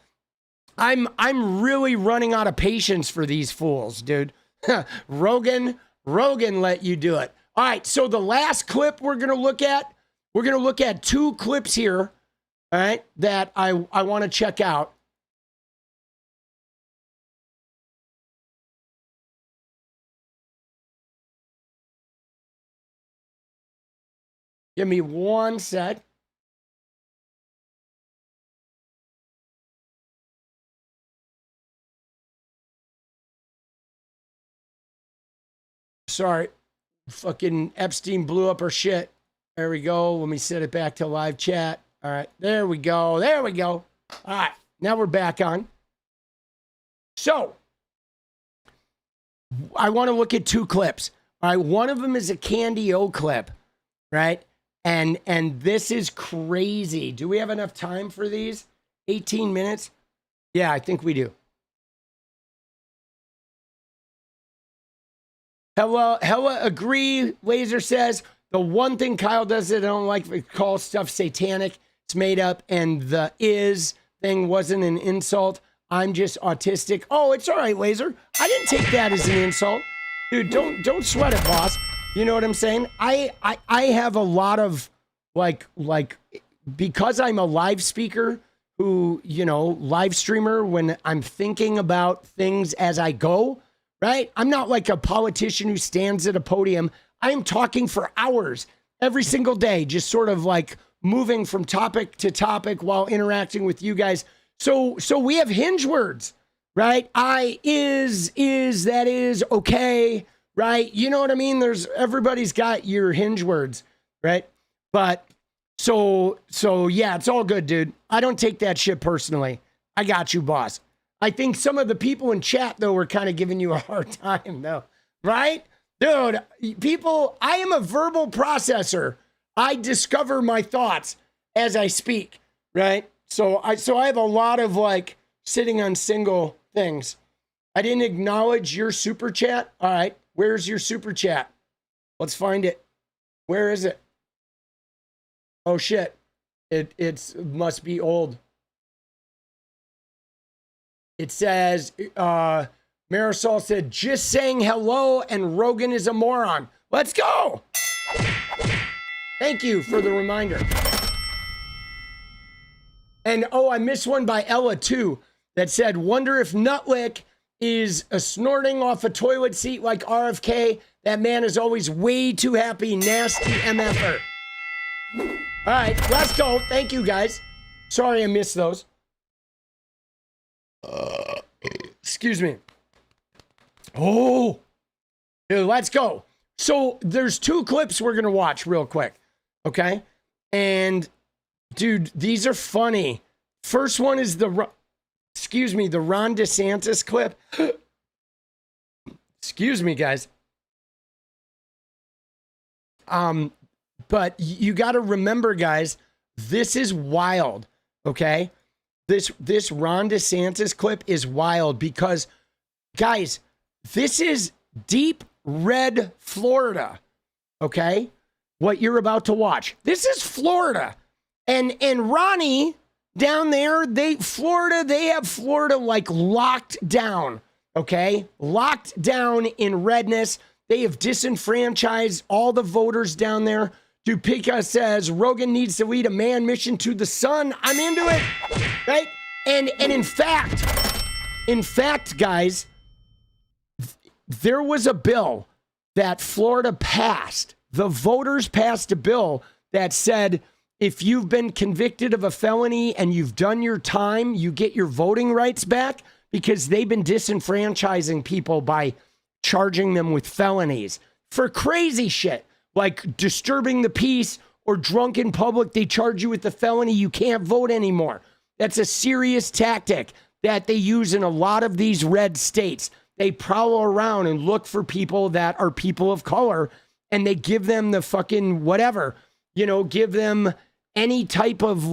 I'm really running out of patience for these fools, dude. Rogan let you do it. All right, so the last clip we're gonna look at two clips here, all right, that I want to check out. Give me one sec. Sorry, fucking Epstein blew up our shit. There we go. Let me set it back to live chat. All right, there we go. There we go. All right, now we're back on. So, I want to look at two clips. All right, one of them is a Candy O clip, right? And this is crazy. Do we have enough time for these? 18 minutes? Yeah, I think we do. Hella agree. Laser says, the one thing Kyle does that I don't like, we call stuff satanic. It's made up. And the is thing wasn't an insult. I'm just autistic. Oh, it's all right, Laser. I didn't take that as an insult. Dude, don't sweat it, boss. You know what I'm saying? I have a lot of like because I'm a live speaker who, live streamer when I'm thinking about things as I go, right? I'm not like a politician who stands at a podium. I am talking for hours every single day, just sort of like moving from topic to topic while interacting with you guys. So we have hinge words, right? I is, that is, okay, right? You know what I mean? Everybody's got your hinge words, right? But so yeah, it's all good, dude. I don't take that shit personally. I got you, boss. I think some of the people in chat, though, were kind of giving you a hard time, though, right? Dude, people, I am a verbal processor. I discover my thoughts as I speak, right? So I have a lot of like sitting on single things. I didn't acknowledge your super chat. All right, where's your super chat? Let's find it. Where is it? Oh shit, it must be old. It says, Marisol said, just saying hello and Rogan is a moron. Let's go. Thank you for the reminder. And oh, I missed one by Ella too that said, wonder if Nutlick is snorting off a toilet seat like RFK. That man is always way too happy, nasty MFer. All right, let's go. Thank you, guys. Sorry I missed those. Excuse me. Oh, dude, let's go. So there's two clips we're going to watch real quick, okay? And, dude, these are funny. First one is the Ron DeSantis clip. Excuse me, guys. But you got to remember, guys, this is wild, okay? This Ron DeSantis clip is wild because, guys, this is deep red Florida, okay? What you're about to watch. This is Florida. And Ronnie down there, they have Florida like locked down, okay? Locked down in redness. They have disenfranchised all the voters down there. 𝗙𝗵𝗪 says Rogan needs to lead a manned mission to the sun. I'm into it, right? And in fact, guys, there was a bill that Florida passed. The voters passed a bill that said if you've been convicted of a felony and you've done your time, you get your voting rights back because they've been disenfranchising people by charging them with felonies for crazy shit. Like disturbing the peace or drunk in public, they charge you with the felony, you can't vote anymore. That's a serious tactic that they use in a lot of these red states. They prowl around and look for people that are people of color and they give them the fucking whatever, give them any type of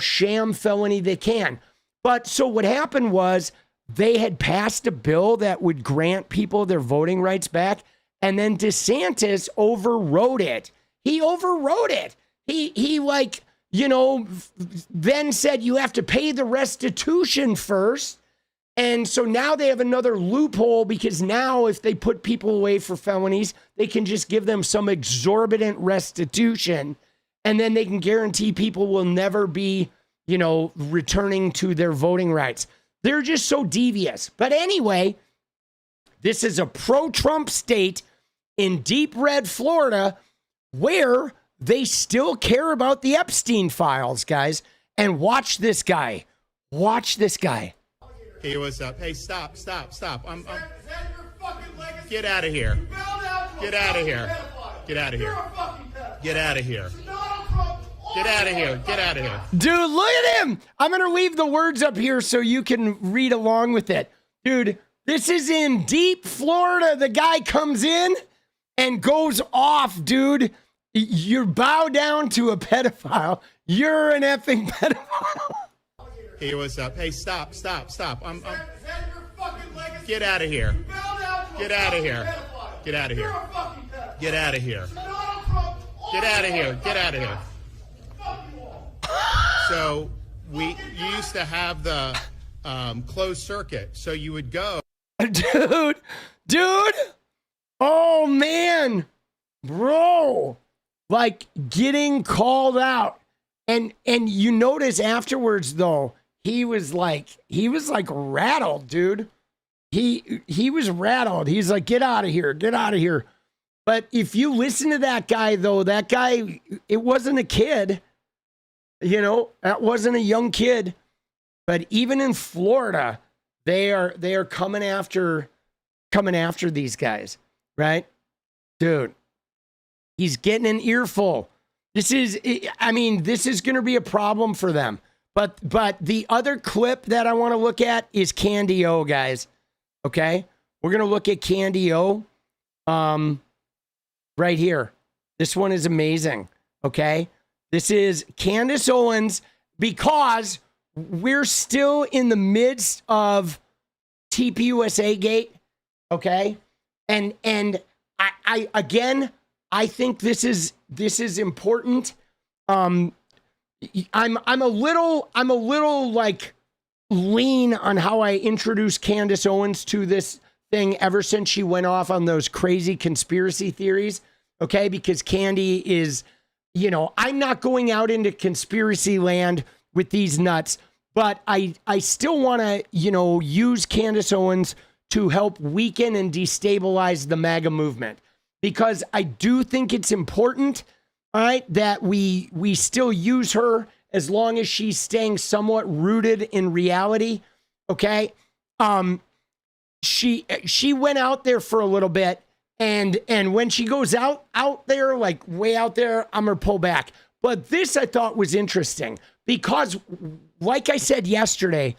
sham felony they can. But so what happened was they had passed a bill that would grant people their voting rights back. And then DeSantis overrode it. He overrode it. He then said you have to pay the restitution first. And so now they have another loophole because now if they put people away for felonies, they can just give them some exorbitant restitution. And then they can guarantee people will never be, returning to their voting rights. They're just so devious. But anyway, this is a pro-Trump state in deep red Florida where they still care about the Epstein files, guys. And watch this guy. Watch this guy. Hey, what's up? Hey, stop. Get out of here. Get out of here. Get out of here. Get out of here. Get out of here. Get out of here. Dude, look at him. I'm going to leave the words up here so you can read along with it. Dude, this is in deep Florida. The guy comes in and goes off, dude. You bow down to a pedophile. You're an effing pedophile. Hey, what's up? Hey, stop. Get out of here. Get out of here. Get out of here. Get out of here. Get out of here. Get out of here. So you used to have the closed circuit. So you would go. Dude. Oh, man. Bro. Like getting called out. And you notice afterwards, though, he was like rattled, dude. He was rattled. He's like, get out of here. Get out of here. But if you listen to that guy, though, that guy, it wasn't a kid. That wasn't a young kid. But even in Florida, they are coming after these guys, right? Dude, he's getting an earful. This is going to be a problem for them. But the other clip that I want to look at is Candy O, guys. Okay? We're going to look at Candy O right here. This one is amazing. Okay? This is Candace Owens because we're still in the midst of TPUSA gate. Okay? And I think this is important. I'm a little like lean on how I introduced Candace Owens to this thing ever since she went off on those crazy conspiracy theories. Okay, because Candy is I'm not going out into conspiracy land with these nuts, but I still want to, use Candace Owens to help weaken and destabilize the MAGA movement, because I do think it's important, all right, that we still use her as long as she's staying somewhat rooted in reality. Okay. She went out there for a little bit, and when she goes out there, like way out there, I'm gonna pull back. But this I thought was interesting because, like I said yesterday,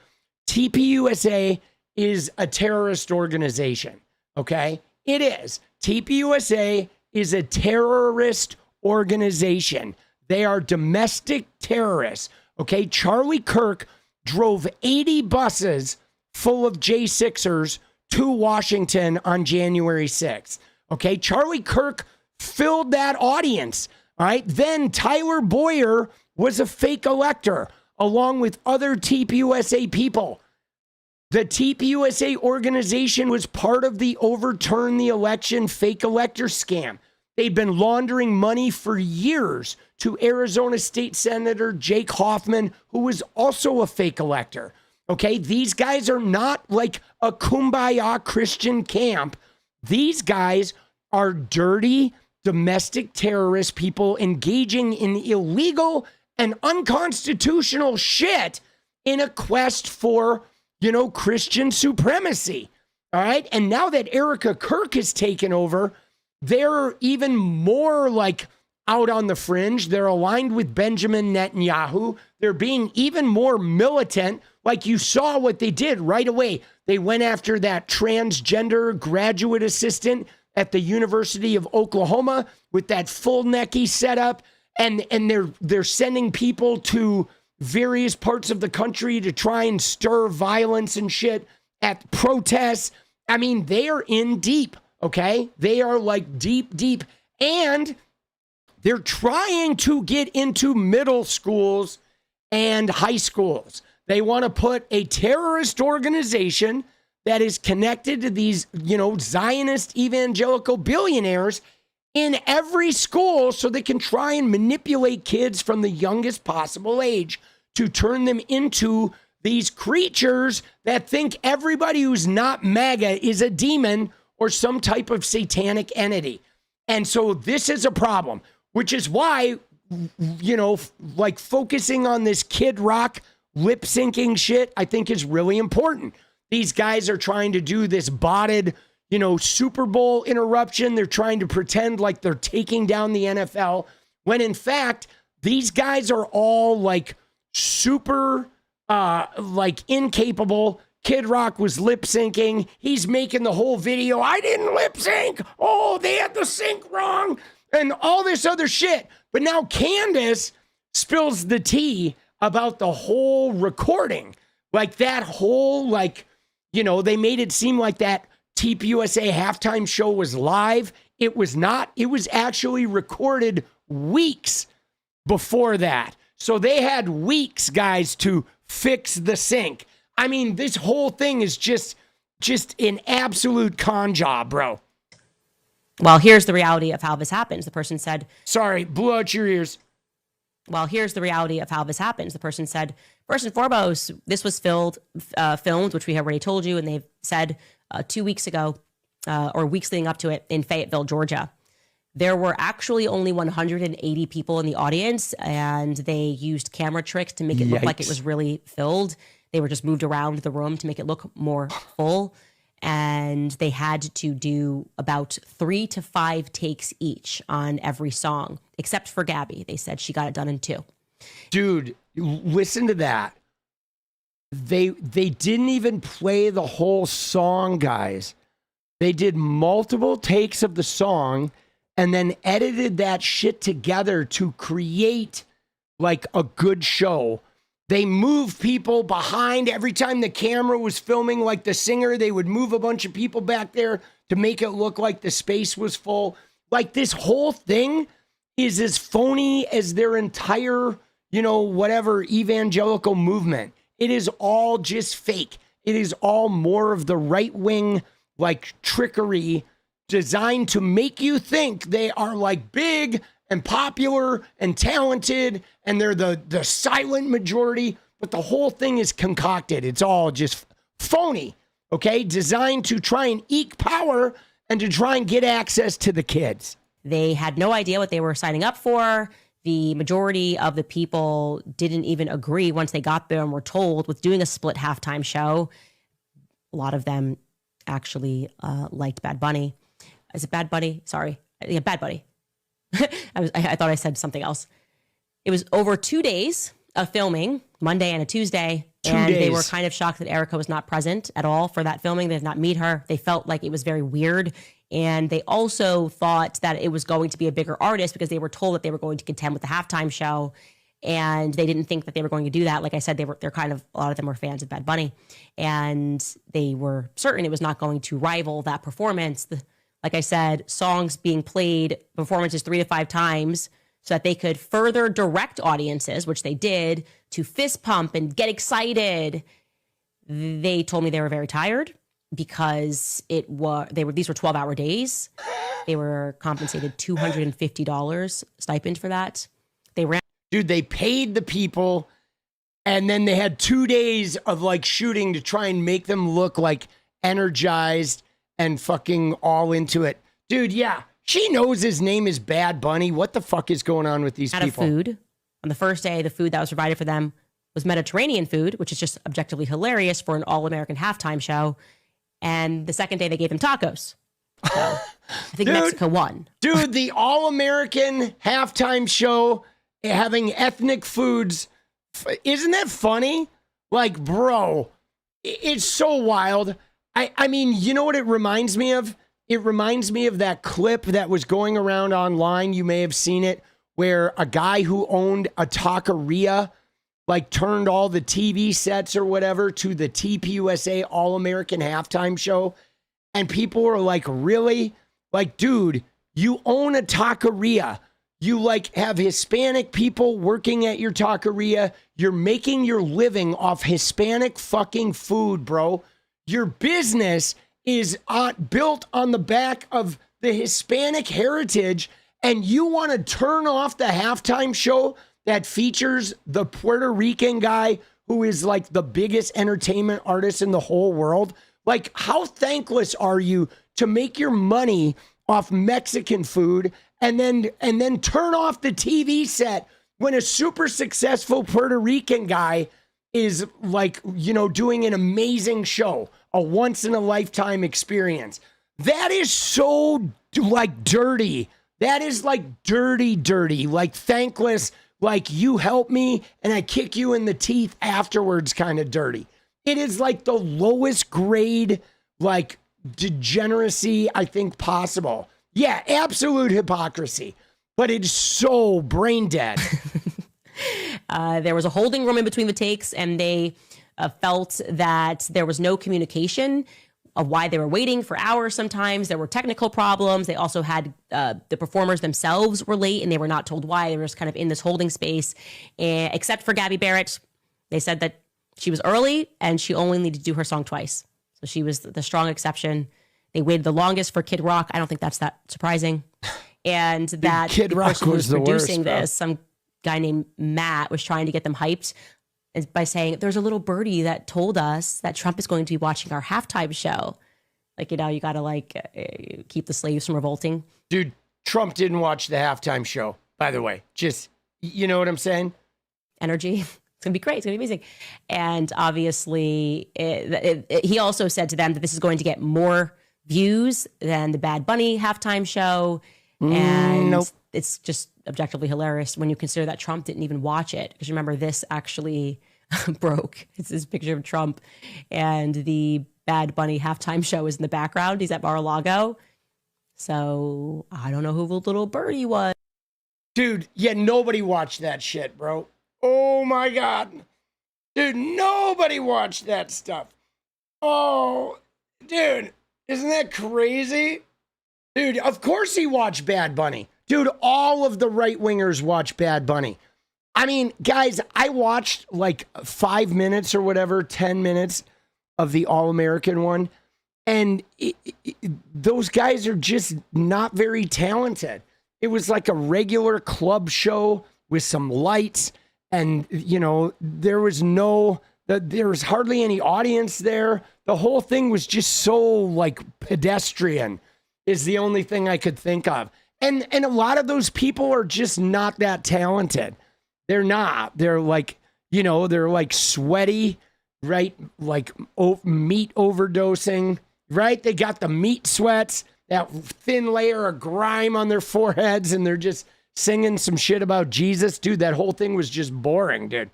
TPUSA is a terrorist organization. Okay, it is. TPUSA is a terrorist organization. They are domestic terrorists. Okay, Charlie Kirk drove 80 buses full of J6ers to Washington on January 6th. Okay, Charlie Kirk filled that audience. All right, then Tyler Boyer was a fake elector along with other TPUSA people. The TPUSA organization was part of the overturn the election fake elector scam. They'd been laundering money for years to Arizona State Senator Jake Hoffman, who was also a fake elector. Okay, these guys are not like a kumbaya Christian camp. These guys are dirty domestic terrorist people engaging in illegal and unconstitutional shit in a quest for, Christian supremacy. All right. And now that Erica Kirk has taken over, they're even more like out on the fringe. They're aligned with Benjamin Netanyahu. They're being even more militant. Like you saw what they did right away. They went after that transgender graduate assistant at the University of Oklahoma with that full necky setup. And they're sending people to various parts of the country to try and stir violence and shit at protests. I mean, they are in deep, okay? They are like deep. And they're trying to get into middle schools and high schools. They want to put a terrorist organization that is connected to these, Zionist evangelical billionaires in every school so they can try and manipulate kids from the youngest possible age to turn them into these creatures that think everybody who's not MAGA is a demon or some type of satanic entity. And so this is a problem, which is why, like focusing on this Kid Rock lip syncing shit, I think is really important. These guys are trying to do this botted, Super Bowl interruption. They're trying to pretend like they're taking down the NFL when in fact, these guys are all like super, incapable. Kid Rock was lip syncing. He's making the whole video. I didn't lip sync. Oh, they had the sync wrong and all this other shit. But now Candace spills the tea about the whole recording. Like that whole, they made it seem like that TPUSA halftime show was live. It was not. It was actually recorded weeks before that. So they had weeks, guys, to fix the sync. I mean, this whole thing is just an absolute con job, bro. Well, here's the reality of how this happens. The person said, sorry, blew out your ears. Well, here's the reality of how this happens. The person said, first and foremost, this was filmed, which we have already told you, and they've said 2 weeks ago, or weeks leading up to it, in Fayetteville, Georgia. There were actually only 180 people in the audience, and they used camera tricks to make it look like it was really filled. They were just moved around the room to make it look more full. And they had to do about 3 to 5 takes each on every song, except for Gabby. They said she got it done in 2. Dude, listen to that. They didn't even play the whole song, guys. They did multiple takes of the song and then edited that shit together to create like a good show. They moved people behind every time the camera was filming, like the singer, they would move a bunch of people back there to make it look like the space was full. Like this whole thing is as phony as their entire, whatever evangelical movement. It is all just fake. It is all more of the right wing, like trickery designed to make you think they are like big and popular and talented, and they're the silent majority, but the whole thing is concocted. It's all just phony, okay? Designed to try and eke power and to try and get access to the kids. They had no idea what they were signing up for. The majority of the people didn't even agree once they got there and were told with doing a split halftime show. A lot of them actually liked Bad Bunny. Is it Bad Bunny? Sorry. Yeah, Bad Bunny. I thought I said something else. It was over 2 days of filming, Monday and a Tuesday. They were kind of shocked that Erica was not present at all for that filming. They did not meet her. They felt like it was very weird. And they also thought that it was going to be a bigger artist because they were told that they were going to contend with the halftime show. And they didn't think that they were going to do that. Like I said, they're kind of, a lot of them were fans of Bad Bunny. And they were certain it was not going to rival that performance. Like I said, songs being played, performances 3 to 5 times so that they could further direct audiences, which they did, to fist pump and get excited. They told me they were very tired because these were 12-hour days. They were compensated $250 stipend for that. Dude, they paid the people, and then they had 2 days of like shooting to try and make them look like energized and fucking all into it. Dude, yeah, she knows his name is Bad Bunny. What the fuck is going on with these people? Out of food. On the first day, the food that was provided for them was Mediterranean food, which is just objectively hilarious for an all-American halftime show. And the second day, they gave them tacos. So I think Mexico won. Dude, the all-American halftime show having ethnic foods. Isn't that funny? Like, bro, it's so wild. I mean, you know what it reminds me of? It reminds me of that clip that was going around online. You may have seen it, where a guy who owned a taqueria like turned all the TV sets or whatever to the TPUSA All-American halftime show. And people were like, really? Like, dude, you own a taqueria. You like have Hispanic people working at your taqueria. You're making your living off Hispanic fucking food, bro. Your business is built on the back of the Hispanic heritage, and you want to turn off the halftime show that features the Puerto Rican guy who is like the biggest entertainment artist in the whole world. Like, how thankless are you to make your money off Mexican food and then turn off the TV set when a super successful Puerto Rican guy is like, you know, doing an amazing show, a once in a lifetime experience? That is so like dirty. That is like dirty, like thankless, like you help me and I kick you in the teeth afterwards kind of dirty. It is like the lowest grade, like degeneracy I think possible. Yeah, absolute hypocrisy, but it's so brain dead. There was a holding room in between the takes, and they felt that there was no communication of why they were waiting for hours. Sometimes there were technical problems. They also had the performers themselves were late, and they were not told why. They were just kind of in this holding space, except for Gabby Barrett. They said that she was early, and she only needed to do her song twice. So she was the strong exception. They waited the longest for Kid Rock. I don't think that's that surprising. And that Kid Rock person who was the producing worst, this, some guy named Matt, was trying to get them hyped by saying, there's a little birdie that told us that Trump is going to be watching our halftime show. Like, you know, you got to like keep the slaves from revolting. Dude, Trump didn't watch the halftime show, by the way. Just, you know what I'm saying? Energy. It's going to be great. It's going to be amazing. And obviously, he also said to them that this is going to get more views than the Bad Bunny halftime show. And Nope. It's just objectively hilarious when you consider that Trump didn't even watch it. Because remember, this actually broke. It's this picture of Trump, and the Bad Bunny halftime show is in the background. He's at Mar-a-Lago. So I don't know who the little birdie was. Dude, yeah, nobody watched that shit, bro. Oh my God. Dude, nobody watched that stuff. Oh, dude, isn't that crazy? Dude, of course he watched Bad Bunny. Dude, all of the right-wingers watch Bad Bunny. I mean, guys, I watched like 5 minutes or whatever, 10 minutes of the All-American one. And those guys are just not very talented. it was like a regular club show with some lights, and you know, there was hardly any audience there. The whole thing was just so like pedestrian is the only thing I could think of. And a lot of those people are just not that talented. They're not. They're like, you know, they're like sweaty, right? Like meat overdosing, right? They got the meat sweats, that thin layer of grime on their foreheads, and they're just singing some shit about Jesus. Dude, that whole thing was just boring, dude.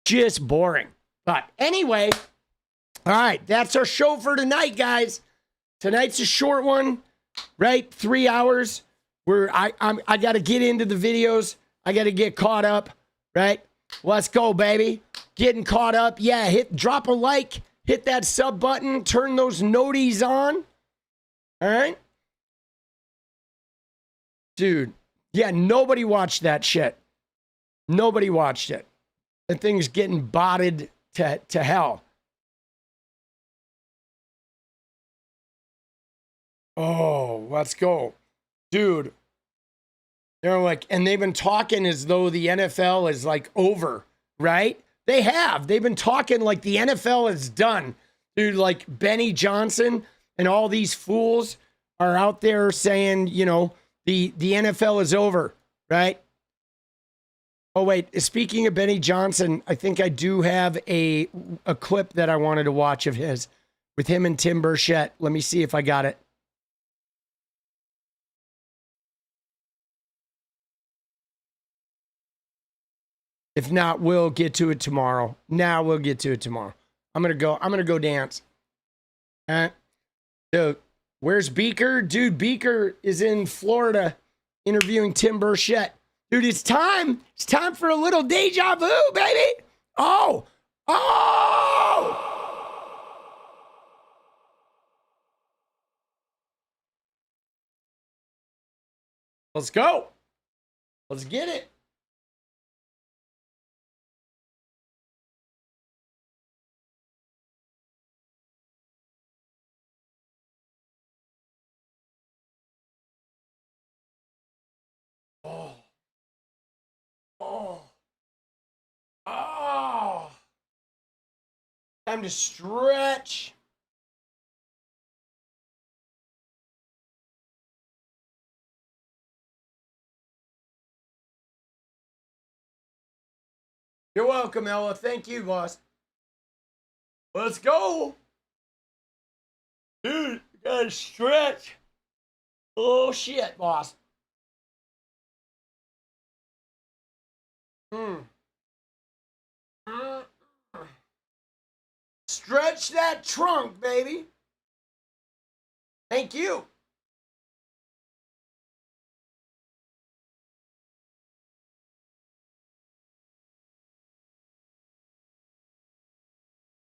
Just boring. But anyway, all right, that's our show for tonight, guys. Tonight's a short one, right? 3 hours. I got to get into the videos. I got to get caught up, right? Let's go, baby. Getting caught up. Yeah, drop a like, hit that sub button, turn those noties on. All right? Dude, yeah, nobody watched that shit. Nobody watched it. The thing's getting botted to hell. Oh, let's go. Dude, they're like, and they've been talking as though the NFL is like over, right? They have. They've been talking like the NFL is done. Dude, like Benny Johnson and all these fools are out there saying, you know, the NFL is over, right? Oh, wait, speaking of Benny Johnson, I think I do have a clip that I wanted to watch of his with him and 𝗙𝗏𝗏. Let me see if I got it. If not, we'll get to it tomorrow. We'll get to it tomorrow. I'm gonna go dance. Dude, where's Beaker? Dude, Beaker is in Florida interviewing 𝗙𝗏𝗏. Dude, it's time. It's time for a little deja vu, baby. Oh. Let's go. Let's get it. Time to stretch. You're welcome, Ella. Thank you, boss. Let's go. Dude, you gotta stretch. Oh, shit, boss. Stretch that trunk, baby. Thank you.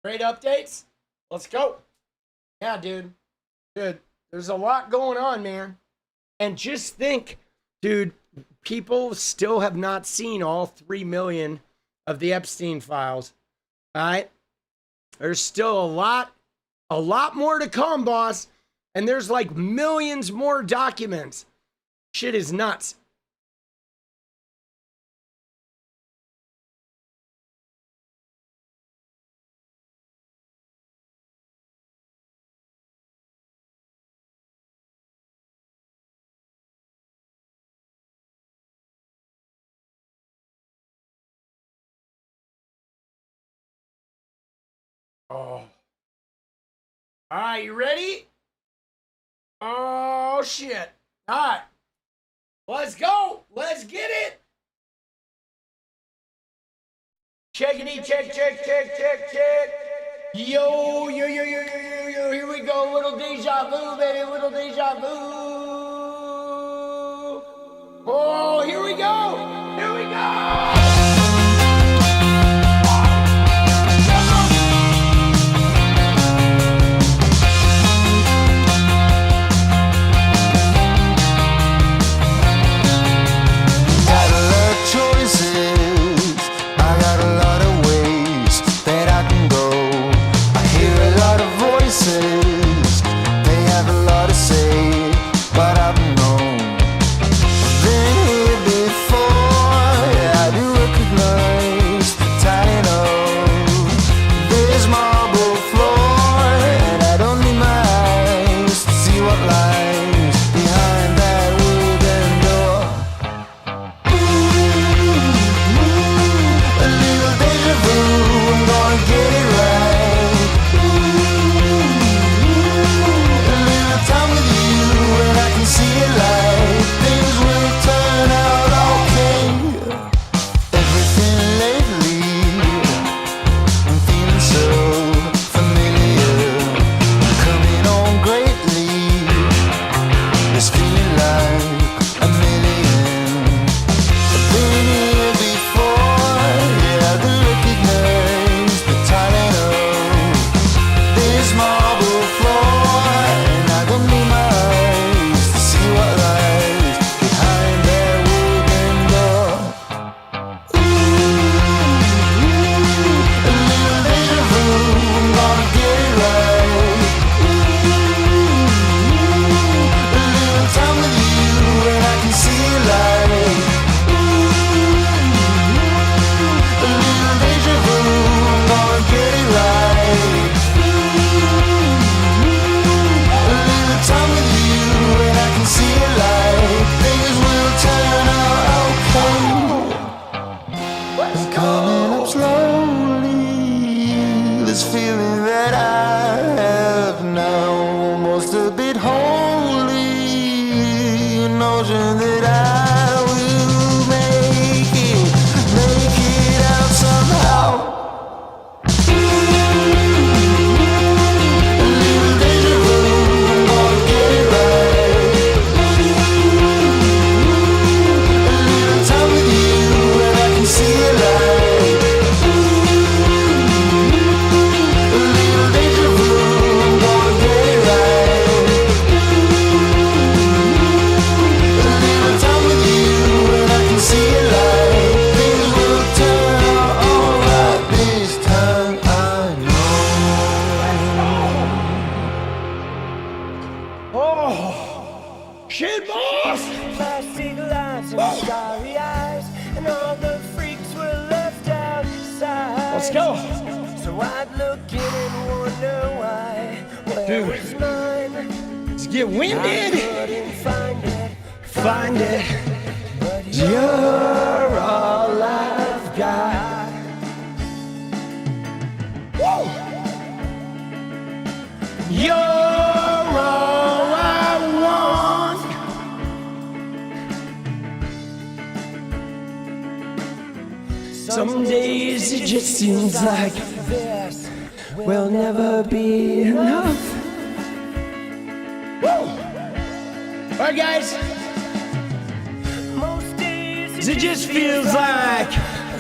Great updates. Let's go. Yeah, dude. Dude, there's a lot going on, man. And just think, dude, people still have not seen all 3 million of the Epstein files. All right? There's still a lot more to come, boss. And there's like millions more documents. Shit is nuts. Oh. All right, you ready? Oh, shit. All right. Let's go. Let's get it. Checkity, check. Yo. Here we go. Little deja vu, baby. Little deja vu. Oh, here we go. Here we go. They have a lot to say, but I don't know. Let's go. So I'd look in and wonder why. Where was mine? Let's get winded. I couldn't Find it. but you're all I've got. Woo! You're all I want. Some days it just seems like This we'll never be enough. Woo! All right, guys. most days It just feels like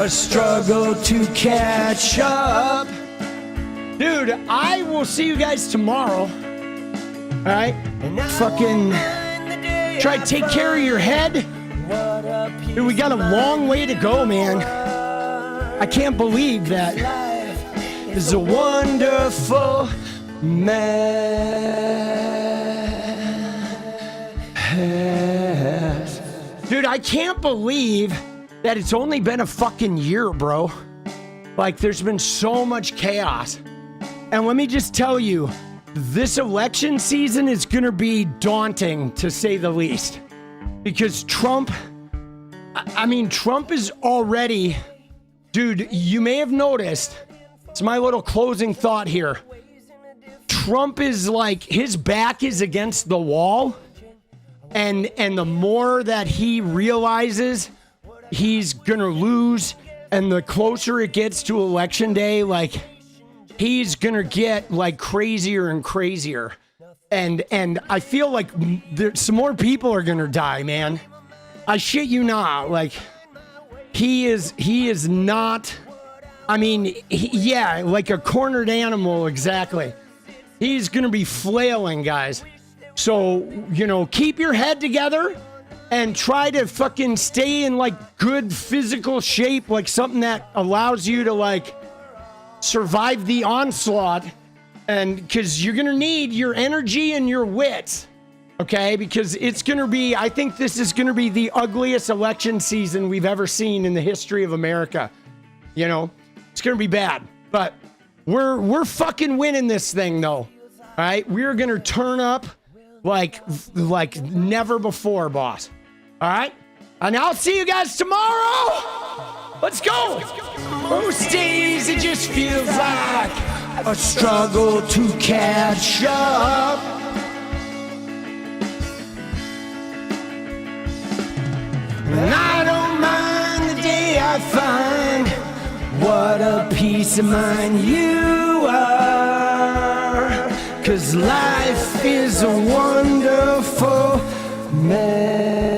a struggle to catch up. Dude, I will see you guys tomorrow. All right? Fucking try to take care of your head. Dude, we got a long way to go, man. I can't believe that. This is a wonderful mess. Dude, I can't believe that it's only been a fucking year, bro. Like, there's been so much chaos. And let me just tell you, this election season is going to be daunting, to say the least. Because Trump, I mean, Trump is already, dude, you may have noticed, it's my little closing thought here. Trump is like, his back is against the wall. And the more that he realizes he's going to lose, and the closer it gets to election day, like, he's going to get like crazier and crazier. And I feel like some more people are going to die, man. I shit you not. Like, he is not, I mean, yeah, like a cornered animal, exactly. He's going to be flailing, guys. So, you know, keep your head together and try to fucking stay in like good physical shape, like something that allows you to like survive the onslaught. And because you're going to need your energy and your wits, okay? Because it's going to be, I think this is going to be the ugliest election season we've ever seen in the history of America. You know, it's going to be bad, but we're fucking winning this thing though. All right. We're going to turn up like never before, boss. All right. And I'll see you guys tomorrow. Let's go. Most days it just feels like a struggle to catch up. And I don't mind the day I find what a peace of mind you are. 'Cause life is a wonderful mess.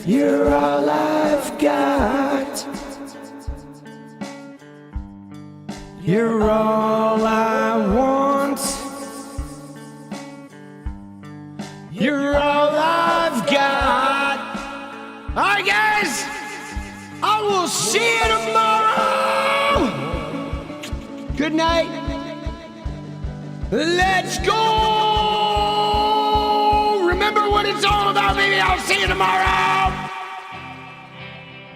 You're all I've got. You're all I want. You're all I've got. All right, guys. I will see you tomorrow. Good night. Let's go. Remember what it's all about, baby. I'll see you tomorrow.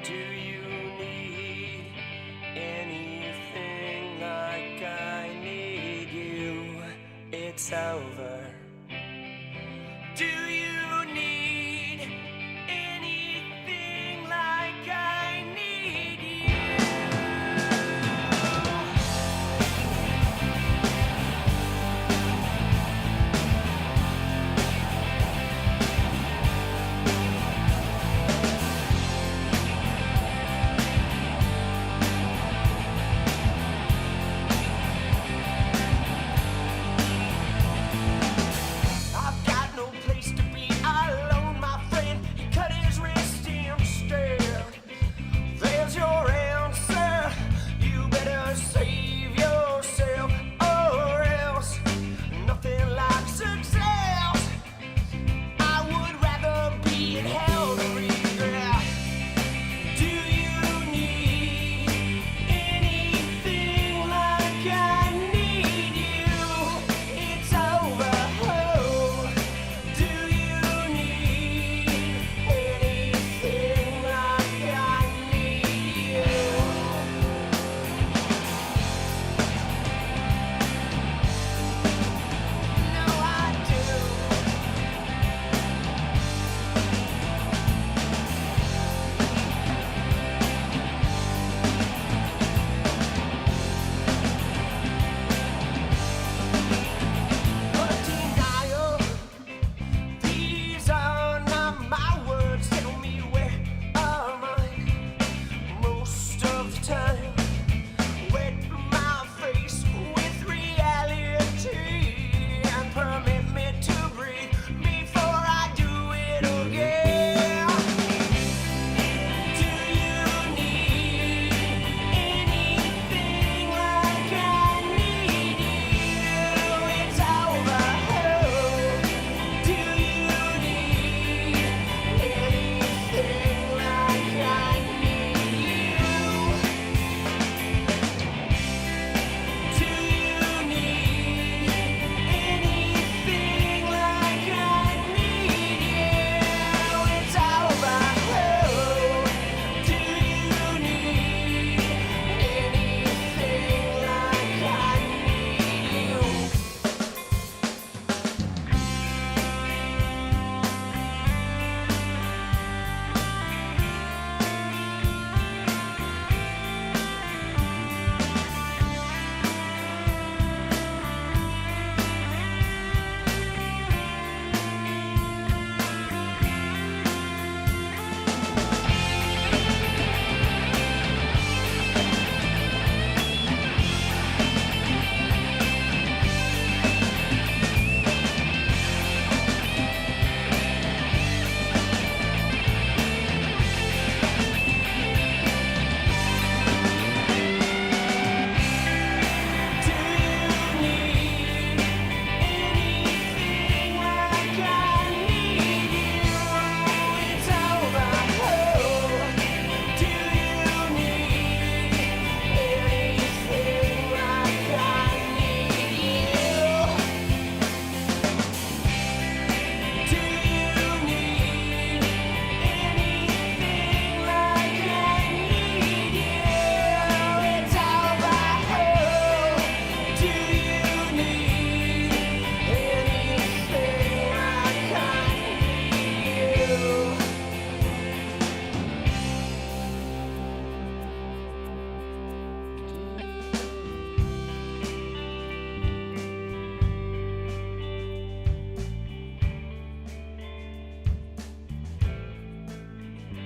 Do you need anything like I need you? It's over. Do you need anything like I need you?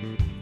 you.